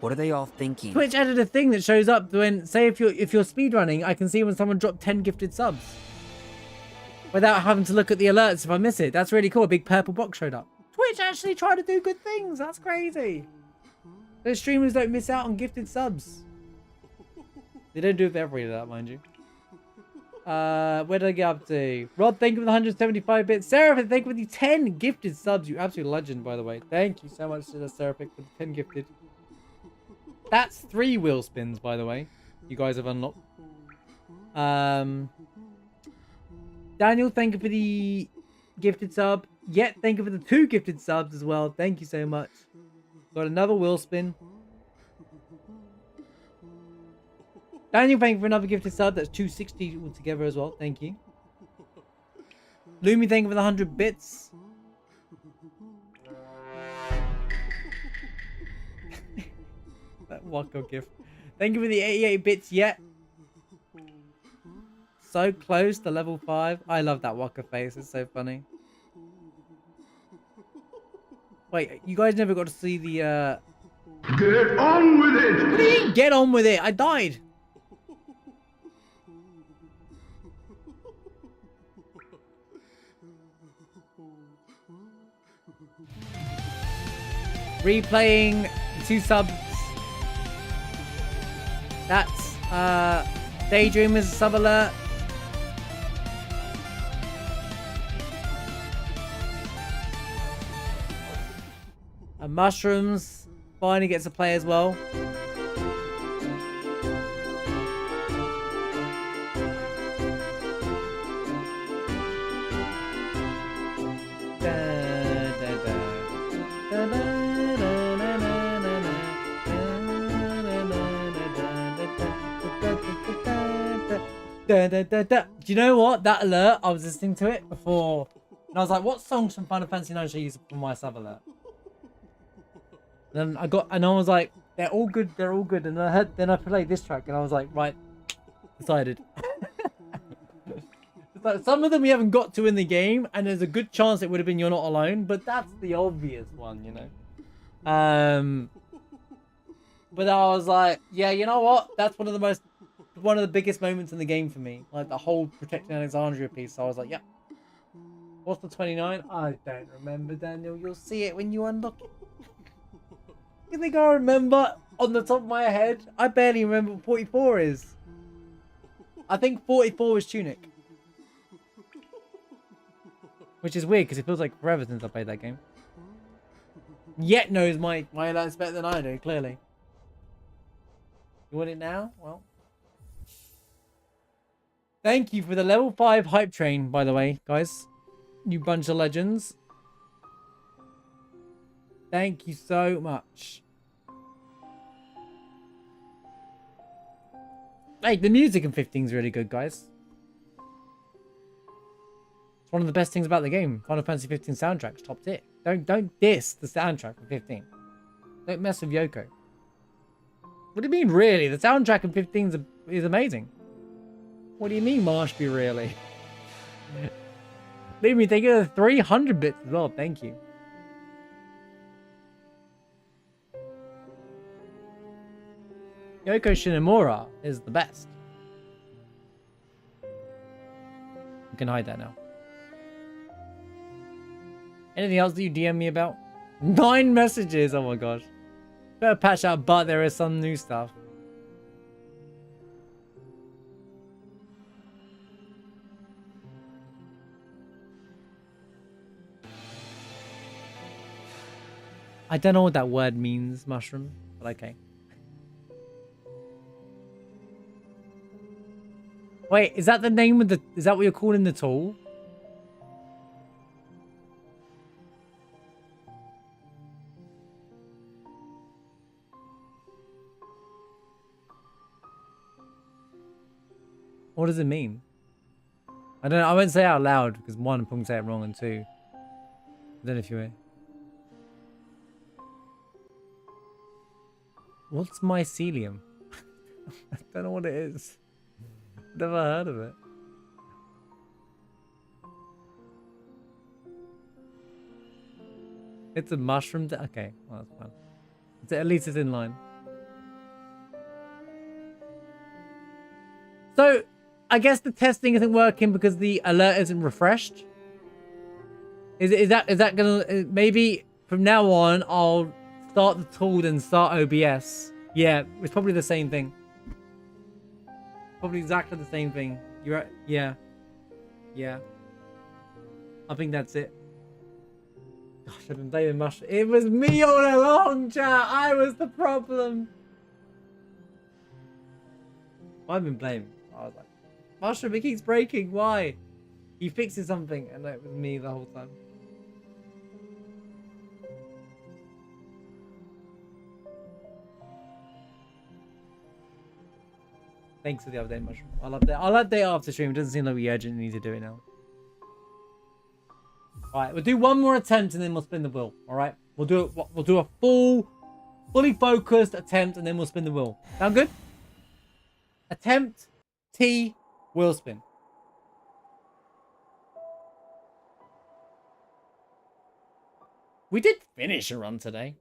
what are they all thinking? Twitch added a thing that shows up when, say, if you're speedrunning, I can see when someone dropped 10 gifted subs without having to look at the alerts if I miss it. That's really cool. A big purple box showed up. Twitch actually tried to do good things. That's crazy. Those streamers don't miss out on gifted subs. They don't do it for everybody, that, mind you. Where did I get up to? Rod, thank you for the 175 bits. Seraphic, thank you for the 10 gifted subs. You absolute legend, by the way. Thank you so much to the Seraphic for the 10 gifted. That's 3 wheel spins, by the way. You guys have unlocked. Daniel, thank you for the gifted sub. Yet, thank you for the 2 gifted subs as well. Thank you so much. Got another wheel spin. Daniel, thank you for another gifted sub. That's 260 altogether as well. Thank you. Lumi, thank you for the 100 bits. That Wacko gift. Thank you for the 88 bits yet. So close to level 5. I love that Wacko face. It's so funny. Wait, you guys never got to see the Get on with it! What do you mean, get on with it? I died. Replaying the 2 subs. That's Daydreamers sub alert. And Mushrooms finally gets to play as well. Do you know what? That alert, I was listening to it before, and I was like, what songs from Final Fantasy 9 should I use for my sub alert? Then I was like, they're all good, and then I played this track, and I was like, right, decided. It's like some of them we haven't got to in the game, and there's a good chance it would have been You're Not Alone, but that's the obvious one, you know. But I was like, yeah, you know what? That's one of the most one of the biggest moments in the game for me. Like the whole protecting Alexandria piece. So I was like, yeah. What's the 29? I don't remember, Daniel. You'll see it when you unlock it. You think I remember on the top of my head? I barely remember what 44 is. I think 44 was Tunic. Which is weird because it feels like forever since I played that game. Yet knows my alerts better than I do, clearly. You want it now? Well. Thank you for the level 5 hype train, by the way, guys. You bunch of legends. Thank you so much. Hey, the music in 15 is really good, guys. It's one of the best things about the game. Final Fantasy 15 soundtrack's top tier. Don't diss the soundtrack of 15. Don't mess with Yoko. What do you mean, really? The soundtrack in 15 is amazing. What do you mean, Marshby, really? Leave me thinking of 300 bits as well. Thank you. Yoko Shinomura is the best. You can hide that now. Anything else that you DM me about? 9 messages! Oh my gosh. Better patch out, but there is some new stuff. I don't know what that word means, mushroom, but okay. Wait, is that the name of the... Is that what you're calling the tool? What does it mean? I don't know. I won't say it out loud because one, I'm probably say it wrong, and two, I don't know if you... What's mycelium? I don't know what it is. Never heard of it. It's a mushroom. Okay, well, that's fine. At least it's in line. So, I guess the testing isn't working because the alert isn't refreshed. Is that gonna... Maybe from now on, I'll start the tool and start OBS. Yeah, it's probably the same thing. Probably exactly the same thing. You're right. Yeah. Yeah. I think that's it. Gosh, I've been blaming Mushroom. It was me all along, chat. I was the problem. I've been blaming. I was like, Mushroom, it keeps breaking. Why? He fixes something, and it was me the whole time. Thanks for the update, Mushroom. I'll update after stream. It doesn't seem like we urgently need to do it now. Alright, we'll do one more attempt and then we'll spin the wheel. Alright? We'll do a fully focused attempt and then we'll spin the wheel. Sound good? Attempt T wheel spin. We did finish a run today.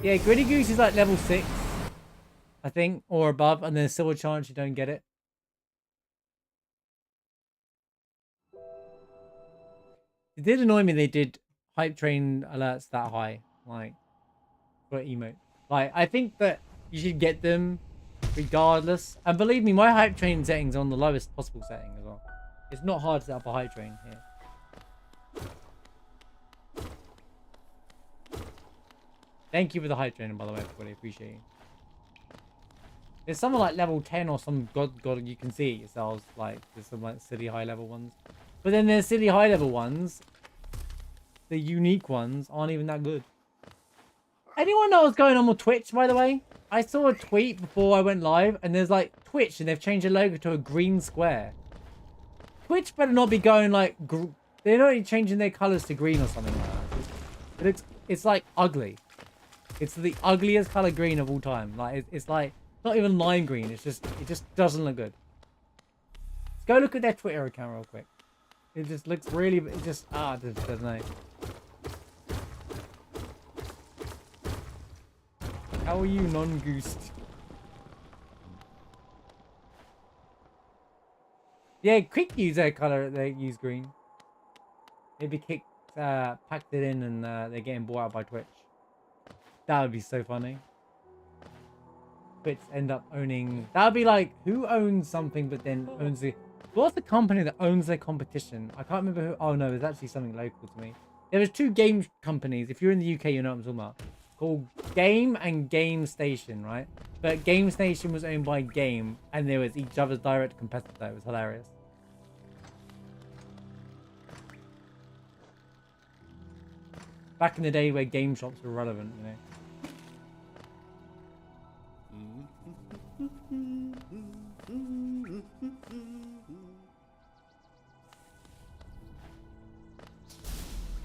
Yeah, Gritty Goose is like level 6, I think, or above, and there's still a chance you don't get it. It did annoy me they did hype train alerts that high, like, for emote. Like, I think that you should get them regardless. And believe me, my hype train setting's on the lowest possible setting as well. It's not hard to set up a hype train here. Thank you for the hype training, by the way, everybody. Appreciate you. There's some like level 10 or some god you can see it yourselves. Like there's some like silly high level ones, but then there's silly high level ones. The unique ones aren't even that good. Anyone know what's going on with Twitch, by the way? I saw a tweet before I went live, and there's like Twitch, and they've changed the logo to a green square. Twitch better not be going like they're not changing their colors to green or something like that. It's like ugly. It's the ugliest color green of all time. Like it's like not even lime green. It just doesn't look good. Go look at their Twitter account real quick. It just looks really. It just doesn't know. How are you, non-goosed? Yeah, Quick use their color. They use green. Maybe Kick packed it in and they're getting bought out by Twitch. That would be so funny. Twitch end up owning. That would be like, who owns something but then owns the. What's the company that owns their competition? I can't remember who. Oh no, it's actually something local to me. There was two game companies. If you're in the UK, you know what I'm talking about. Called Game and Game Station, right? But Game Station was owned by Game, and they was each other's direct competitor. It was hilarious. Back in the day where game shops were relevant, you know.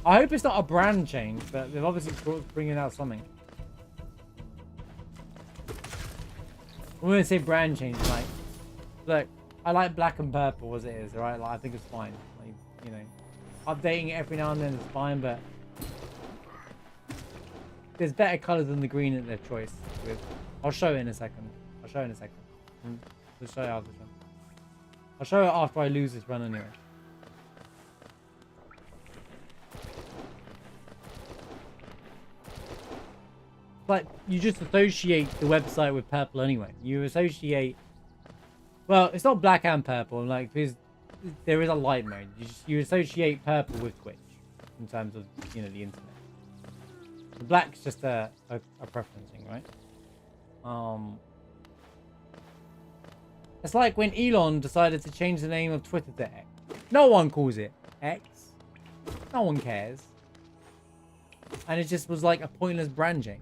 I hope it's not a brand change, but they've obviously bringing out something. I'm gonna say brand change, like, look, I like black and purple as it is, right? Like, I think it's fine. Like, you know, updating it every now and then is fine, but there's better colors than the green at their choice. I'll show it in a second. I'll show it in a second. I'll show it after this run. I'll show it after I lose this run anyway. But you just associate the website with purple anyway. You associate, well, it's not black and purple, like, because there is a light mode. You associate purple with Twitch in terms of, you know, the internet. The black's just a preference thing, right? It's like when Elon decided to change the name of Twitter to X. No one calls it X. No one cares. And it just was like a pointless brand change.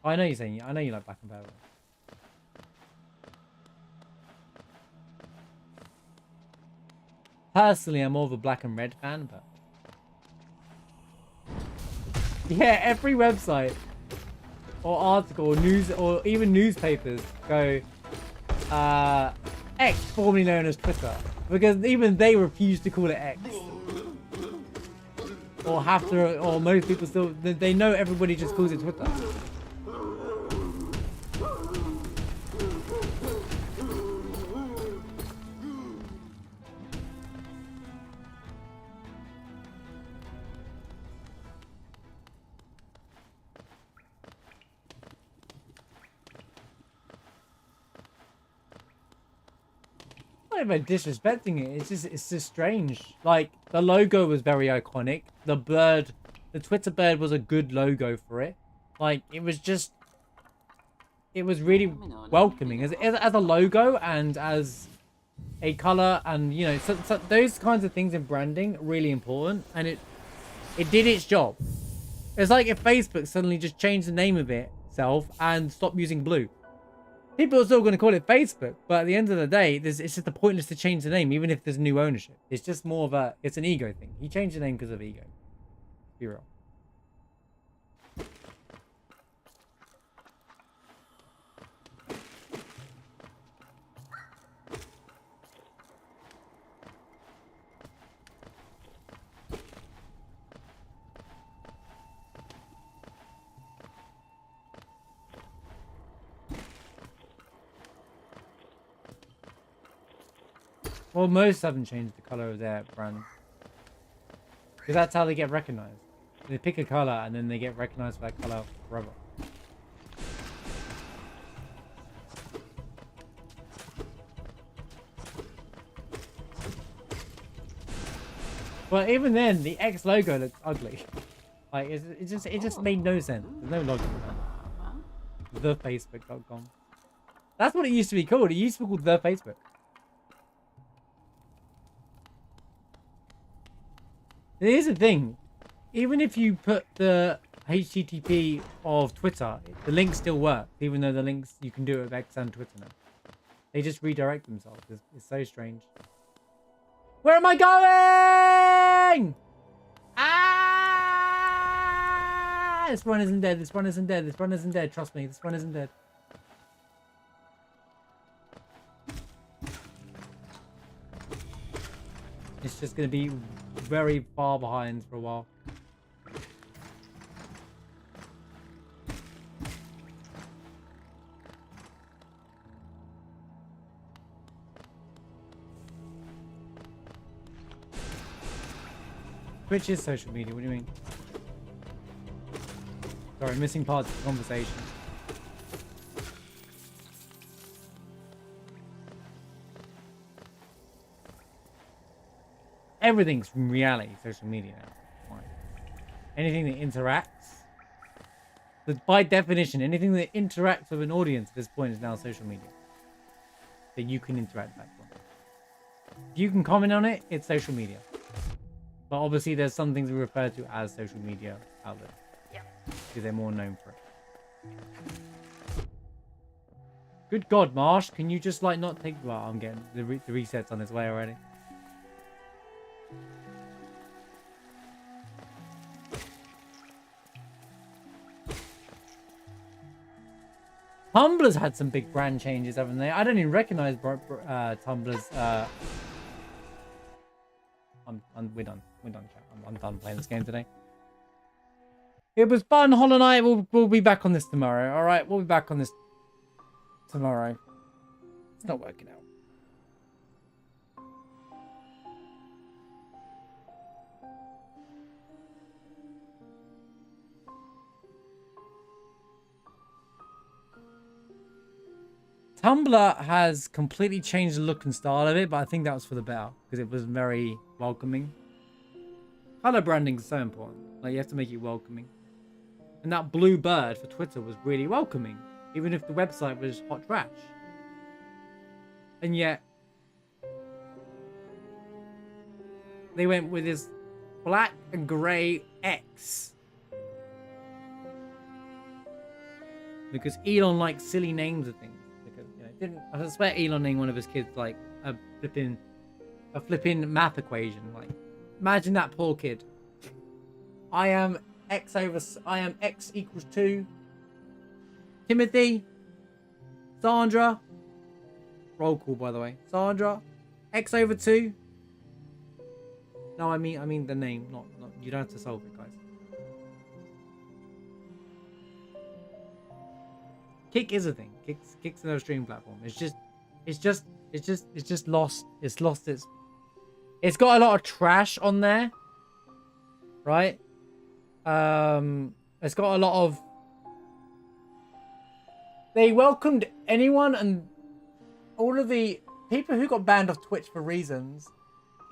I know you're saying, I know you like black and purple. Personally, I'm more of a black and red fan, but yeah, every website or article or news or even newspapers go X, formerly known as Twitter, because even they refuse to call it X. Or have to, or most people still, they know everybody just calls it Twitter. Not even disrespecting it. It's just strange. Like, the logo was very iconic. The bird, the Twitter bird was a good logo for it. Like, it was really welcoming as a logo and as a color, and you know, so those kinds of things in branding are really important, and it did its job. It's like if Facebook suddenly just changed the name of itself and stopped using blue. People are still going to call it Facebook, but at the end of the day, it's just pointless to change the name, even if there's new ownership. It's just more of it's an ego thing. He changed the name because of ego. Be real. Well, most haven't changed the color of their brand. Because that's how they get recognized. They pick a color and then they get recognized for that color forever. Well, even then, the X logo looks ugly. Like, it just made no sense. There's no logic in that. TheFacebook.com. That's what it used to be called. It used to be called The Facebook. Here's the thing, even if you put the HTTP of Twitter, the links still work, even though the links, you can do it with X and Twitter now. They just redirect themselves. It's so strange. Where am I going? Ah! This one isn't dead, this one isn't dead, this one isn't dead, trust me, this one isn't dead. just going to be very far behind for a while. Twitch is social media, what do you mean? Sorry, missing parts of the conversation. Everything's from reality social media now. Fine. Anything that interacts, but by definition, anything that interacts with an audience at this point is now social media. That you can interact back on. If you can comment on it, it's social media. But obviously there's some things we refer to as social media outlets. Yeah. Because they're more known for it. Good God, Marsh, can you just like not take... Well, I'm getting the resets on its way already. Tumblr's had some big brand changes, haven't they? I don't even recognize Tumblr's. We're done. We're done, chat. I'm done playing this game today. It was fun, Hollow Knight. We'll be back on this tomorrow. All right, we'll be back on this tomorrow. It's not working out. Tumblr has completely changed the look and style of it, but I think that was for the better because it was very welcoming. Color branding is so important. Like, you have to make it welcoming. And that blue bird for Twitter was really welcoming, even if the website was hot trash. And yet, they went with this black and grey X. Because Elon likes silly names of things. I swear Elon named one of his kids like a flipping math equation. Like, imagine that poor kid. I am X equals 2. Timothy. Sandra. Roll call, by the way. Sandra. X over 2. No, I mean the name. Not. You don't have to solve it, guys. Kick is a thing. Kick's another streaming platform. It's just lost. It's lost its. It's got a lot of trash on there, right? It's got a lot of. They welcomed anyone and all of the people who got banned off Twitch for reasons.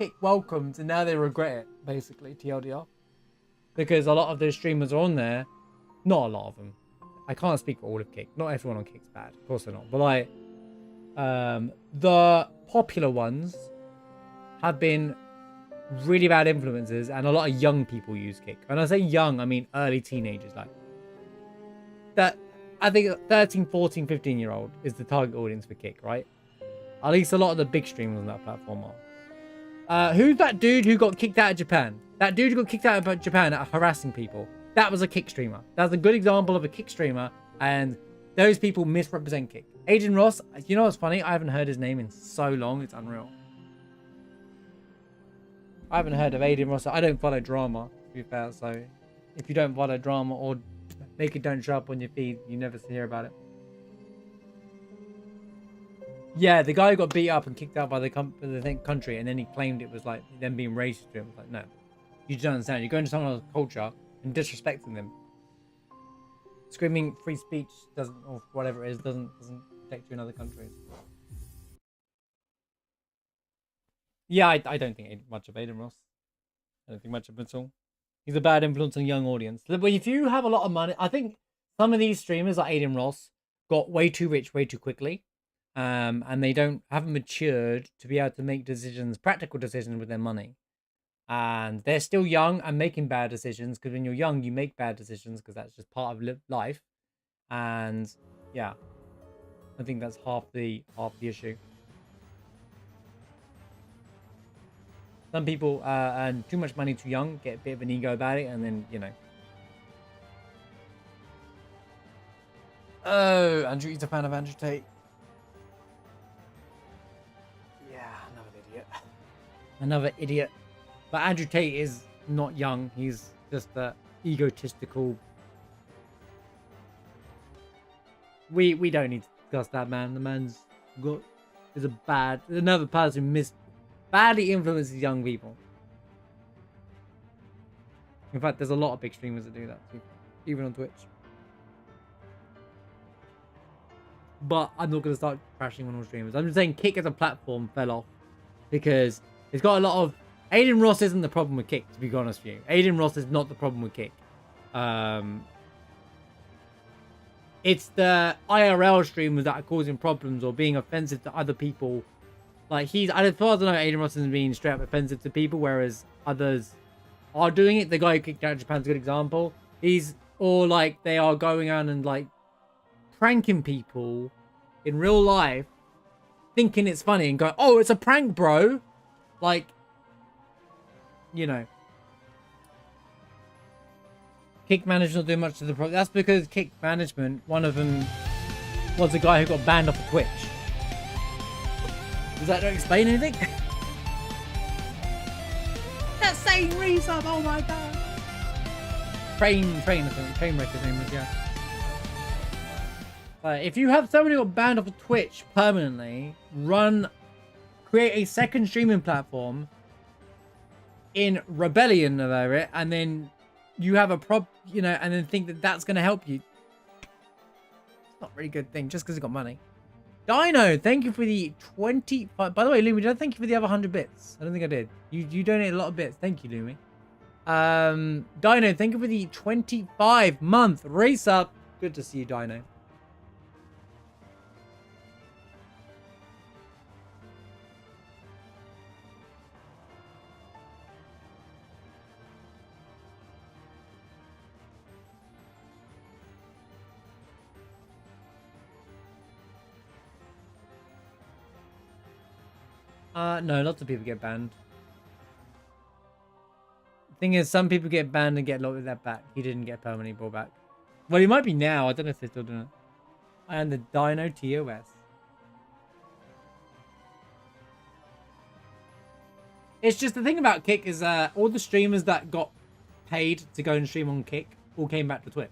Kick welcomed, and now they regret it. Basically, TLDR, because a lot of those streamers are on there. Not a lot of them. I can't speak for all of Kick. Not everyone on Kick's bad. Of course they're not. But like, the popular ones have been really bad influences, and a lot of young people use Kick. When I say young, I mean early teenagers. Like, that, I think 13, 14, 15-year-old is the target audience for Kick, right? At least a lot of the big streamers on that platform are. Who's that dude who got kicked out of Japan? That dude who got kicked out of Japan at harassing people. That was a Kick streamer. That's a good example of a Kick streamer, and those people misrepresent Kick. Adrian Ross, you know what's funny? I haven't heard his name in so long, it's unreal. I haven't heard of Adrian Ross. I don't follow drama, to be fair, so if you don't follow drama or make it don't show up on your feed, you never hear about it. Yeah, the guy who got beat up and kicked out by the country, and then he claimed it was like them being racist to him. It's like, no, you don't understand. You're going to someone else's culture and disrespecting them. Screaming free speech doesn't, or whatever it is, doesn't protect you in other countries. Yeah, I don't think much of Adrian Ross. I don't think much of him at all. He's a bad influence on a young audience. But if you have a lot of money, I think some of these streamers like Adrian Ross got way too rich way too quickly. And they haven't matured to be able to make decisions, practical decisions with their money. And they're still young and making bad decisions, because when you're young, you make bad decisions because that's just part of life. And yeah, I think that's half the issue. Some people earn too much money too young, get a bit of an ego about it, and then, you know. Oh, Andrew, he's a fan of Andrew Tate. Yeah, another idiot. Another idiot. But Andrew Tate is not young. He's just egotistical. We don't need to discuss that man. The man's is another person who badly influences young people. In fact, there's a lot of big streamers that do that too, even on Twitch. But I'm not going to start crashing on all streamers. I'm just saying Kick as a platform fell off because it's got a lot of... Aiden Ross isn't the problem with Kick, to be honest with you. Aiden Ross is not the problem with Kick. It's the IRL streamers that are causing problems or being offensive to other people. Like, as far as I know, Aiden Ross isn't being straight up offensive to people, whereas others are doing it. The guy who kicked out Japan's a good example. Or like they are going on and like pranking people in real life, thinking it's funny and going, "Oh, it's a prank, bro." Like, you know, Kick management not doing much to the problem. That's because Kick management, one of them was a guy who got banned off of Twitch. Does that not explain anything? That same resub, oh my god. Train, I think. Trainwreck name was, yeah. If you have somebody who got banned off of Twitch permanently, create a second streaming platform in rebellion about it, and then you have a and then think that that's going to help you. It's not a really good thing, just because it got money. Dino, thank you for the 25. By the way, Lumi, did I thank you for the other 100 bits? I don't think I did. You donated a lot of bits. Thank you, Lumi. Dino, thank you for the 25-month race up. Good to see you, Dino. No, lots of people get banned. Thing is, some people get banned and get a lot of that back. He didn't get permanently brought back. Well, he might be now. I don't know if they're still doing it. And the Dino TOS. It's just the thing about Kick is all the streamers that got paid to go and stream on Kick all came back to Twitch.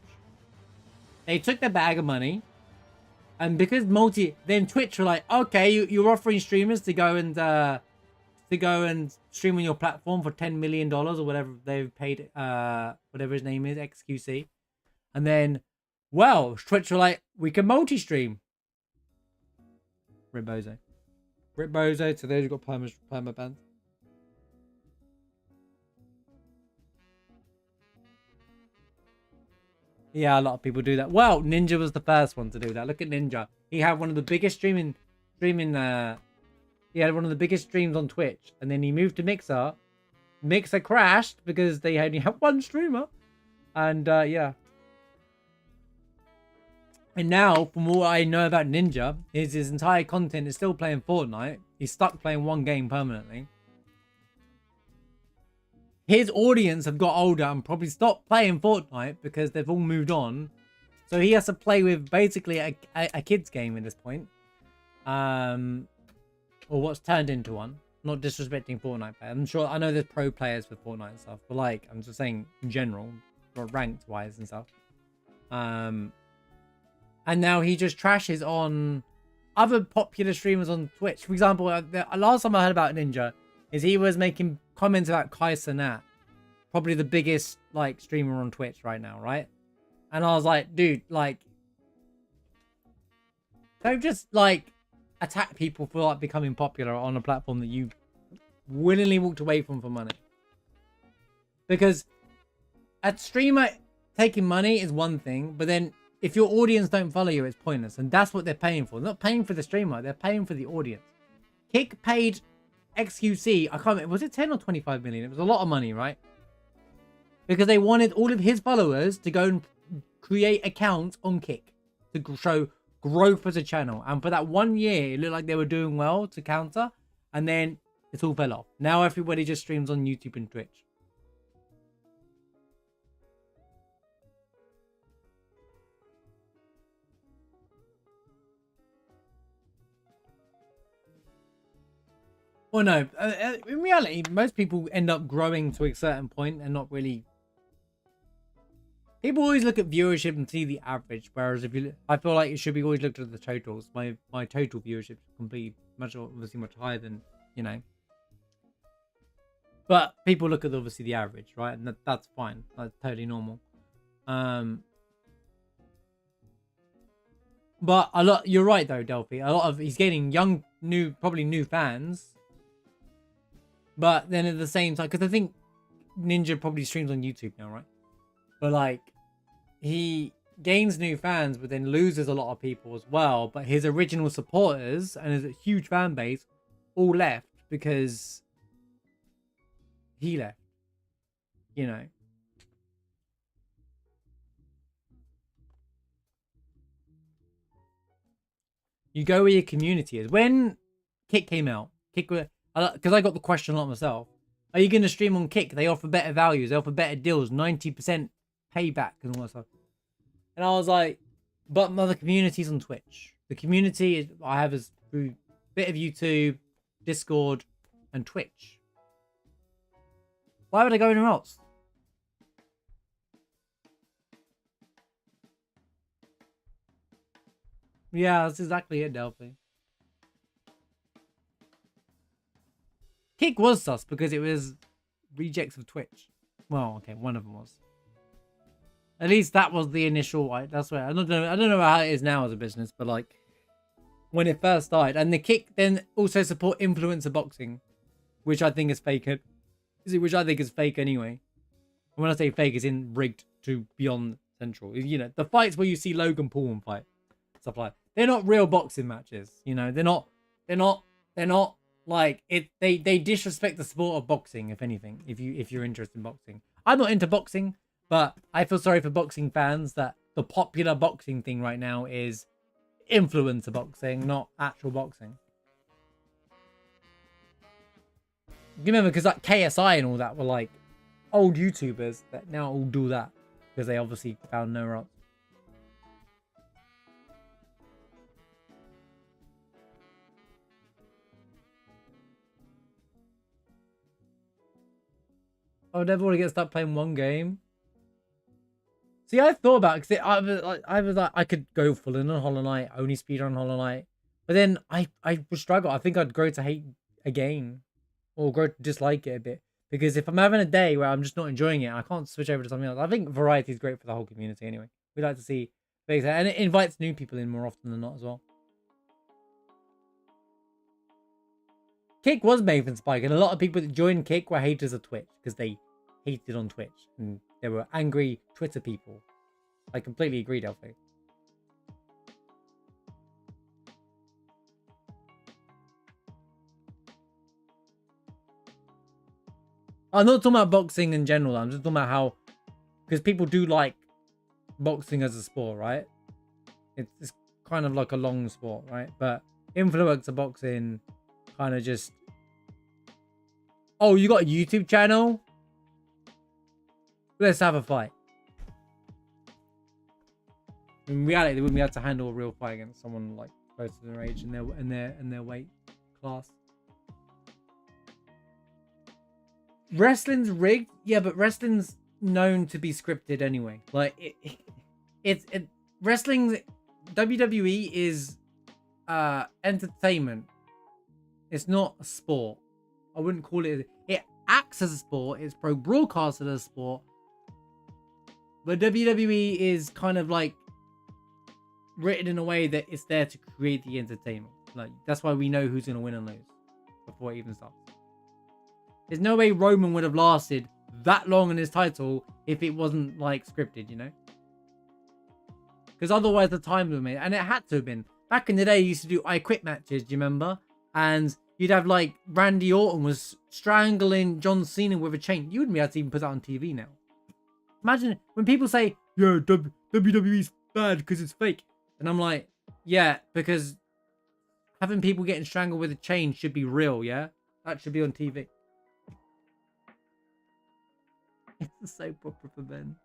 They took their bag of money. And because then Twitch were like, okay, you're offering streamers to go and stream on your platform for $10 million or whatever they've paid, whatever his name is, XQC. And then, well, Twitch were like, we can multi-stream. Rip Bozo. Rip Bozo to those who got perma bans. Yeah, a lot of people do that. Well, Ninja was the first one to do that. Look at Ninja. He had one of the biggest he had one of the biggest streams on Twitch. And then he moved to Mixer. Mixer crashed because they only had one streamer. And, yeah. And now, from what I know about Ninja, his entire content is still playing Fortnite. He's stuck playing one game permanently. His audience have got older and probably stopped playing Fortnite because they've all moved on. So he has to play with basically a kid's game at this point. Or what's turned into one. Not disrespecting Fortnite players. I know there's pro players with Fortnite and stuff. But like, I'm just saying in general. Ranked wise and stuff. And now he just trashes on other popular streamers on Twitch. For example, the last time I heard about Ninja is he was making comments about Kai Cenat, probably the biggest like streamer on Twitch right now, right? And I was like, dude, like, don't just like attack people for like becoming popular on a platform that you willingly walked away from for money. Because a streamer taking money is one thing, but then if your audience don't follow you, it's pointless, and that's what they're paying for. They're not paying for the streamer; they're paying for the audience. Kick paid XQC, I can't remember, was it 10 or 25 million? It was a lot of money, right? Because they wanted all of his followers to go and create accounts on Kick to show growth as a channel. And for that 1 year, it looked like they were doing well to counter, and then it all fell off. Now everybody just streams on YouTube and Twitch. Well, no. In reality, most people end up growing to a certain point and not really. People always look at viewership and see the average, whereas if you, I feel like it should be always looked at the totals. My total viewership is completely obviously much higher than, you know. But people look at obviously the average, right? And that's fine. That's totally normal. But a lot. You're right though, Delphi. A lot of he's gaining probably new fans. But then at the same time, because I think Ninja probably streams on YouTube now, right? But like, he gains new fans, but then loses a lot of people as well. But his original supporters and his huge fan base all left because he left. You know. You go where your community is. When Kick came out, because I got the question a lot myself. Are you going to stream on Kick? They offer better values. They offer better deals. 90% payback and all that stuff. And I was like, but mother community's on Twitch. The community I have is through a bit of YouTube, Discord, and Twitch. Why would I go anywhere else? Yeah, that's exactly it, Delphi. Kick was sus because it was rejects of Twitch. Well, okay, one of them was. At least that was the initial. That's where I don't know how it is now as a business, but like when it first started, and the Kick then also support influencer boxing, which I think is fake. Which I think is fake anyway. And when I say fake, it's in rigged to beyond central. You know, the fights where you see Logan Paul and fight stuff like they're not real boxing matches. You know, they're not like it. They disrespect the sport of boxing. If anything, if you're interested in boxing, I'm not into boxing, but I feel sorry for boxing fans that the popular boxing thing right now is influencer boxing, not actual boxing. You remember, because like KSI and all that were like old YouTubers that now all do that because they obviously found nowhere else. I would never want to get stuck playing one game. See, I thought about it because I was like, I could go full in on Hollow Knight, only speedrun Hollow Knight, but then I would struggle. I think I'd grow to hate a game or grow to dislike it a bit because if I'm having a day where I'm just not enjoying it, I can't switch over to something else. I think variety is great for the whole community anyway. We like to see things, and it invites new people in more often than not as well. Kick was made for Spike, and a lot of people that joined Kick were haters of Twitch because they hated on Twitch and there were angry Twitter people. I completely agree, Delphi. I'm not talking about boxing in general. I'm just talking about how, because people do like boxing as a sport, right? It's kind of like a long sport, right? But influencer boxing kind of just, oh, you got a YouTube channel? Let's have a fight. In reality, they wouldn't be able to handle a real fight against someone like close to their age and their weight class. Wrestling's rigged, yeah, but wrestling's known to be scripted anyway. Like wrestling, WWE is entertainment. It's not a sport. I wouldn't call it. It acts as a sport. It's broadcasted as a sport. But WWE is kind of like written in a way that it's there to create the entertainment. Like that's why we know who's gonna win and lose before it even starts. There's no way Roman would have lasted that long in his title if it wasn't like scripted, you know? Because otherwise the time would have made, and it had to have been. Back in the day, you used to do I Quit matches, do you remember? And you'd have like Randy Orton was strangling John Cena with a chain. You wouldn't be able to even put that on TV now. Imagine when people say, yeah, WWE's bad because it's fake. And I'm like, yeah, because having people getting strangled with a chain should be real, yeah? That should be on TV. It's a soap opera for Ben.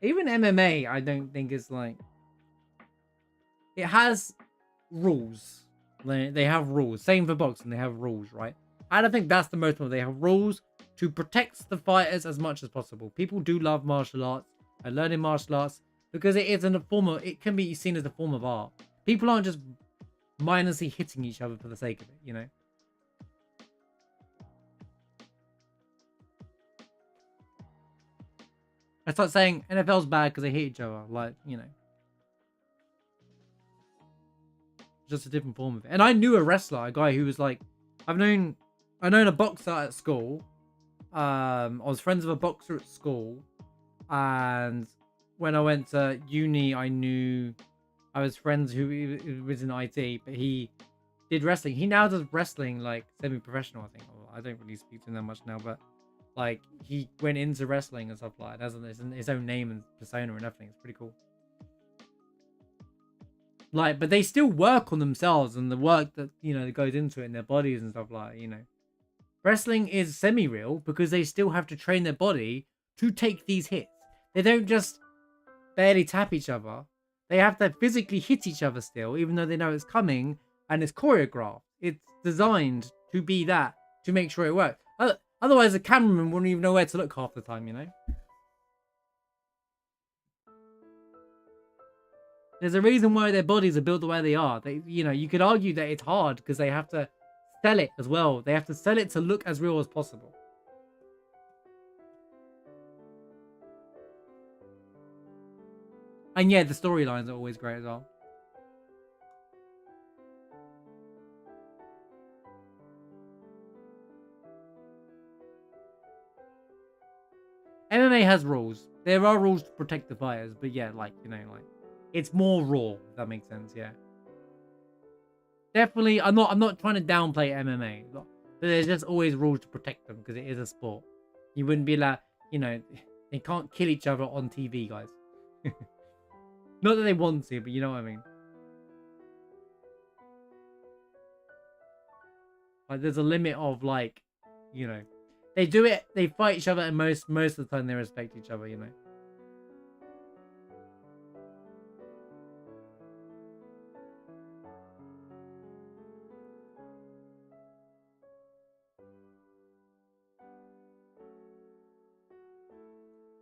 Even MMA, I don't think is like it has rules. They have rules. Same for boxing, they have rules, right? And I think that's the most important. They have rules to protect the fighters as much as possible. People do love martial arts and learning martial arts because it is a form of, it can be seen as a form of art. People aren't just mindlessly hitting each other for the sake of it, you know? I start saying NFL's bad because they hit each other, like, you know. Just a different form of it. And I knew a wrestler, a guy who was like, I known a boxer at school. I was friends with a boxer at school, and when I went to uni, I was friends who was in IT, but he did wrestling. He now does wrestling like semi-professional, I think. I don't really speak to him that much now, but like he went into wrestling and stuff like that. Has his own name and persona and everything. It's pretty cool. Like, but they still work on themselves and the work that, you know, that goes into it in their bodies and stuff like that, you know. Wrestling is semi-real because they still have to train their body to take these hits. They don't just barely tap each other. They have to physically hit each other still, even though they know it's coming and it's choreographed. It's designed to be that, to make sure it works. Otherwise, the cameraman wouldn't even know where to look half the time, you know. There's a reason why their bodies are built the way they are. They, you know, you could argue that it's hard because they have to sell it as well. They have to sell it to look as real as possible. And yeah, the storylines are always great as well. MMA has rules. There are rules to protect the fighters, but yeah, like, you know, like, it's more raw, if that makes sense, yeah. Definitely, I'm not trying to downplay MMA, but there's just always rules to protect them because it is a sport. You wouldn't be like, you know, they can't kill each other on TV, guys. Not that they want to, but you know what I mean. Like, there's a limit of, like, you know, they do it, they fight each other, and most of the time they respect each other, you know.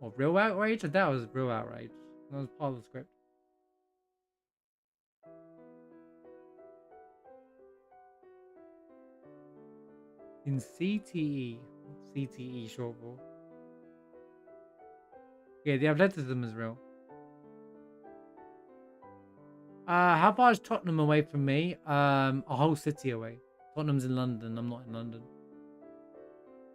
What, real outrage? That was real outrage. That was part of the script. In CTE. What's CTE short for? Yeah, the athleticism is real. How far is Tottenham away from me? A whole city away. Tottenham's in London. I'm not in London.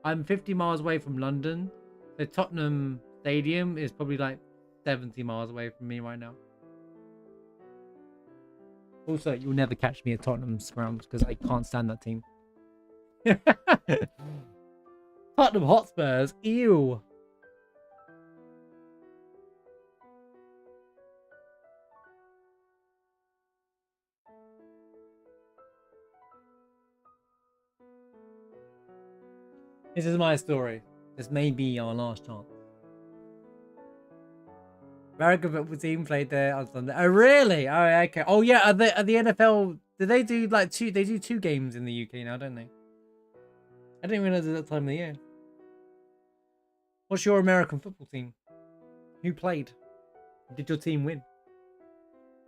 I'm 50 miles away from London. The Tottenham Stadium is probably like 70 miles away from me right now. Also, you'll never catch me at Tottenham's grounds because I can't stand that team. Tottenham Hotspurs, ew. This is my story. This may be our last chance. American football team played there on Sunday. Oh, really? Oh, okay. Oh, yeah. Are the NFL? Do they do like two? They do 2 games in the UK now, don't they? I didn't realize at that time of the year. What's your American football team? Who played? Did your team win?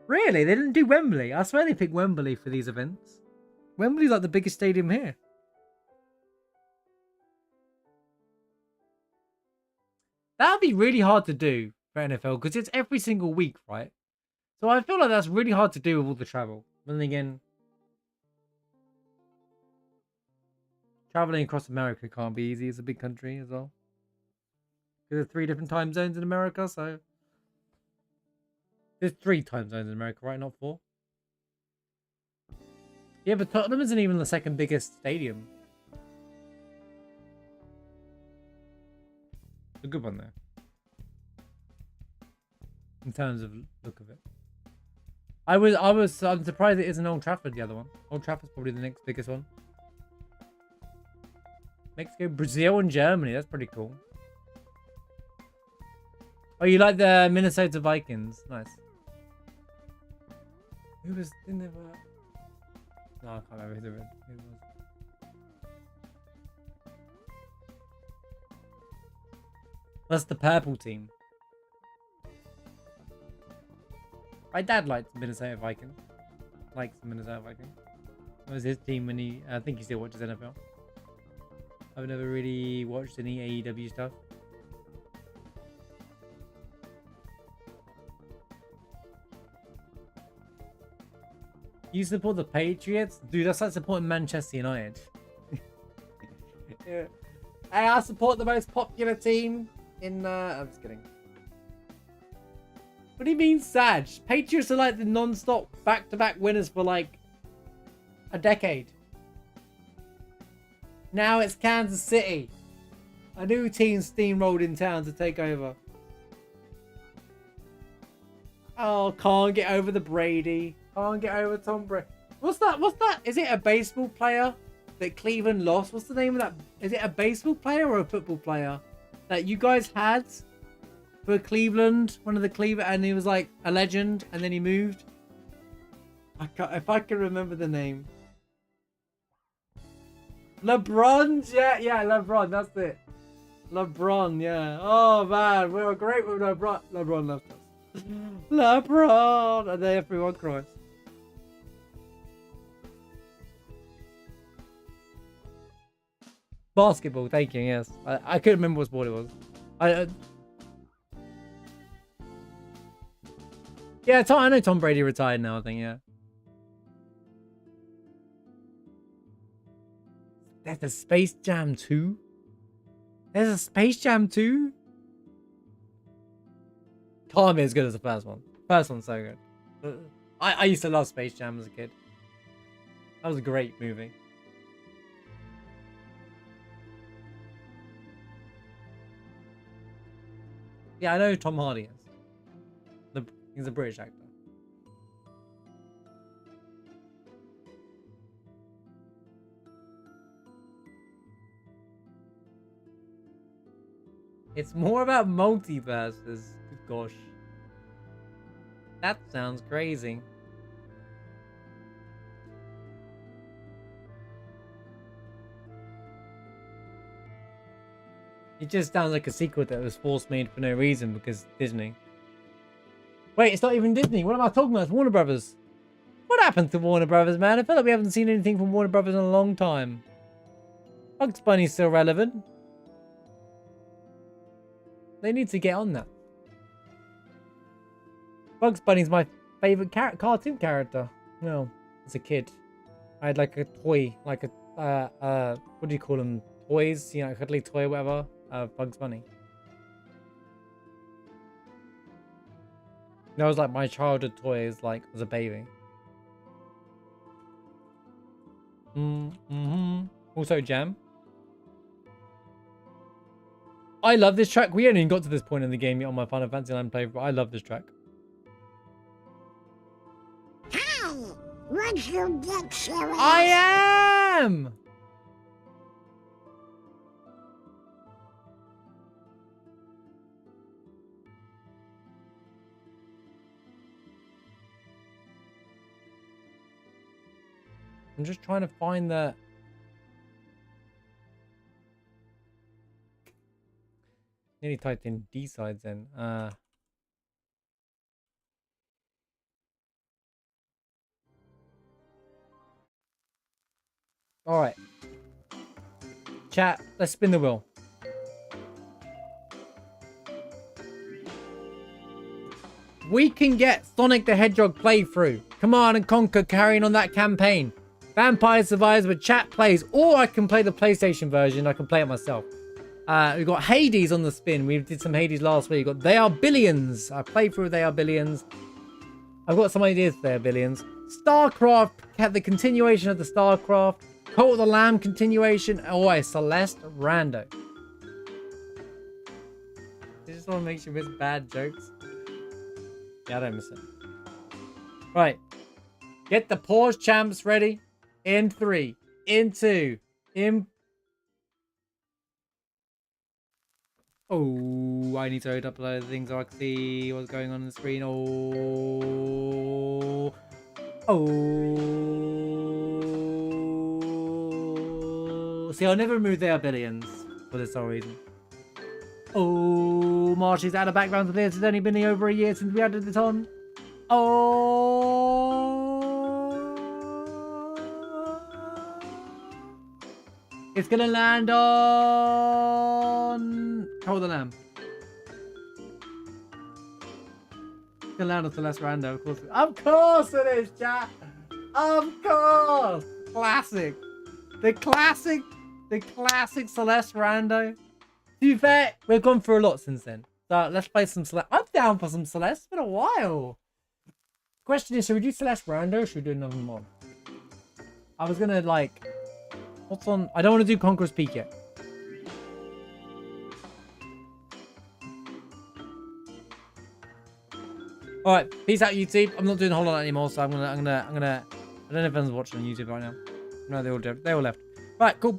Really? They didn't do Wembley? I swear they picked Wembley for these events. Wembley's like the biggest stadium here. That would be really hard to do for NFL because it's every single week, right? So I feel like that's really hard to do with all the travel. But then again, traveling across America can't be easy. It's a big country as well. There's 3 different time zones in America, so there's 3 time zones in America, right? Not 4. Yeah, but Tottenham isn't even the second biggest stadium. A good one there. In terms of look of it. I'm surprised it isn't Old Trafford, the other one. Old Trafford's probably the next biggest one. Mexico, Brazil, and Germany. That's pretty cool. Oh, you like the Minnesota Vikings? Nice. Who was in the? No, I can't remember who was. That's the purple team. My dad liked Minnesota Vikings. Likes the Minnesota Vikings. That was his team when he. I think he still watches NFL. I've never really watched any AEW stuff. You support the Patriots? Dude, that's like supporting Manchester United. Yeah. Hey, I support the most popular team in, I'm just kidding. What do you mean, Sag? Patriots are like the non-stop back-to-back winners for like a decade. Now it's Kansas City. A new team steamrolled in town to take over. Oh, can't get over the Brady. Can't get over Tom Brady. What's that? What's that? Is it a baseball player that Cleveland lost? What's the name of that? Is it a baseball player or a football player that you guys had for Cleveland? One of the Cleveland, and he was like a legend, and then he moved. I can't, if I can remember the name. LeBron, yeah, LeBron, that's it. LeBron, yeah. Oh man, we were great with LeBron. LeBron left us. LeBron, and then everyone cries. Basketball, thank you. Yes, I couldn't remember what sport it was. Yeah, I know Tom Brady retired now. I think, yeah. There's a Space Jam 2? There's a Space Jam 2? Can't be as good as the first one. First one's so good. I used to love Space Jam as a kid. That was a great movie. Yeah, I know who Tom Hardy is. He's a British actor. It's more about multiverses. Good gosh. That sounds crazy. It just sounds like a sequel that was force made for no reason because Disney. Wait, it's not even Disney. What am I talking about? It's Warner Brothers. What happened to Warner Brothers, man? I feel like we haven't seen anything from Warner Brothers in a long time. Bugs Bunny's still relevant. They need to get on that. Bugs Bunny's my favorite cartoon character. No, as a kid, I had like a toy, like a what do you call them? Toys, you know, a cuddly toy, whatever. Bugs Bunny. That was like my childhood toys, like as a baby. Also, Jam. I love this track. We ain't even got to this point in the game yet on my Final Fantasy IX playthrough, but I love this track. Hi! Would you get serious? I am! I'm just trying to find the... Nearly typed in D-sides then. Alright. Chat, let's spin the wheel. We can get Sonic the Hedgehog playthrough. Command and Conquer carrying on that campaign. Vampire Survivors with chat plays. Or I can play the PlayStation version. I can play it myself. We've got Hades on the spin. We did some Hades last week. We've got They Are Billions. I played through They Are Billions. I've got some ideas for They Are Billions. StarCraft, had the continuation of the StarCraft. Cult of the Lamb continuation. Oh, a Celeste Rando. This just one makes you miss bad jokes. Yeah, I don't miss it. Right. Get the pause champs ready. In 3, in 2, in... Oh, I need to load up a load of things so I can see what's going on the screen. Oh. Oh. See, I'll never remove their billions for this whole reason. Oh, Marshy's out of background to this. It's only been over a year since we added it on. Oh. It's gonna land on... Hold the lamb. It's gonna land on Celeste Rando, of course. Of course it is, chat! Of course! Classic. The classic Celeste Rando. To be fair, we've gone through a lot since then. So let's play some Celeste. I'm down for some Celeste. It's been a while. Question is, should we do Celeste Rando or should we do another mod? I was gonna like... What's on? I don't want to do Conqueror's Peak yet. All right, peace out, YouTube. I'm not doing a whole lot anymore, so I'm gonna. I don't know if anyone's watching on YouTube right now. No, they all left. Right, cool.